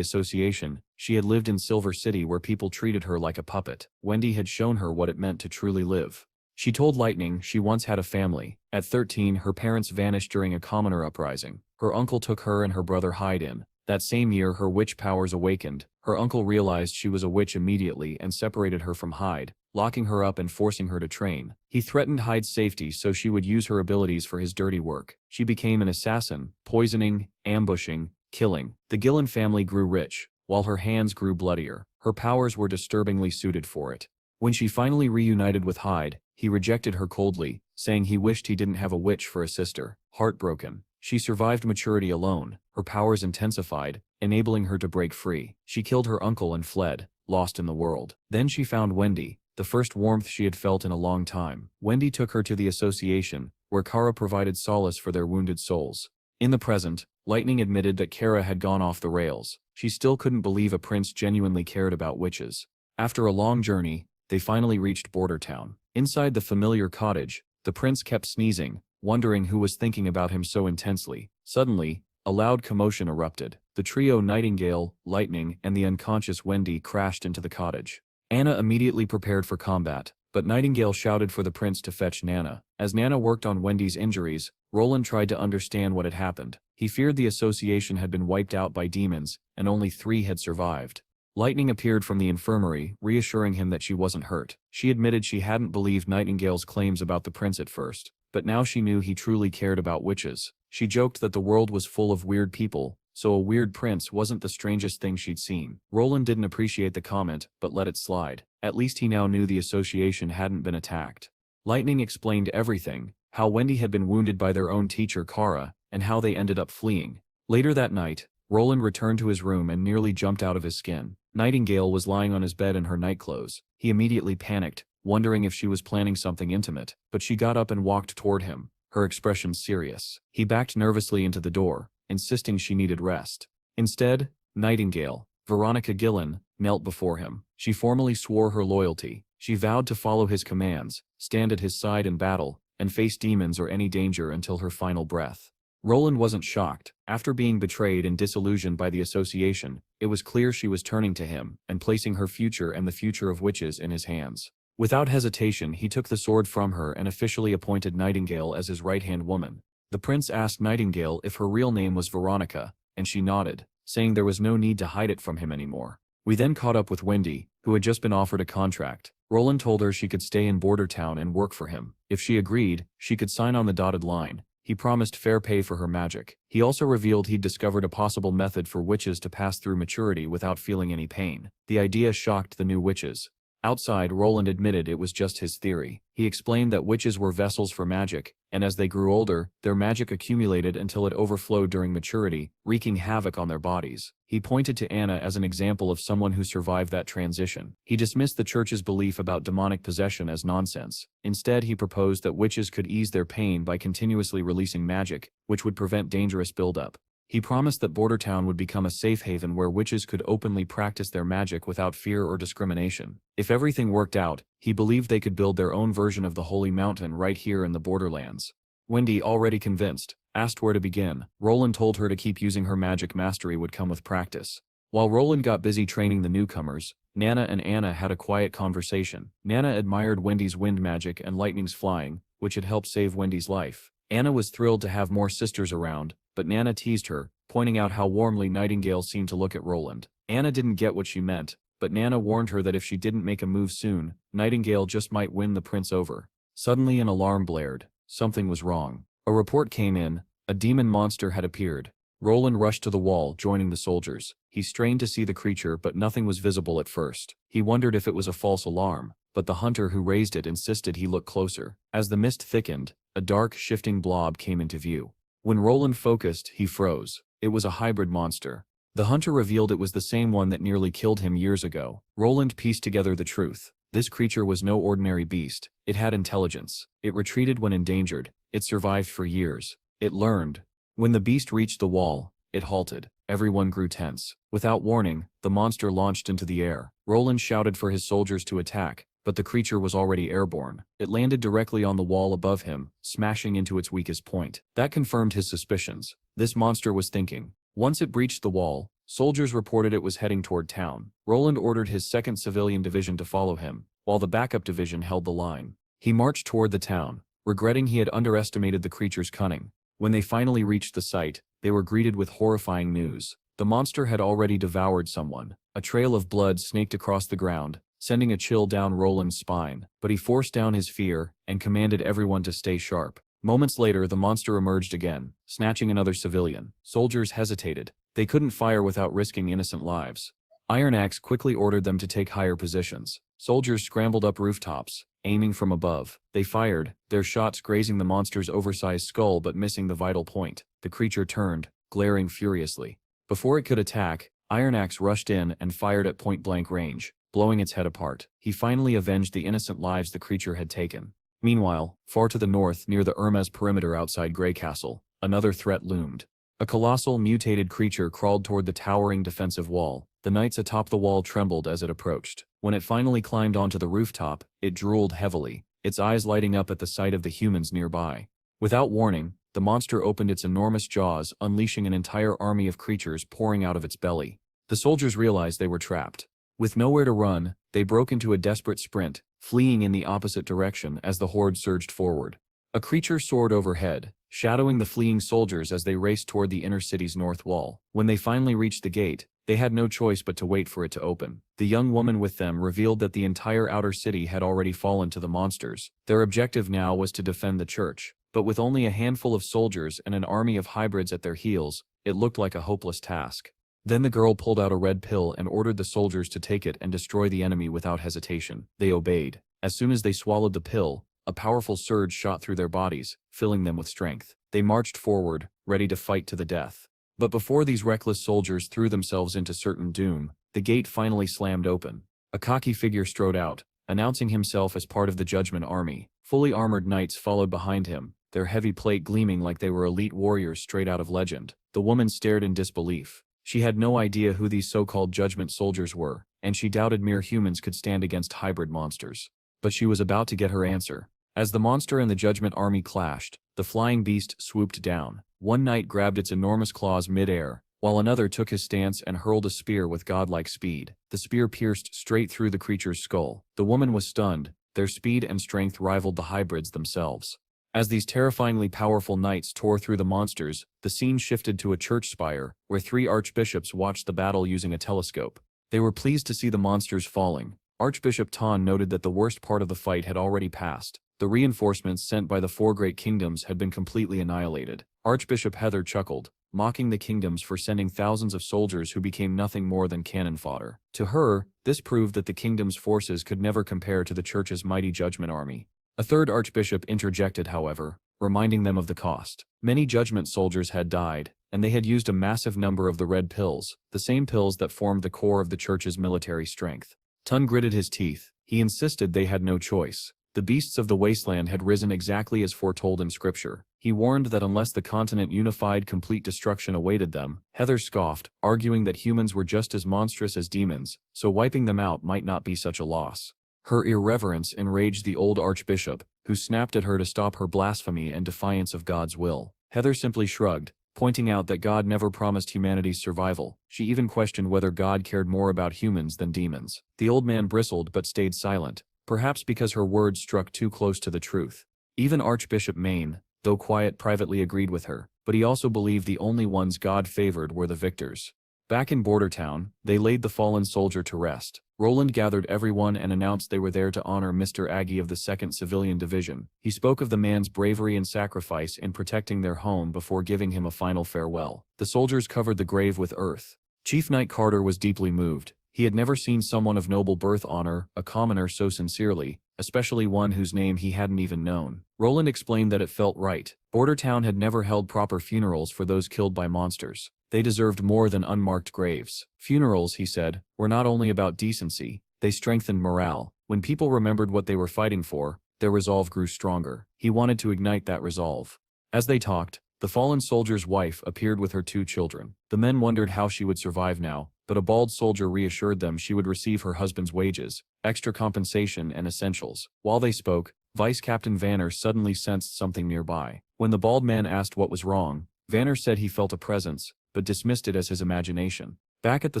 association, she had lived in Silver City where people treated her like a puppet. Wendy had shown her what it meant to truly live. She told Lightning she once had a family. At 13, her parents vanished during a commoner uprising. Her uncle took her and her brother Hyde in. That same year, her witch powers awakened. Her uncle realized she was a witch immediately and separated her from Hyde, locking her up and forcing her to train. He threatened Hyde's safety so she would use her abilities for his dirty work. She became an assassin, poisoning, ambushing, killing. The Gillen family grew rich, while her hands grew bloodier. Her powers were disturbingly suited for it. When she finally reunited with Hyde, he rejected her coldly, saying he wished he didn't have a witch for a sister. Heartbroken, she survived maturity alone. Her powers intensified, enabling her to break free. She killed her uncle and fled, lost in the world. Then she found Wendy, the first warmth she had felt in a long time. Wendy took her to the association, where Kara provided solace for their wounded souls. In the present, Lightning admitted that Kara had gone off the rails. She still couldn't believe a prince genuinely cared about witches. After a long journey, they finally reached Bordertown. Inside the familiar cottage, the prince kept sneezing, wondering who was thinking about him so intensely. Suddenly, a loud commotion erupted. The trio Nightingale, Lightning, and the unconscious Wendy crashed into the cottage. Anna immediately prepared for combat, but Nightingale shouted for the prince to fetch Nana. As Nana worked on Wendy's injuries, Roland tried to understand what had happened. He feared the association had been wiped out by demons, and only 3 had survived. Lightning appeared from the infirmary, reassuring him that she wasn't hurt. She admitted she hadn't believed Nightingale's claims about the prince at first, but now she knew he truly cared about witches. She joked that the world was full of weird people, so a weird prince wasn't the strangest thing she'd seen. Roland didn't appreciate the comment, but let it slide. At least he now knew the association hadn't been attacked. Lightning explained everything, how Wendy had been wounded by their own teacher Kara, and how they ended up fleeing. Later that night, Roland returned to his room and nearly jumped out of his skin. Nightingale was lying on his bed in her nightclothes. He immediately panicked, wondering if she was planning something intimate, but she got up and walked toward him, her expression serious. He backed nervously into the door, insisting she needed rest. Instead, Nightingale, Veronica Gillen, knelt before him. She formally swore her loyalty. She vowed to follow his commands, stand at his side in battle, and face demons or any danger until her final breath. Roland wasn't shocked. After being betrayed and disillusioned by the association, it was clear she was turning to him and placing her future and the future of witches in his hands. Without hesitation, he took the sword from her and officially appointed Nightingale as his right-hand woman. The prince asked Nightingale if her real name was Veronica, and she nodded, saying there was no need to hide it from him anymore. We then caught up with Wendy, who had just been offered a contract. Roland told her she could stay in Bordertown and work for him. If she agreed, she could sign on the dotted line. He promised fair pay for her magic. He also revealed he'd discovered a possible method for witches to pass through maturity without feeling any pain. The idea shocked the new witches. Outside, Roland admitted it was just his theory. He explained that witches were vessels for magic, and as they grew older, their magic accumulated until it overflowed during maturity, wreaking havoc on their bodies. He pointed to Anna as an example of someone who survived that transition. He dismissed the church's belief about demonic possession as nonsense. Instead, he proposed that witches could ease their pain by continuously releasing magic, which would prevent dangerous buildup. He promised that Bordertown would become a safe haven where witches could openly practice their magic without fear or discrimination. If everything worked out, he believed they could build their own version of the Holy Mountain right here in the Borderlands. Wendy, already convinced, asked where to begin. Roland told her to keep using her magic mastery would come with practice. While Roland got busy training the newcomers, Nana and Anna had a quiet conversation. Nana admired Wendy's wind magic and lightning's flying, which had helped save Wendy's life. Anna was thrilled to have more sisters around, but Nana teased her, pointing out how warmly Nightingale seemed to look at Roland. Anna didn't get what she meant, but Nana warned her that if she didn't make a move soon, Nightingale just might win the prince over. Suddenly an alarm blared. Something was wrong. A report came in. A demon monster had appeared. Roland rushed to the wall, joining the soldiers. He strained to see the creature, but nothing was visible at first. He wondered if it was a false alarm, but the hunter who raised it insisted he look closer. As the mist thickened, a dark, shifting blob came into view. When Roland focused, he froze. It was a hybrid monster. The hunter revealed it was the same one that nearly killed him years ago. Roland pieced together the truth. This creature was no ordinary beast. It had intelligence. It retreated when endangered. It survived for years. It learned. When the beast reached the wall, it halted. Everyone grew tense. Without warning, the monster launched into the air. Roland shouted for his soldiers to attack, but the creature was already airborne. It landed directly on the wall above him, smashing into its weakest point. That confirmed his suspicions. This monster was thinking. Once it breached the wall, soldiers reported it was heading toward town. Roland ordered his 2nd Civilian Division to follow him, while the backup division held the line. He marched toward the town, regretting he had underestimated the creature's cunning. When they finally reached the site, they were greeted with horrifying news. The monster had already devoured someone. A trail of blood snaked across the ground, sending a chill down Roland's spine, but he forced down his fear and commanded everyone to stay sharp. Moments later, the monster emerged again, snatching another civilian. Soldiers hesitated. They couldn't fire without risking innocent lives. Iron Axe quickly ordered them to take higher positions. Soldiers scrambled up rooftops, aiming from above. They fired, their shots grazing the monster's oversized skull but missing the vital point. The creature turned, glaring furiously. Before it could attack, Iron Axe rushed in and fired at point-blank range, blowing its head apart. He finally avenged the innocent lives the creature had taken. Meanwhile, far to the north near the Hermes perimeter outside Grey Castle, another threat loomed. A colossal, mutated creature crawled toward the towering defensive wall. The knights atop the wall trembled as it approached. When it finally climbed onto the rooftop, it drooled heavily, its eyes lighting up at the sight of the humans nearby. Without warning, the monster opened its enormous jaws, unleashing an entire army of creatures pouring out of its belly. The soldiers realized they were trapped. With nowhere to run, they broke into a desperate sprint, fleeing in the opposite direction as the horde surged forward. A creature soared overhead, shadowing the fleeing soldiers as they raced toward the inner city's north wall. When they finally reached the gate, they had no choice but to wait for it to open. The young woman with them revealed that the entire outer city had already fallen to the monsters. Their objective now was to defend the church, but with only a handful of soldiers and an army of hybrids at their heels, it looked like a hopeless task. Then the girl pulled out a red pill and ordered the soldiers to take it and destroy the enemy without hesitation. They obeyed. As soon as they swallowed the pill, a powerful surge shot through their bodies, filling them with strength. They marched forward, ready to fight to the death. But before these reckless soldiers threw themselves into certain doom, the gate finally slammed open. A cocky figure strode out, announcing himself as part of the Judgment Army. Fully armored knights followed behind him, their heavy plate gleaming like they were elite warriors straight out of legend. The woman stared in disbelief. She had no idea who these so-called Judgment soldiers were, and she doubted mere humans could stand against hybrid monsters. But she was about to get her answer. As the monster and the Judgment Army clashed, the flying beast swooped down. One knight grabbed its enormous claws mid-air, while another took his stance and hurled a spear with godlike speed. The spear pierced straight through the creature's skull. The woman was stunned. Their speed and strength rivaled the hybrids themselves. As these terrifyingly powerful knights tore through the monsters, the scene shifted to a church spire, where 3 archbishops watched the battle using a telescope. They were pleased to see the monsters falling. Archbishop Ton noted that the worst part of the fight had already passed. The reinforcements sent by the 4 great kingdoms had been completely annihilated. Archbishop Heather chuckled, mocking the kingdoms for sending thousands of soldiers who became nothing more than cannon fodder. To her, this proved that the kingdom's forces could never compare to the church's mighty Judgment Army. A 3rd archbishop interjected, however, reminding them of the cost. Many Judgment soldiers had died, and they had used a massive number of the red pills, the same pills that formed the core of the church's military strength. Tun gritted his teeth. He insisted they had no choice. The beasts of the wasteland had risen exactly as foretold in scripture. He warned that unless the continent unified, complete destruction awaited them. Heather scoffed, arguing that humans were just as monstrous as demons, so wiping them out might not be such a loss. Her irreverence enraged the old archbishop, who snapped at her to stop her blasphemy and defiance of God's will. Heather simply shrugged, pointing out that God never promised humanity's survival. She even questioned whether God cared more about humans than demons. The old man bristled but stayed silent, perhaps because her words struck too close to the truth. Even Archbishop Maine, though quiet, privately agreed with her, but he also believed the only ones God favored were the victors. Back in Bordertown, they laid the fallen soldier to rest. Roland gathered everyone and announced they were there to honor Mr. Aggie of the 2nd Civilian Division. He spoke of the man's bravery and sacrifice in protecting their home before giving him a final farewell. The soldiers covered the grave with earth. Chief Knight Carter was deeply moved. He had never seen someone of noble birth honor a commoner so sincerely, especially one whose name he hadn't even known. Roland explained that it felt right. Bordertown had never held proper funerals for those killed by monsters. They deserved more than unmarked graves. Funerals, he said, were not only about decency, they strengthened morale. When people remembered what they were fighting for, their resolve grew stronger. He wanted to ignite that resolve. As they talked, the fallen soldier's wife appeared with her 2 children. The men wondered how she would survive now, but a bald soldier reassured them she would receive her husband's wages, extra compensation and essentials. While they spoke, Vice Captain Vanner suddenly sensed something nearby. When the bald man asked what was wrong, Vanner said he felt a presence, but dismissed it as his imagination. Back at the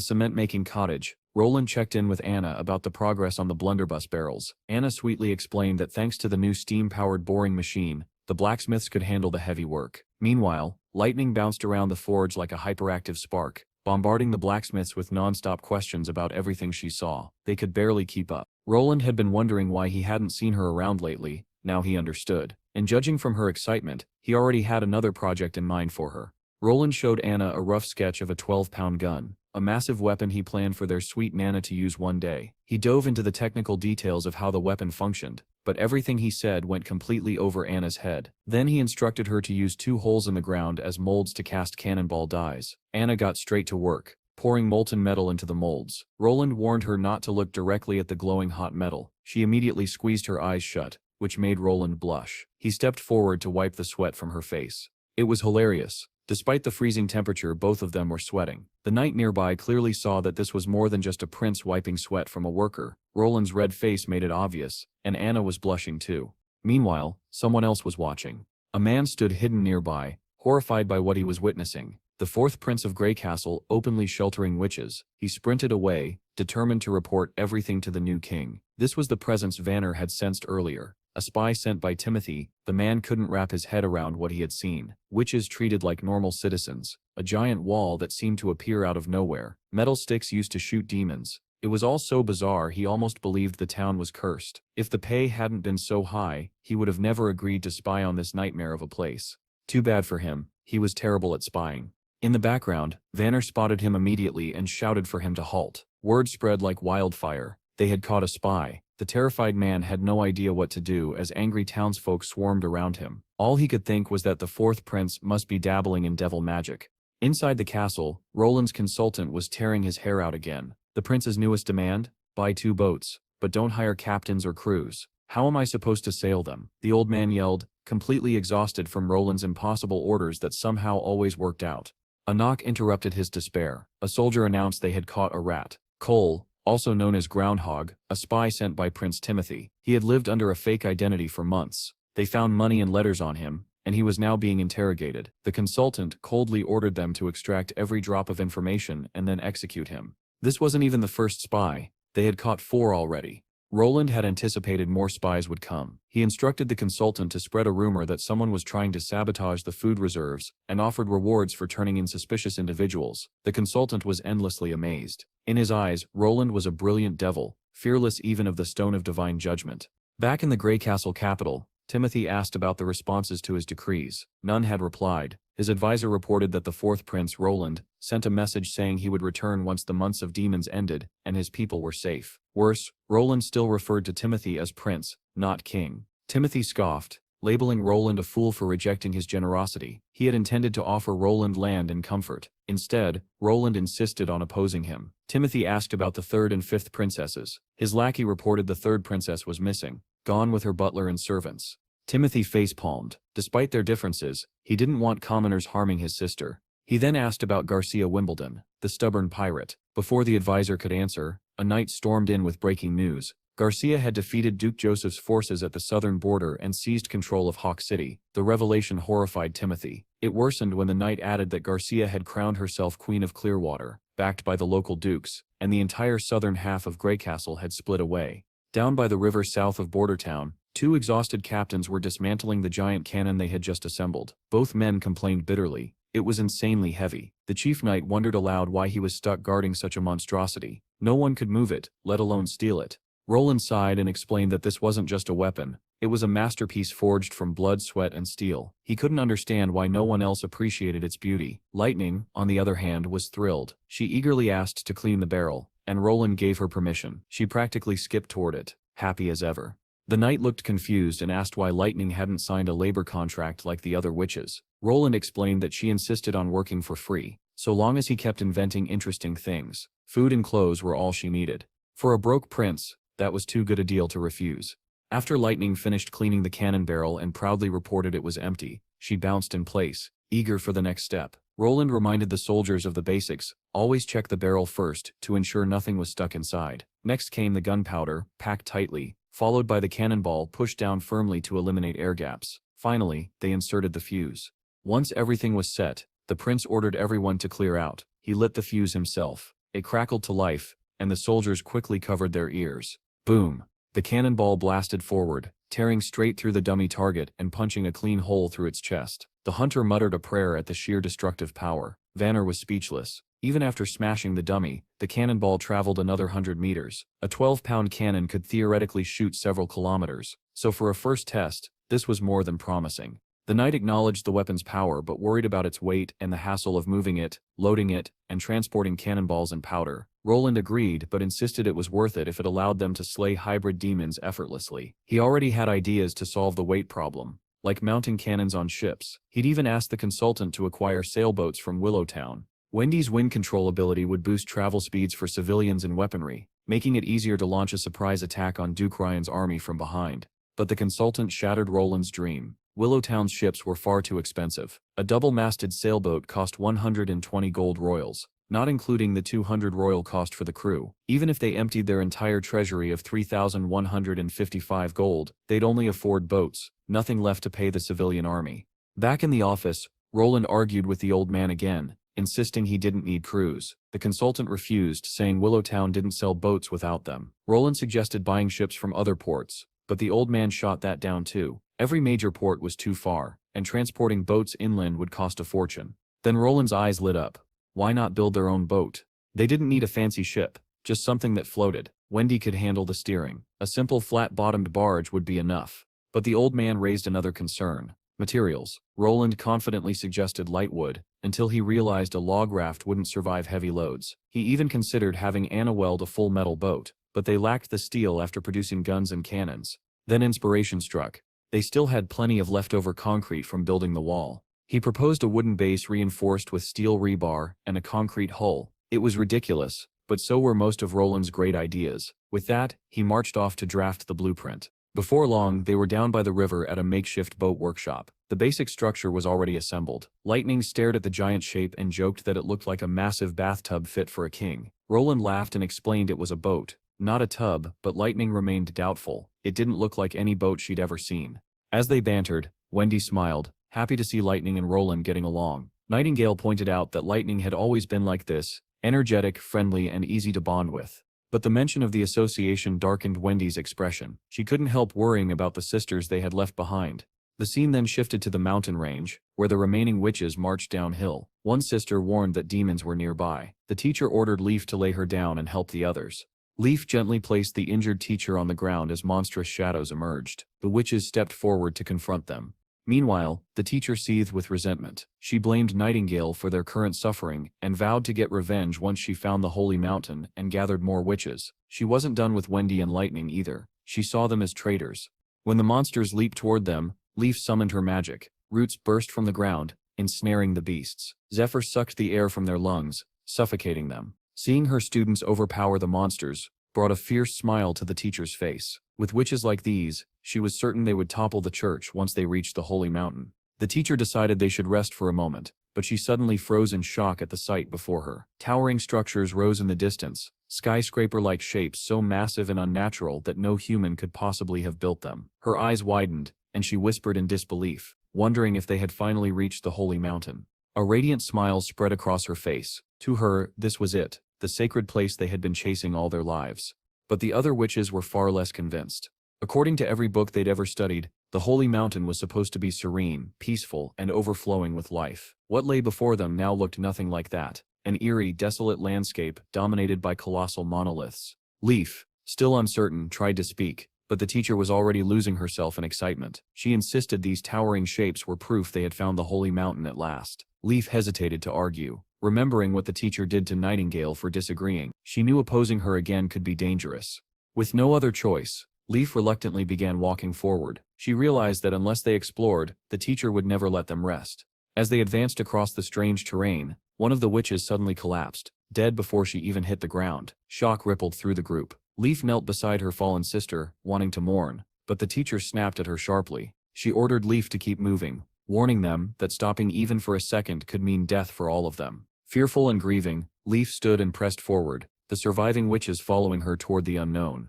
cement-making cottage, Roland checked in with Anna about the progress on the blunderbuss barrels. Anna sweetly explained that thanks to the new steam-powered boring machine, the blacksmiths could handle the heavy work. Meanwhile, lightning bounced around the forge like a hyperactive spark, bombarding the blacksmiths with non-stop questions about everything she saw. They could barely keep up. Roland had been wondering why he hadn't seen her around lately. Now he understood. And judging from her excitement, he already had another project in mind for her. Roland showed Anna a rough sketch of a 12-pound gun, a massive weapon he planned for their sweet Nana to use one day. He dove into the technical details of how the weapon functioned, but everything he said went completely over Anna's head. Then he instructed her to use 2 holes in the ground as molds to cast cannonball dies. Anna got straight to work, pouring molten metal into the molds. Roland warned her not to look directly at the glowing hot metal. She immediately squeezed her eyes shut, which made Roland blush. He stepped forward to wipe the sweat from her face. It was hilarious. Despite the freezing temperature, both of them were sweating. The knight nearby clearly saw that this was more than just a prince wiping sweat from a worker. Roland's red face made it obvious, and Anna was blushing too. Meanwhile, someone else was watching. A man stood hidden nearby, horrified by what he was witnessing. The 4th Prince of Greycastle, openly sheltering witches. He sprinted away, determined to report everything to the new king. This was the presence Vanner had sensed earlier. A spy sent by Timothy. The man couldn't wrap his head around what he had seen. Witches treated like normal citizens. A giant wall that seemed to appear out of nowhere. Metal sticks used to shoot demons. It was all so bizarre he almost believed the town was cursed. If the pay hadn't been so high, he would have never agreed to spy on this nightmare of a place. Too bad for him. He was terrible at spying. In the background, Vanner spotted him immediately and shouted for him to halt. Word spread like wildfire. They had caught a spy. The terrified man had no idea what to do as angry townsfolk swarmed around him. All he could think was that the 4th prince must be dabbling in devil magic. Inside the castle, Roland's consultant was tearing his hair out again. The prince's newest demand? Buy 2 boats, but don't hire captains or crews. How am I supposed to sail them? The old man yelled, completely exhausted from Roland's impossible orders that somehow always worked out. A knock interrupted his despair. A soldier announced they had caught a rat. Cole, also known as Groundhog, a spy sent by Prince Timothy. He had lived under a fake identity for months. They found money and letters on him, and he was now being interrogated. The consultant coldly ordered them to extract every drop of information and then execute him. This wasn't even the first spy. They had caught 4 already. Roland had anticipated more spies would come. He instructed the consultant to spread a rumor that someone was trying to sabotage the food reserves and offered rewards for turning in suspicious individuals. The consultant was endlessly amazed. In his eyes, Roland was a brilliant devil, fearless even of the stone of divine judgment. Back in the Greycastle capital, Timothy asked about the responses to his decrees. None had replied. His advisor reported that the 4th Prince, Roland, sent a message saying he would return once the months of demons ended and his people were safe. Worse, Roland still referred to Timothy as prince, not king. Timothy scoffed, labeling Roland a fool for rejecting his generosity. He had intended to offer Roland land and comfort. Instead, Roland insisted on opposing him. Timothy asked about the 3rd and 5th princesses. His lackey reported the 3rd princess was missing, gone with her butler and servants. Timothy face-palmed. Despite their differences, he didn't want commoners harming his sister. He then asked about Garcia Wimbledon, the stubborn pirate. Before the advisor could answer, a knight stormed in with breaking news. Garcia had defeated Duke Joseph's forces at the southern border and seized control of Hawk City. The revelation horrified Timothy. It worsened when the knight added that Garcia had crowned herself Queen of Clearwater, backed by the local dukes, and the entire southern half of Greycastle had split away. Down by the river south of Bordertown, two exhausted captains were dismantling the giant cannon they had just assembled. Both men complained bitterly. It was insanely heavy. The chief knight wondered aloud why he was stuck guarding such a monstrosity. No one could move it, let alone steal it. Roland sighed and explained that this wasn't just a weapon. It was a masterpiece forged from blood, sweat, and steel. He couldn't understand why no one else appreciated its beauty. Lightning, on the other hand, was thrilled. She eagerly asked to clean the barrel, and Roland gave her permission. She practically skipped toward it, happy as ever. The knight looked confused and asked why Lightning hadn't signed a labor contract like the other witches. Roland explained that she insisted on working for free, so long as he kept inventing interesting things. Food and clothes were all she needed. For a broke prince, that was too good a deal to refuse. After Lightning finished cleaning the cannon barrel and proudly reported it was empty, she bounced in place, eager for the next step. Roland reminded the soldiers of the basics: always check the barrel first to ensure nothing was stuck inside. Next came the gunpowder, packed tightly, followed by the cannonball pushed down firmly to eliminate air gaps. Finally, they inserted the fuse. Once everything was set, the prince ordered everyone to clear out. He lit the fuse himself. It crackled to life, and the soldiers quickly covered their ears. Boom! The cannonball blasted forward, tearing straight through the dummy target and punching a clean hole through its chest. The hunter muttered a prayer at the sheer destructive power. Vanner was speechless. Even after smashing the dummy, the cannonball traveled another 100 meters. A 12-pound cannon could theoretically shoot several kilometers, so for a first test, this was more than promising. The knight acknowledged the weapon's power but worried about its weight and the hassle of moving it, loading it, and transporting cannonballs and powder. Roland agreed but insisted it was worth it if it allowed them to slay hybrid demons effortlessly. He already had ideas to solve the weight problem, like mounting cannons on ships. He'd even asked the consultant to acquire sailboats from Willowtown. Wendy's wind control ability would boost travel speeds for civilians and weaponry, making it easier to launch a surprise attack on Duke Ryan's army from behind. But the consultant shattered Roland's dream. Willowtown's ships were far too expensive. A double-masted sailboat cost 120 gold royals, not including the 200 royal cost for the crew. Even if they emptied their entire treasury of 3,155 gold, they'd only afford boats, nothing left to pay the civilian army. Back in the office, Roland argued with the old man again, insisting he didn't need crews. The consultant refused, saying Willowtown didn't sell boats without them. Roland suggested buying ships from other ports, but the old man shot that down too. Every major port was too far, and transporting boats inland would cost a fortune. Then Roland's eyes lit up. Why not build their own boat? They didn't need a fancy ship, just something that floated. Wendy could handle the steering. A simple flat-bottomed barge would be enough. But the old man raised another concern. Materials. Roland confidently suggested light wood, until he realized a log raft wouldn't survive heavy loads. He even considered having Anna weld a full metal boat, but they lacked the steel after producing guns and cannons. Then inspiration struck. They still had plenty of leftover concrete from building the wall. He proposed a wooden base reinforced with steel rebar and a concrete hull. It was ridiculous, but so were most of Roland's great ideas. With that, he marched off to draft the blueprint. Before long, they were down by the river at a makeshift boat workshop. The basic structure was already assembled. Lightning stared at the giant shape and joked that it looked like a massive bathtub fit for a king. Roland laughed and explained it was a boat, not a tub, but Lightning remained doubtful. It didn't look like any boat she'd ever seen. As they bantered, Wendy smiled, happy to see Lightning and Roland getting along. Nightingale pointed out that Lightning had always been like this, energetic, friendly, and easy to bond with. But the mention of the association darkened Wendy's expression. She couldn't help worrying about the sisters they had left behind. The scene then shifted to the mountain range, where the remaining witches marched downhill. One sister warned that demons were nearby. The teacher ordered Leaf to lay her down and help the others. Leaf gently placed the injured teacher on the ground as monstrous shadows emerged. The witches stepped forward to confront them. Meanwhile, the teacher seethed with resentment. She blamed Nightingale for their current suffering and vowed to get revenge once she found the holy mountain and gathered more witches. She wasn't done with Wendy and Lightning either. She saw them as traitors. When the monsters leaped toward them, Leaf summoned her magic. Roots burst from the ground, ensnaring the beasts. Zephyr sucked the air from their lungs, suffocating them. Seeing her students overpower the monsters brought a fierce smile to the teacher's face. With witches like these, she was certain they would topple the church once they reached the holy mountain. The teacher decided they should rest for a moment, but she suddenly froze in shock at the sight before her. Towering structures rose in the distance, skyscraper-like shapes so massive and unnatural that no human could possibly have built them. Her eyes widened, and she whispered in disbelief, wondering if they had finally reached the holy mountain. A radiant smile spread across her face. To her, this was it, the sacred place they had been chasing all their lives. But the other witches were far less convinced. According to every book they'd ever studied, the holy mountain was supposed to be serene, peaceful, and overflowing with life. What lay before them now looked nothing like that. An eerie, desolate landscape dominated by colossal monoliths. Leaf, still uncertain, tried to speak, but the teacher was already losing herself in excitement. She insisted these towering shapes were proof they had found the holy mountain at last. Leaf hesitated to argue, remembering what the teacher did to Nightingale for disagreeing. She knew opposing her again could be dangerous. With no other choice, Leaf reluctantly began walking forward. She realized that unless they explored, the teacher would never let them rest. As they advanced across the strange terrain, one of the witches suddenly collapsed, dead before she even hit the ground. Shock rippled through the group. Leaf knelt beside her fallen sister, wanting to mourn, but the teacher snapped at her sharply. She ordered Leaf to keep moving, warning them that stopping even for a second could mean death for all of them. Fearful and grieving, Leaf stood and pressed forward, the surviving witches following her toward the unknown.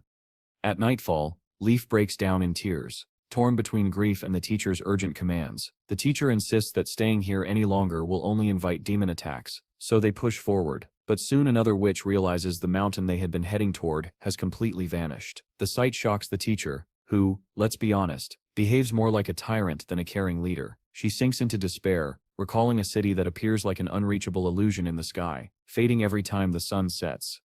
At nightfall, Leaf breaks down in tears, torn between grief and the teacher's urgent commands. The teacher insists that staying here any longer will only invite demon attacks, so they push forward. But soon another witch realizes the mountain they had been heading toward has completely vanished. The sight shocks the teacher, who, let's be honest, behaves more like a tyrant than a caring leader. She sinks into despair, recalling a city that appears like an unreachable illusion in the sky, fading every time the sun sets.